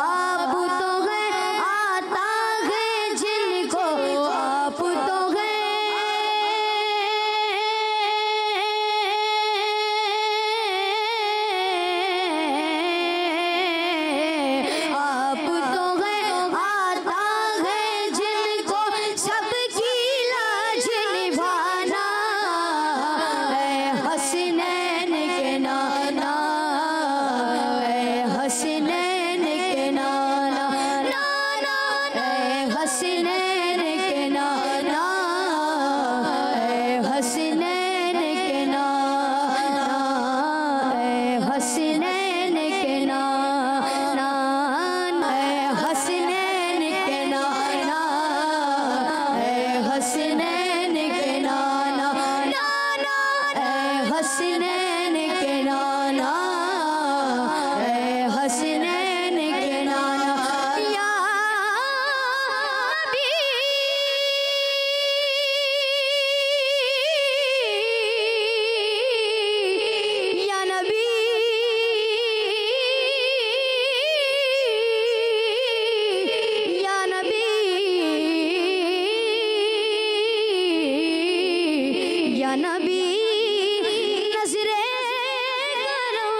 आप तो है आता है जिनको आप तो है आप तो है आता है जिनको सबकी लाज निभाना हसनैन के नाना हसनैन के नाना नाना हसनैन के नाना हसनैन के नाना हसनैन के नाना हसनैन के नाना हसनैन के नाना नाना हसनैन के नाना हसनैन के नाना। या नबी या नबी या नबी नज़रे करम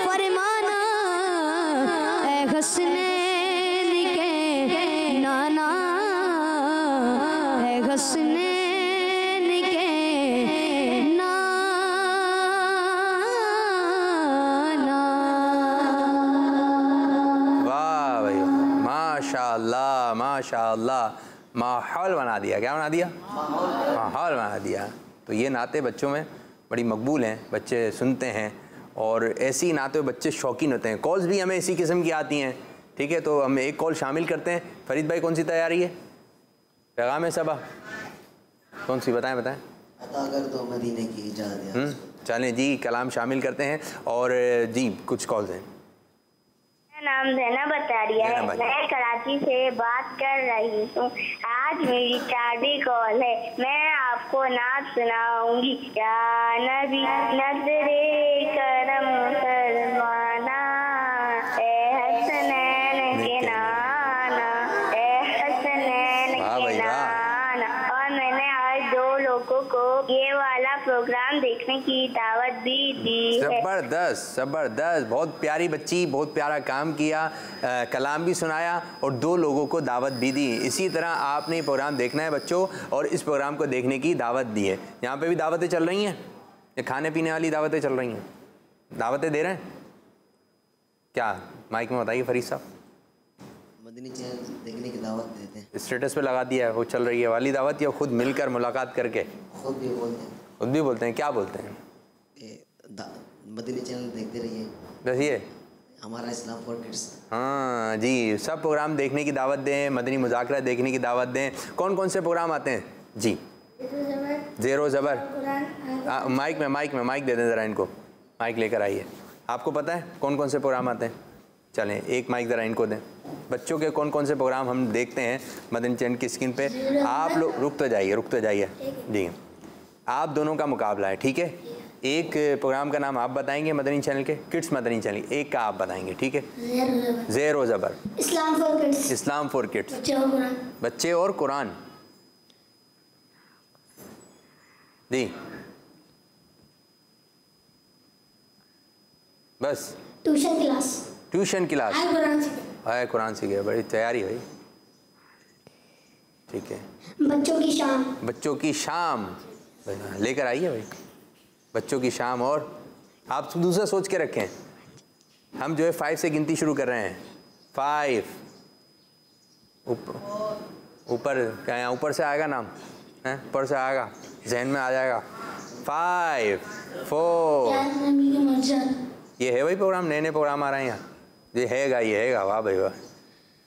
फरमाना हसनैन के नाना हसनैन के नाना। वाह भाई, माशाअल्लाह माशाअल्लाह, माहौल बना दिया। क्या बना दिया? माहौल बना दिया। तो ये नाते बच्चों में बड़ी मकबूल हैं, बच्चे सुनते हैं और ऐसी नाते हुए बच्चे शौकीन होते हैं। कॉल्स भी हमें इसी किस्म की आती हैं, ठीक है, तो हम एक कॉल शामिल करते हैं। फरीद भाई कौन सी तैयारी है? पैगाम है सबा, कौन सी बताएं बताएं। अगर तो मदीने की इजाज़त। चलें जी, कलाम शामिल करते हैं। और जी कुछ कॉल्स हैं। मेरा नाम ज़ैनब अतारिया है, मैं कराची से बात कर रही हूँ। आज मेरी 4वीं कॉल है। मैं आपको नात सुनाऊंगी। या नबी नजरे करम फरमाना, ए हसनैन के नाना, ए हसनैन के नाना। और मैंने आज 2 लोगों को ये वाला प्रोग्राम देखने की दावत भी दी है। ज़बरदस्त ज़बरदस्त, बहुत प्यारी बच्ची, बहुत प्यारा काम किया, कलाम भी सुनाया और 2 लोगों को दावत भी दी। इसी तरह आपने ये प्रोग्राम देखना है बच्चों, और इस प्रोग्राम को देखने की दावत दी है। यहाँ पे भी दावतें चल रही हैं, ये खाने पीने वाली दावतें चल रही हैं, दावतें दे रहे हैं क्या? माइक में बताइए फरीद साहब। मदनी चैनल देखने की दावत देते हैं, स्टेटस पे लगा दिया है, वो चल रही है वाली दावत, या खुद मिलकर मुलाकात करके? खुद भी बोलते हैं। खुद भी बोलते हैं, क्या बोलते हैं? मदनी चैनल देखते रहिए, बस ये हमारा इस्लाम फॉर किड्स। हाँ जी, सब प्रोग्राम देखने की दावत दें, मदनी मुज़ाकरा देखने की दावत दें। कौन कौन से प्रोग्राम आते हैं जी? ज़ेरो ज़बर। माइक दे दें ज़रा इनको, माइक लेकर आइए। आपको पता है कौन कौन से प्रोग्राम आते हैं? चलें एक माइक ज़रा इनको दें। बच्चों के कौन कौन से प्रोग्राम हम देखते हैं मदनी चैनल की स्क्रीन पे? आप लोग रुक तो जाइए जी, आप दोनों का मुकाबला है, ठीक है। एक प्रोग्राम का नाम आप बताएंगे मदनी चैनल के, किड्स मदनी चैनल, एक का आप बताएंगे, ठीक है। ज़ेरो ज़बर, इस्लाम फॉर किड्स, बच्चे और कुरान जी। बस ट्यूशन क्लास आए कुरान सीखे, बड़ी तैयारी हुई, ठीक है। बच्चों की शाम लेकर आइए भाई, बच्चों की शाम। और आप दूसरा सोच के रखें, हम जो है 5 से गिनती शुरू कर रहे हैं। 5 ऊपर क्या, यहाँ ऊपर से आएगा नाम है, ऊपर से आएगा, जहन में आ जाएगा। 5 4 ये है भाई प्रोग्राम, नए प्रोग्राम आ रहे हैं यहाँ, ये हैगा वाह भाई वाह,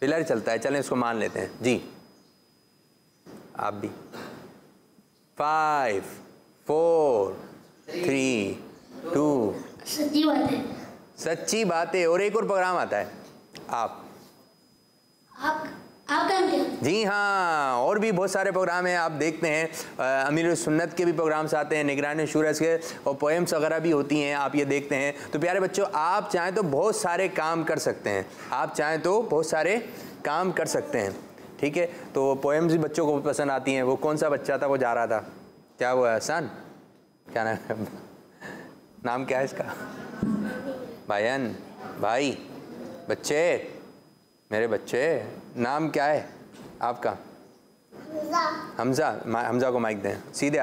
पिलर चलता है। चलें इसको मान लेते हैं जी, आप भी। 5 4 3 2 सच्ची बातें। और एक और प्रोग्राम आता है, आपका जी हाँ, और भी बहुत सारे प्रोग्राम हैं आप देखते हैं। अमीर सुन्नत के भी प्रोग्राम्स आते हैं, निगरानी शूरस के, और पोएम्स वगैरह भी होती हैं, आप ये देखते हैं। तो प्यारे बच्चों, आप चाहें तो बहुत सारे काम कर सकते हैं, ठीक है। तो पोएम्स भी बच्चों को पसंद आती हैं। वो कौन सा बच्चा था वो जा रहा था, क्या वो हसन, क्या नाम क्या है इसका? भाईन, भाई, बच्चे, मेरे बच्चे, नाम क्या है आपका? हमजा को माइक दें, सीधे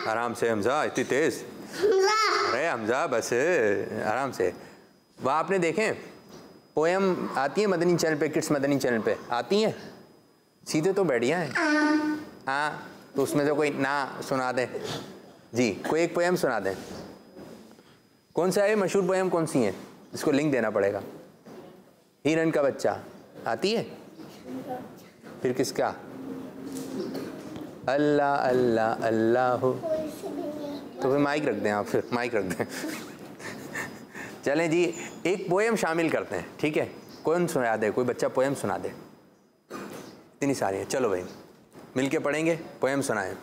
आराम से हमजा, इतनी तेज, अरे हमजा बस आराम से। वहाँ आपने देखें पोएम आती है मदनी चैनल पे, किड्स मदनी चैनल पे आती हैं, सीधे तो बैठिया हैं। हाँ, तो उसमें से कोई ना सुना दें जी, कोई एक पोएम सुना दें। कौन सा है मशहूर पोएम, कौन सी है? इसको लिंक देना पड़ेगा। हिरन का बच्चा आती है, फिर किसका? अल्लाह अल्लाह अल्लाह हो। तो फिर माइक रख दें आप, फिर माइक रख दें। चलें जी, एक पोएम शामिल करते हैं, ठीक है। कौन सुना दे, कोई बच्चा पोएम सुना दे, इतनी सारी है। चलो भाई मिलके पढ़ेंगे, पोएम सुनाएं।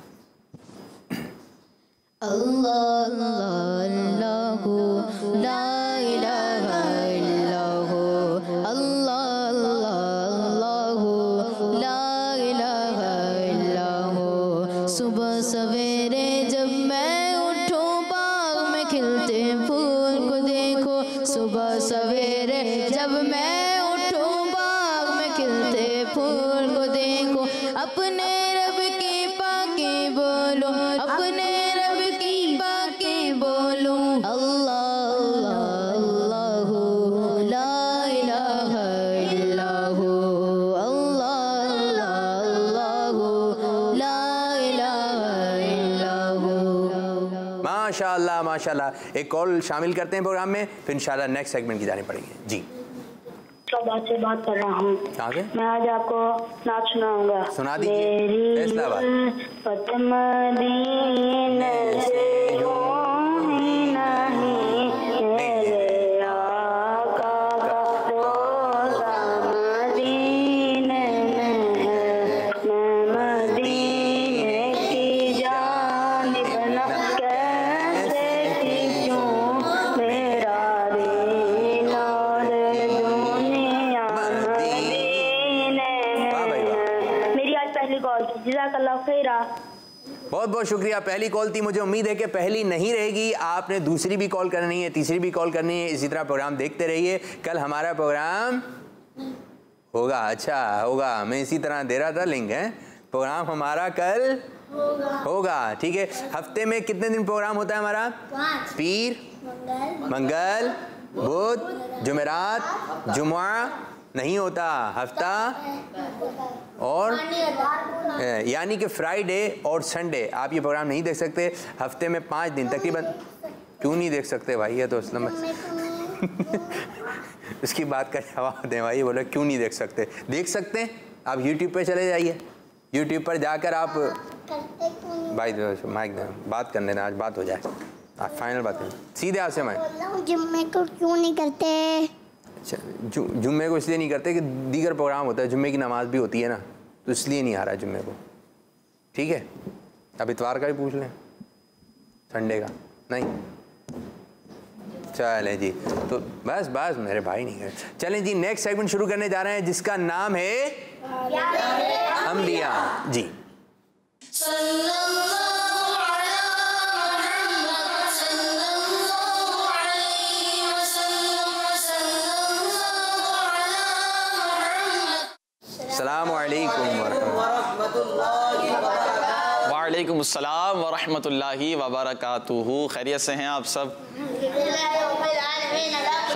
अल्लाह अल्लाह ला इलाहा इल्लल्लाह, अल्लाह अल्लाह ला इलाहा इल्लल्लाह। सुबह सवेरे जब मैं उठूं, बाग में खिलते फूल को देखो। सुबह सवेरे जब मैं उठूं, बाग में खिलते फूल को देखो। अपने रब की पाके बोलो, अपने माशाल्लाह। एक कॉल शामिल करते हैं प्रोग्राम में, फिर इंशाल्लाह नेक्स्ट सेगमेंट की जाने पड़ेंगे। जी बात से बात कर रहा हूँ। मैं आज आपको नाच सुनाऊंगा। सुना दीजिए। फैसलाबाद। बहुत बहुत शुक्रिया। पहली कॉल थी, मुझे उम्मीद है कि पहली नहीं रहेगी, आपने दूसरी भी कॉल करनी है, तीसरी भी कॉल करनी है। इसी तरह प्रोग्राम देखते रहिए। कल हमारा प्रोग्राम होगा, अच्छा होगा, मैं इसी तरह दे रहा था लिंक है। प्रोग्राम हमारा कल होगा, ठीक है। हफ्ते में कितने दिन प्रोग्राम होता है हमारा? 5। पीर, मंगल, बुध, जुमेरात, जुम्मा नहीं होता, हफ्ता और यानी कि फ्राइडे और संडे आप ये प्रोग्राम नहीं देख सकते। हफ्ते में 5 दिन तकरीबन। क्यों नहीं देख सकते भाई? ये तो इसकी बात का जवाब दें भाई। बोले क्यों नहीं देख सकते? देख सकते हैं, आप यूट्यूब पे चले जाइए। यूट्यूब पर जाकर आप भाई माइक बात कर देना, आज बात हो जाए, फाइनल बात है सीधे आपसे। मैं जुम्मे को क्यों नहीं करते? अच्छा, जुम्मे को इसलिए नहीं करते कि दीगर प्रोग्राम होता है, जुम्मे की नमाज भी होती है ना, तो इसलिए नहीं आ रहा जुम्मे को। ठीक है, अब इतवार का भी पूछ लें, संडे का नहीं। चलें जी, तो बस मेरे भाई नहीं गए। चलें जी, नेक्स्ट सेगमेंट शुरू करने जा रहे हैं जिसका नाम है अंबिया जी। वालेकुम अस्सलाम व रहमतुल्लाहि व बरकातुहू। खैरियत से हैं आप सब?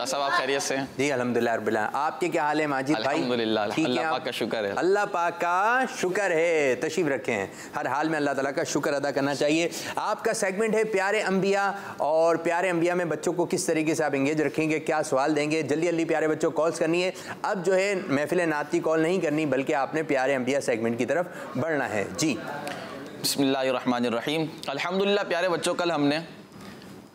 सब आप खैरियत से हैं? जी अल्हम्दुलिल्लाह रब्बिल आलमीन। आपके क्या हाल है माजिद भाई? अल्हम्दुलिल्लाह, अल्लाह पाक का शुक्र है। अल्लाह पाक का शुक्र है। तशरीफ रखे हैं। हर हाल में अल्लाह ताला का शुक्र अदा करना चाहिए। आपका सेगमेंट है प्यारे अंबिया, और प्यारे अंबिया में बच्चों को किस तरीके से आप एंगेज रखेंगे, क्या सवाल देंगे। जल्दी जल्दी प्यारे बच्चों कॉल्स करनी है। अब जो है महफिल नात की कॉल नहीं करनी, बल्कि आपने प्यारे अंबिया सेगमेंट की तरफ बढ़ना है। जी बिस्मिल्लाहिर्रहमानिर्रहीम। अल्हम्दुलिल्लाह प्यारे बच्चों, कल हमने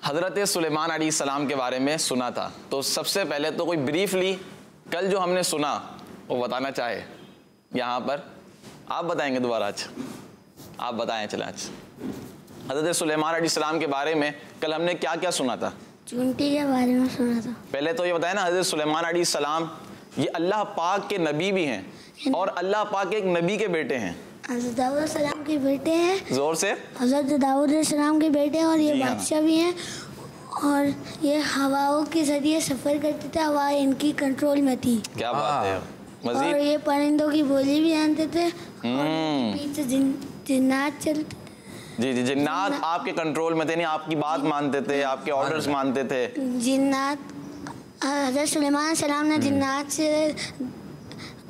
हज़रत सुलेमान अलैहिस्सलाम के बारे में सुना था। तो सबसे पहले तो कोई ब्रीफली कल जो हमने सुना वो बताना चाहे यहाँ पर? आप बताएंगे दोबारा? आज आप बताएं। चले, आज हज़रत सुलेमान अलैहिस्सलाम के बारे में कल हमने क्या क्या सुना था? चूंटी के बारे में सुना था। पहले तो ये बताया ना, हज़रत सुलेमान अलैहिस्सलाम ये अल्लाह पाक के नबी भी हैं और अल्लाह पाक के एक नबी के बेटे हैं। हज़रत दाऊद सलाम के बेटे हैं। जोर से। हज़रत दाऊद सलाम के बेटे हैं, और ये बादशाह भी हैं, और ये हवाओं के जरिए सफ़र करते थे, हवा इनकी कंट्रोल में थी। क्या बात है। मज़ीद? और ये परिंदों की बोली भी जानते थे, पीछे जिन्नात चलते थे। जी, जिन्नात आपके कंट्रोल में थे, नहीं आपकी बात मानते थे, आपके ऑर्डर्स मानते थे। जिन्नात, हज़रत सुलेमान सलाम ने जिन्नात से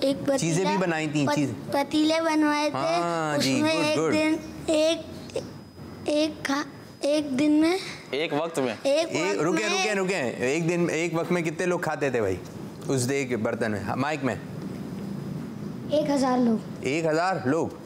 एक चीजें भी बनाई थी, पतीले बनवाए थे। उसमें एक दिन में, एक वक्त में, रुके एक दिन, एक वक्त में कितने लोग खाते थे भाई उस एक बर्तन में? माइक में 1000 लोग। 1000 लोग,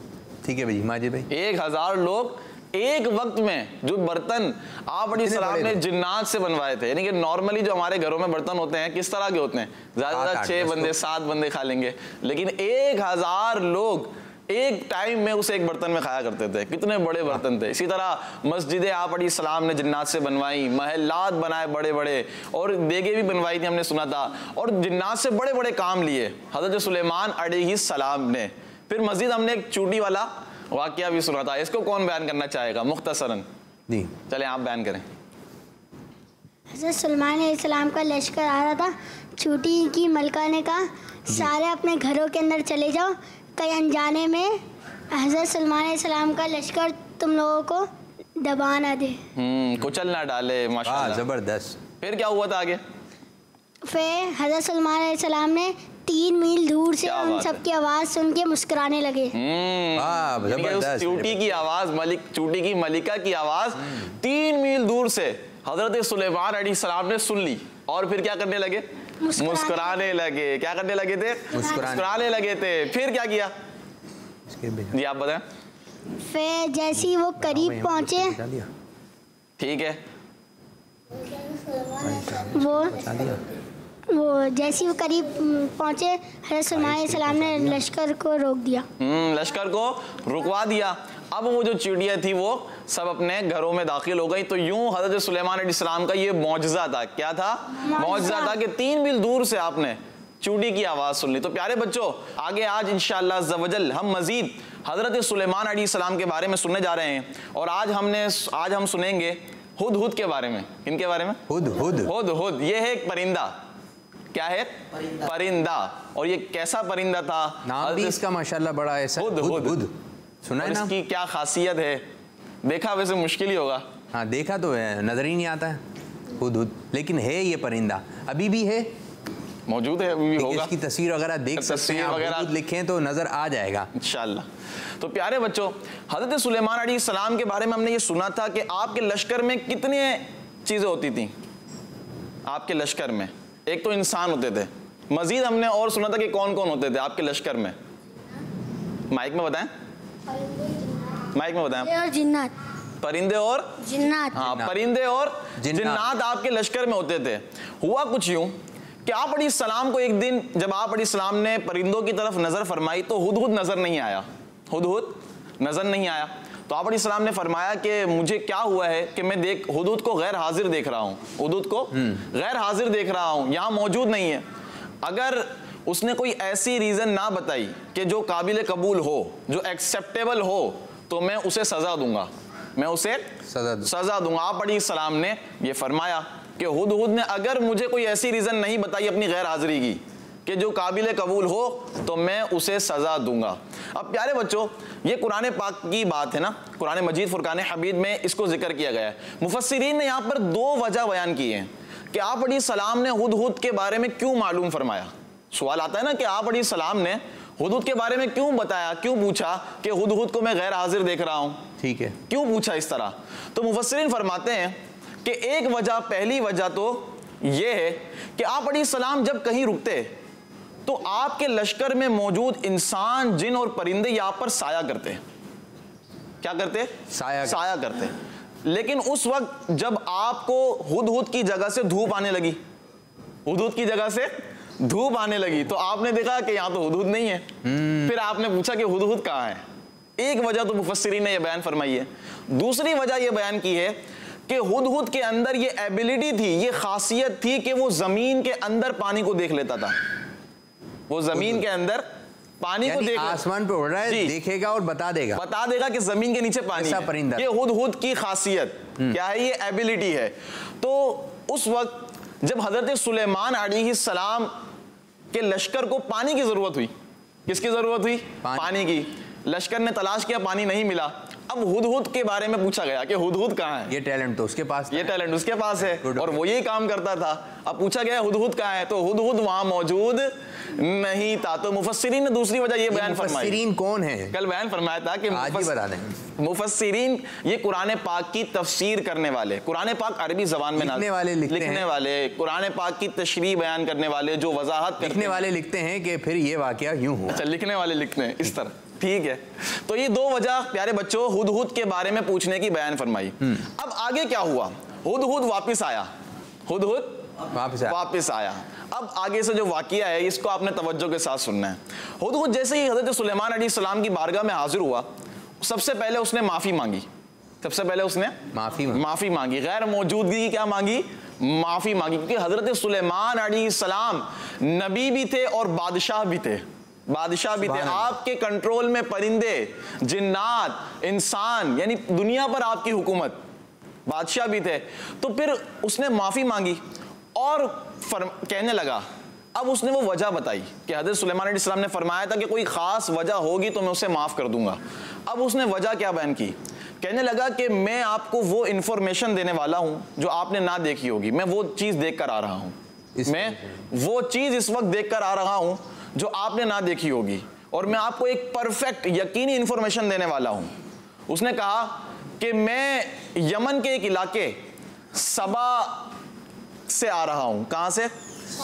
ठीक है भाई माजिद भाई। 1000 लोग एक वक्त में, जो बर्तन आप अलैहिस्सलाम ने जिन्नात से बनवाए थे। यानी कि नॉर्मली जो हमारे घरों में बर्तन होते हैं किस तरह के होते हैं? ज़्यादा 6 बंदे 7 बंदे खा लेंगे, लेकिन 1000 लोग एक टाइम में उस एक बर्तन में खाया करते थे। कितने बड़े बर्तन थे। इसी तरह मस्जिदें आप अलैहिस्सलाम ने जिन्नात से बनवाई, महल्लात बनाए बड़े बड़े, और देगे भी बनवाई थी, हमने सुना था, और जिन्नात से बड़े बड़े काम लिए हज़रत सुलेमान अलैहिस्सलाम ने। फिर मस्जिद हमने एक चूटी वाला वाकया भी सुना था। इसको कौन बयान करना चाहेगा मुख्तसरन? जी चलें आप बयान करें। हज़रत सुलेमान अलैहिस्सलाम का लश्कर आ रहा था, चूटी की मलका ने कहा सारे अपने घरों के अंदर चले जाओ, कहीं अनजाने में हज़रत सुलेमान अलैहिस्सलाम का लश्कर तुम लोगों को दबा ना दे, कुचल ना डाले। माशाअल्लाह, जबरदस्त। फिर क्या हुआ था आगे? फिर हज़रत सुलेमान अलैहिस्सलाम ने 3 मील दूर से उन सब की आवाज़ सुन के मुस्कुराने लगे। चूटी की आवाज़, चूटी की मलिका की आवाज़ 3 मील दूर से हजरत सुलेमान अलैहिस्सलाम ने सुन ली और फिर क्या करने लगे? मुस्कुराने लगे। क्या करने लगे थे? मुस्कुराने लगे थे। फिर क्या किया जी आप बताएं? फिर जैसे ही वो करीब पहुंचे, ठीक है, वो जैसे ही वो करीब पहुंचे, हज़रत सुलेमान अलैहिस्सलाम ने लश्कर को रोक दिया। लश्कर को रुकवा दिया। अब वो जो चिड़िया थी वो सब अपने घरों में दाखिल हो गई। तो यूं हज़रत सुलेमान अलैहिस्सलाम का ये मौजज़ा था। क्या था? मौजज़ा था कि 3 मील दूर से आपने चूड़ी की आवाज़ सुन ली। तो प्यारे बच्चों, आगे आज इंशाअल्लाह अज़्ज़वजल हम मज़ीद हज़रत सुलेमान अलैहिस्सलाम के बारे में सुनने जा रहे हैं। और आज हम सुनेंगे हुदहुद के बारे में। किनके बारे में? हुदहुद। ये है एक परिंदा। क्या है? परिंदा। और ये कैसा परिंदा था? नाम भी इसका माशाल्लाह बड़ा है। हुदहुद सुना है ना? इसकी क्या खासियत है? देखा वैसे मुश्किल ही होगा। हाँ देखा तो है, नजर ही नहीं आता है हुदहुद, लेकिन है ये परिंदा, अभी भी है, मौजूद है, अभी भी होगा। इसकी तस्वीर वगैरह देख सकते हैं, हुदहुद लिखें तो नजर आ जाएगा इंशाअल्लाह। तो प्यारे बच्चों, हज़रत सुलेमान अलैहिस्सलाम के बारे में हमने ये सुना था कि आपके लश्कर में कितनी चीज़ें होती थी। आपके लश्कर में एक तो इंसान होते थे, मजीद हमने और सुना था कि कौन कौन होते थे आपके लश्कर में? माइक में बताएं, माइक में बताएं। और जिन्नात। परिंदे और जिन्नात। हाँ, परिंदे और जिन्नात आपके लश्कर में होते थे। हुआ कुछ यूं कि आप अलैहिस्सलाम को एक दिन जब आप अलैहिस्सलाम ने परिंदों की तरफ नजर फरमाई तो हुदहुद नजर नहीं आया। हुदहुद नजर नहीं आया। तो आप अलैहिस्सलाम ने फरमाया कि मुझे क्या हुआ है कि मैं हुदहुद को गैर हाजिर देख रहा हूँ। हुदहुद को गैर हाजिर देख रहा हूँ, यहाँ मौजूद नहीं है। अगर उसने कोई ऐसी रीजन ना बताई कि जो काबिल कबूल हो, जो एक्सेप्टेबल हो, तो मैं उसे सजा दूंगा, मैं उसे सजा दूंगा। आप अलैहिस्सलाम ने ये फरमाया कि हुदहुद ने अगर मुझे कोई ऐसी रीजन नहीं बताई अपनी गैर हाजिरी की कि जो काबिल कबूल हो, तो मैं उसे सजा दूंगा। अब प्यारे बच्चों, ये कुरान पाक की बात है ना, कुरान मजीद फुरकान हमीद में इसको जिक्र किया गया है। मुफस्सिरीन ने यहाँ पर 2 वजह बयान की हैं कि आप अलैहिस्सलाम ने हुदहुद के बारे में क्यों मालूम फरमाया। सवाल आता है ना कि आप अलैहिस्सलाम ने हुदहुद के बारे में क्यों बताया, क्यों पूछा कि हुदहुद को मैं गैर हाजिर देख रहा हूं, ठीक है, क्यों पूछा इस तरह? तो मुफस्सिरीन फरमाते हैं कि एक वजह, पहली वजह तो यह है कि आप अलैहिस्सलाम जब कहीं रुकते तो आपके लश्कर में मौजूद इंसान, जिन और परिंदे यहाँ पर साया करते। क्या करते? साया करते। लेकिन उस वक्त जब आपको हुदहुद की जगह से धूप आने लगी, हुदहुद की जगह से धूप आने लगी, तो आपने देखा कि यहाँ तो हुदहुद नहीं है। फिर आपने पूछा कि हुदहुद कहाँ है। एक वजह तो मुफस्सिरीन ने यह बयान फरमाई है। दूसरी वजह यह बयान की है कि हुदहुद के अंदर ये एबिलिटी थी, ये खासियत थी कि वो जमीन के अंदर पानी को देख लेता था। वो जमीन के अंदर पानी को देख, आसमान पे उड़ रहा है, देखेगा और बता देगा कि जमीन के नीचे पानी है। परिंदा, ये हुदहुद की खासियत क्या है, ये एबिलिटी है। तो उस वक्त जब हजरत सुलेमान अलैहिस्सलाम के लश्कर को पानी की जरूरत हुई, किसकी जरूरत हुई? पानी की। लश्कर ने तलाश किया, पानी नहीं मिला। अब हुदहुद के बारे में पूछा गया कि हुदहुद कहाँ है। ये टैलेंट तो उसके पास, ये टैलेंट उसके पास है और वो यही काम करता था। अब पूछा गया हुदहुद कहाँ है, तो हुदहुद वहां मौजूद नहीं था। तो मुफस्सिरीन ने दूसरी वजह ये बयान फरमाई। मुफस्सिरीन कौन है? कल बयान फरमाया था कि आज ही बता दें। मुफस्सिरीन ये कुरान पाक की तफसीर करने वाले, कुरान पाक अरबी जबान में लिखने वाले, कुरान पाक की तशरीह बयान करने वाले, जो वजाहत लिखने वाले लिखते हैं कि फिर ये वाकया यूं हुआ। अच्छा, लिखने वाले लिखते हैं इस तरह, ठीक है। तो ये 2 वजह प्यारे बच्चों हुदहुद के बारे में पूछने की बयान फरमाई। अब आगे क्या हुआ? हुदहुद वापस आया, हुदहुद वापस आया। अब आगे से जो वाकया है इसको आपने तवज्जो के साथ सुनना है। हुदहुद जैसे ही हजरत सुलेमान अलैहिस्सलाम की बारगाह में हाजिर हुआ, सबसे पहले उसने माफी मांगी। सबसे पहले उसने माफी मांगी, गैर मौजूदगी की क्या मांगी? माफी मांगी, क्योंकि हजरत सुलेमान अलैहिस्सलाम नबी भी थे और बादशाह भी थे। बादशाह भी थे। आपके कंट्रोल में परिंदे, जिन्नात, इंसान, यानी दुनिया पर आपकी हुकूमत, बादशाह भी थे। तो फिर उसने माफी मांगी और कहने लगा, अब उसने वो वजह बताई कि हज़रत सुलेमान अलैहिस्सलाम ने फरमाया था कि कोई खास वजह होगी तो मैं उसे माफ कर दूंगा। अब उसने वजह क्या बयान की? कहने लगा कि मैं आपको वो इंफॉर्मेशन देने वाला हूं जो आपने ना देखी होगी। मैं वो चीज देख कर आ रहा हूं, मैं वो चीज इस वक्त देख कर आ रहा हूं जो आपने ना देखी होगी, और मैं आपको एक परफेक्ट यकीनी इंफॉर्मेशन देने वाला हूं। उसने कहा कि मैं यमन के एक इलाके सबा से आ रहा हूं। कहां से?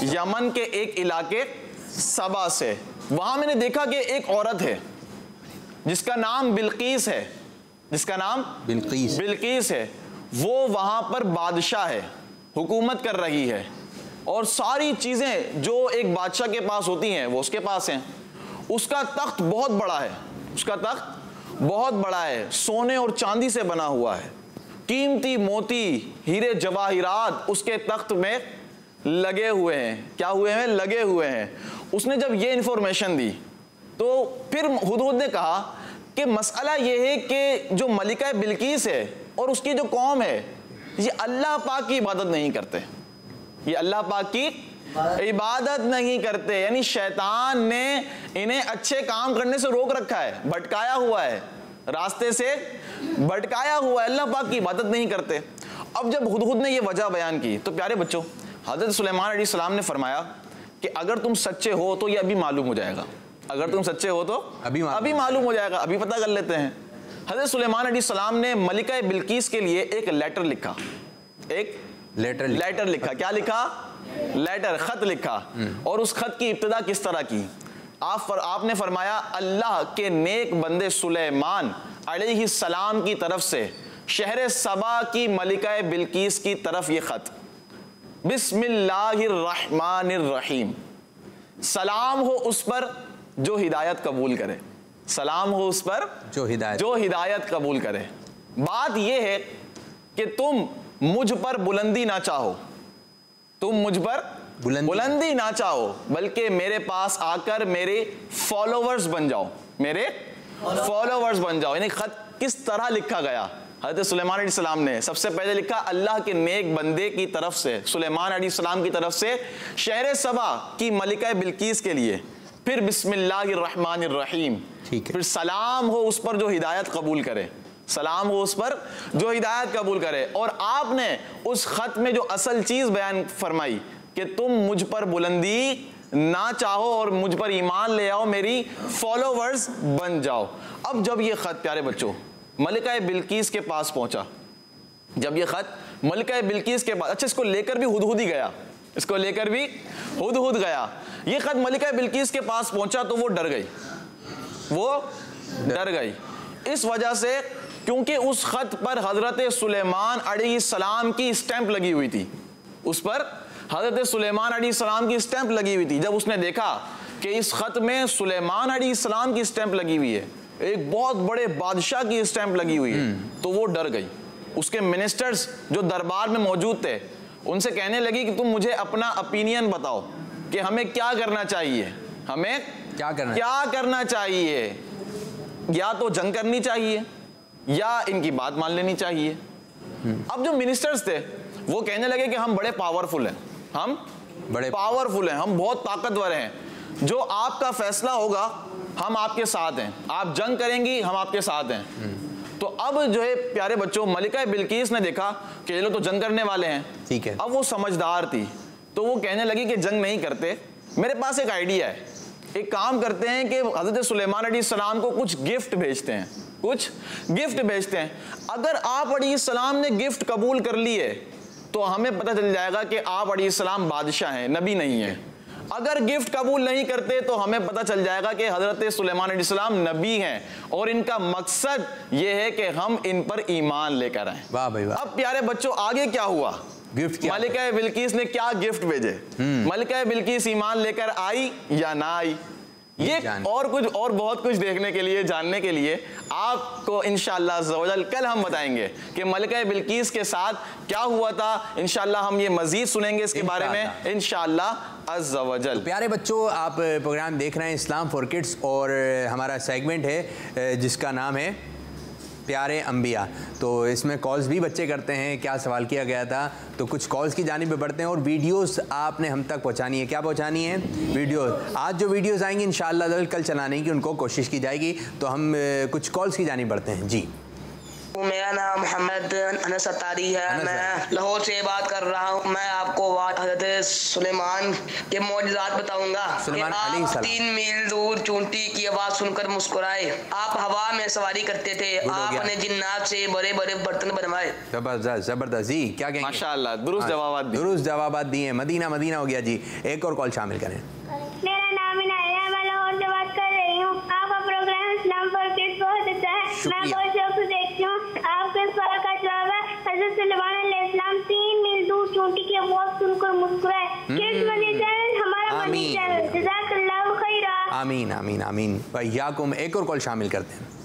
यमन के एक इलाके सबा से। वहां मैंने देखा कि एक औरत है जिसका नाम बिल्कीस है, जिसका नाम बिल्कीस है। वो वहां पर बादशाह है, हुकूमत कर रही है, और सारी चीजें जो एक बादशाह के पास होती हैं वो उसके पास हैं। उसका तख्त बहुत बड़ा है, उसका तख्त बहुत बड़ा है, सोने और चांदी से बना हुआ है। कीमती मोती, हीरे जवाहिरात उसके तख्त में लगे हुए हैं। क्या हुए हैं? लगे हुए हैं। उसने जब ये इंफॉर्मेशन दी तो फिर हुदहुद ने कहा कि मसला ये है कि जो मलिका बिल्कीस है और उसकी जो कौम है, ये अल्लाह पाक की इबादत नहीं करते, ये अल्लाह पाक की इबादत नहीं करते। यानी शैतान ने इन्हें अच्छे काम करने से रोक रखा है, भटकाया हुआ है, रास्ते से भटकाया हुआ है, अल्लाह पाक की इबादत नहीं करते। अब जब हुदहुद ने ये वजह बयान की तो प्यारे बच्चों, हज़रत सुलेमान अलैहिस्सलाम ने फरमाया कि अगर तुम सच्चे हो तो ये अभी मालूम हो जाएगा, अगर तुम सच्चे हो तो अभी मालूम हो जाएगा, अभी पता कर लेते हैं। हज़रत सुलेमान अलैहिस्सलाम ने मलिका बिल्कीस के लिए एक लेटर लिखा, एक लेटर लिखा। क्या लिखा? लेटर, खत लिखा। और उस खत की इब्तिदा किस तरह की? आपने फरमाया, अल्लाह के नेक बंदे सुलेमान अलैहिस्सलाम की तरफ से शहर सबा की मलिका बिल्कीस की तरफ ये खत, बिस्मिल्लाहिर्रहमानिर्रहीम, सलाम हो उस पर जो हिदायत कबूल करे, सलाम हो उस पर जो हिदायत कबूल करे। बात यह है कि तुम मुझ पर बुलंदी ना चाहो, तुम मुझ पर बुलंदी ना चाहो, बल्कि मेरे पास आकर मेरे फॉलोवर्स बन जाओ, मेरे फॉलोवर्स बन जाओ। यानी खत किस तरह लिखा गया? हज़रत सुलेमान अलैहिस्सलाम ने सबसे पहले लिखा अल्लाह के नेक बंदे की तरफ से, सुलेमान अलैहिस्सलाम की तरफ से शहर सबा की मलिका बिल्कीस के लिए, फिर बिस्मिल्लाहिर्रहमानिर्रहीम, फिर सलाम हो उस पर जो हिदायत कबूल करे, सलाम हो उस पर जो हिदायत कबूल करे। और आपने उस खत में जो असल चीज बयान फरमाई कि तुम मुझ पर बुलंदी ना चाहो और मुझ पर ईमान ले आओ, मेरी फॉलोवर्स बन जाओ। अब जब ये खत प्यारे बच्चों मलिका बिल्कीस के पास पहुंचा, जब ये खत मलिका बिल्कीस के पास, अच्छा इसको लेकर भी हुदहुद ही गया, इसको लेकर भी हुदहुद गया। ये खत मलिका बिल्कीस के पास पहुंचा तो वो डर गई, वो डर गई इस वजह से क्योंकि उस खत पर हजरत सुलेमान अलैहिस्सलाम की स्टैंप लगी हुई थी, उस पर हजरत सुलेमान अलैहिस्सलाम की स्टैंप लगी हुई थी। जब उसने देखा कि इस खत में सुलेमान अलैहिस्सलाम की स्टैंप लगी हुई है, एक बहुत बड़े बादशाह की स्टैंप लगी हुई है, तो वो डर गई। उसके मिनिस्टर्स जो दरबार में मौजूद थे उनसे कहने लगी कि तुम मुझे अपना ओपिनियन बताओ कि हमें क्या करना चाहिए, हमें क्या करना चाहिए, या तो जंग करनी चाहिए या इनकी बात मान लेनी चाहिए। अब जो मिनिस्टर्स थे वो कहने लगे कि हम बड़े पावरफुल हैं, हम बड़े पावरफुल हैं, हम बहुत ताकतवर हैं, जो आपका फैसला होगा हम आपके साथ हैं, आप जंग करेंगी हम आपके साथ हैं। तो अब जो है प्यारे बच्चों मलिका बिल्कीस ने देखा कि ये लोग तो जंग करने वाले हैं, ठीक है। अब वो समझदार थी तो वो कहने लगी कि जंग नहीं करते, मेरे पास एक आइडिया है, एक काम करते हैं कि हजरत सुलेमान अलैहिस्सलाम को कुछ गिफ्ट भेजते हैं, कुछ गिफ्ट भेजते हैं। अगर आप अलैहिस्सलाम ने गिफ्ट कबूल कर लिए तो हमें पता चल जाएगा कि आप अलैहिस्सलाम बादशाह हैं, नबी नहीं है। अगर गिफ्ट कबूल नहीं करते तो हमें पता चल जाएगा कि हजरत सुलेमान अलैहिस्सलाम नबी हैं और इनका मकसद ये है कि हम इन पर ईमान लेकर आए। वाह भाई वाह। अब प्यारे बच्चों आगे क्या हुआ? गिफ्ट क्या? मलिका बिल्कीस ने क्या गिफ्ट भेजे? मलिका बिल्कीस ईमान लेकर आई या ना आई? ये और कुछ और बहुत कुछ देखने के लिए, जानने के लिए आपको इंशाअल्लाह अज़्ज़वजल कल हम बताएंगे कि मलिका बिल्कीस के साथ क्या हुआ था। इंशाअल्लाह हम ये मजीद सुनेंगे इसके बारे में इंशाअल्लाह अज़्ज़वजल। तो प्यारे बच्चों आप प्रोग्राम देख रहे हैं इस्लाम फॉर किड्स और हमारा सेगमेंट है जिसका नाम है प्यारे अंबिया। तो इसमें कॉल्स भी बच्चे करते हैं, क्या सवाल किया गया था, तो कुछ कॉल्स की जानिब पे बढ़ते हैं और वीडियोस आपने हम तक पहुंचानी है। क्या पहुंचानी है? वीडियोस। आज जो वीडियोस आएंगी इंशाअल्लाह कल चलाने की उनको कोशिश की जाएगी। तो हम कुछ कॉल्स की जानिब बढ़ते हैं। जी मेरा नाम मोहम्मद अनस अतारी है, मैं लाहौर से बात कर रहा हूँ। मैं आपको हज़रत सुलेमान के मौजूदात बताऊंगा। आप 3 मील दूर चूंटी की आवाज सुनकर मुस्कुराए। आप हवा में सवारी करते थे। आपने जिन्नात से बड़े बड़े बर्तन बनवाए। जबरदस्त जबरदस्त जी, क्या कहेंगे? माशाअल्लाह, दुरुस्त जवाबात दिए। मदीना मदीना हो गया जी। एक और कॉल शामिल करें। मेरा नाम इनाया, मैं लाहौर से बात कर रही हूँ। आपका प्रोग्राम इस्लाम फॉर किड्स बहुत अच्छा है। मैं बहुत शौक से देखती हूँ। आपके सवाल का जवाब है हज़रत सुलेमान अलैहिस्सलाम 3 मील दूर चोटी की आवाज सुनकर मुस्कुराए। किड्स मनी चैनल हमारा मनी चैनल। जज़ाकल्लाहु खैरा। आमीन आमीन आमीन। वैयाकुम। एक और कॉल शामिल करते हैं।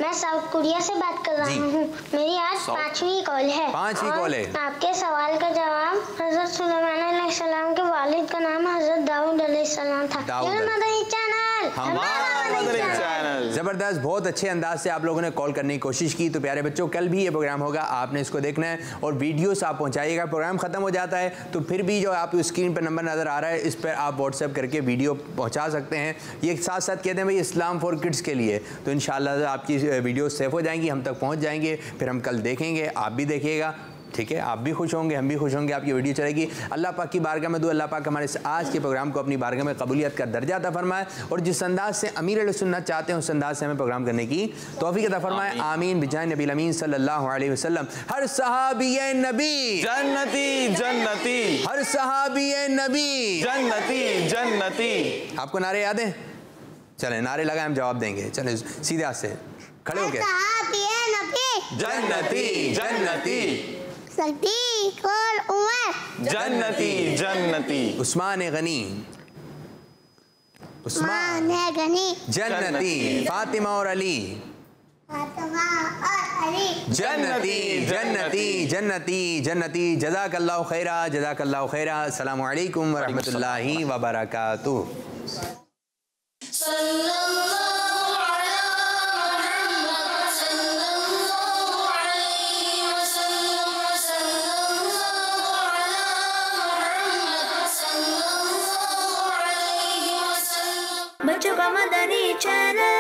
मैं साउथ कोरिया से बात कर रहा हूँ। मेरी आज 5वीं कॉल है। 5वीं कॉल है। आपके सवाल का जवाब हज़रत सुलेमान अलैहिस्सलाम के वालिद का नाम हज़रत दाऊद अलैहिस्सलाम था। मदनी चैनल, हमारा मदनी चैनल। जबरदस्त, बहुत अच्छे अंदाज से आप लोगों ने कॉल करने की कोशिश की। तो प्यारे बच्चों, कल भी ये प्रोग्राम होगा, आपने इसको देखना है और वीडियोस आप पहुंचाइएगा। प्रोग्राम खत्म हो जाता है तो फिर भी जो आप स्क्रीन पर नंबर नज़र आ रहा है, इस पर आप व्हाट्सएप करके वीडियो पहुंचा सकते हैं। ये साथ साथ कहते हैं भाई इस्लाम फॉर किड्स के लिए, तो इंशाल्लाह आपकी वीडियो सेव हो जाएंगी, हम तक पहुंच जाएंगे। फिर हम कल देखेंगे, आप भी देखिएगा, ठीक है? आप भी खुश होंगे, हम भी खुश होंगे, आपकी वीडियो चलेगी। अल्लाह पाक की बारगाह में दुआ, अल्लाह पाक हमारे आज के प्रोग्राम को अपनी बारगाह में कबूलियत का दर्जा अता फरमाए और जिस अंदाज से अमीर अहले सुन्नत चाहते हैं उस अंदाज से हमें प्रोग्राम करने की तौफीक अता फरमाए। आमीन बिजाय नबी अमीन सल्लल्लाहु अलैहि वसल्लम। हर सहाबी नबी जन्नती जन्नती, हर सहाबी नबी जन्नती जन्नती। आपको नारे याद हैं? चलें नारे लगाए, हम जवाब देंगे। चलें सीधे हाथ से खड़े हो गए। जन्नती जन्नती, सदीक और उमर जन्नती जन्नती, उस्मान गनी उस्मान गनी जन्नती, फातिमा और अली जन्नती जन्नती जन्नती जन्नती। जज़ाकल्लाहु खैरा जज़ाकल्लाहु खैरा। अस्सलामु अलैकुम व रहमतुल्लाहि व बरकातुहू। बच्चों का मदनी चैनल।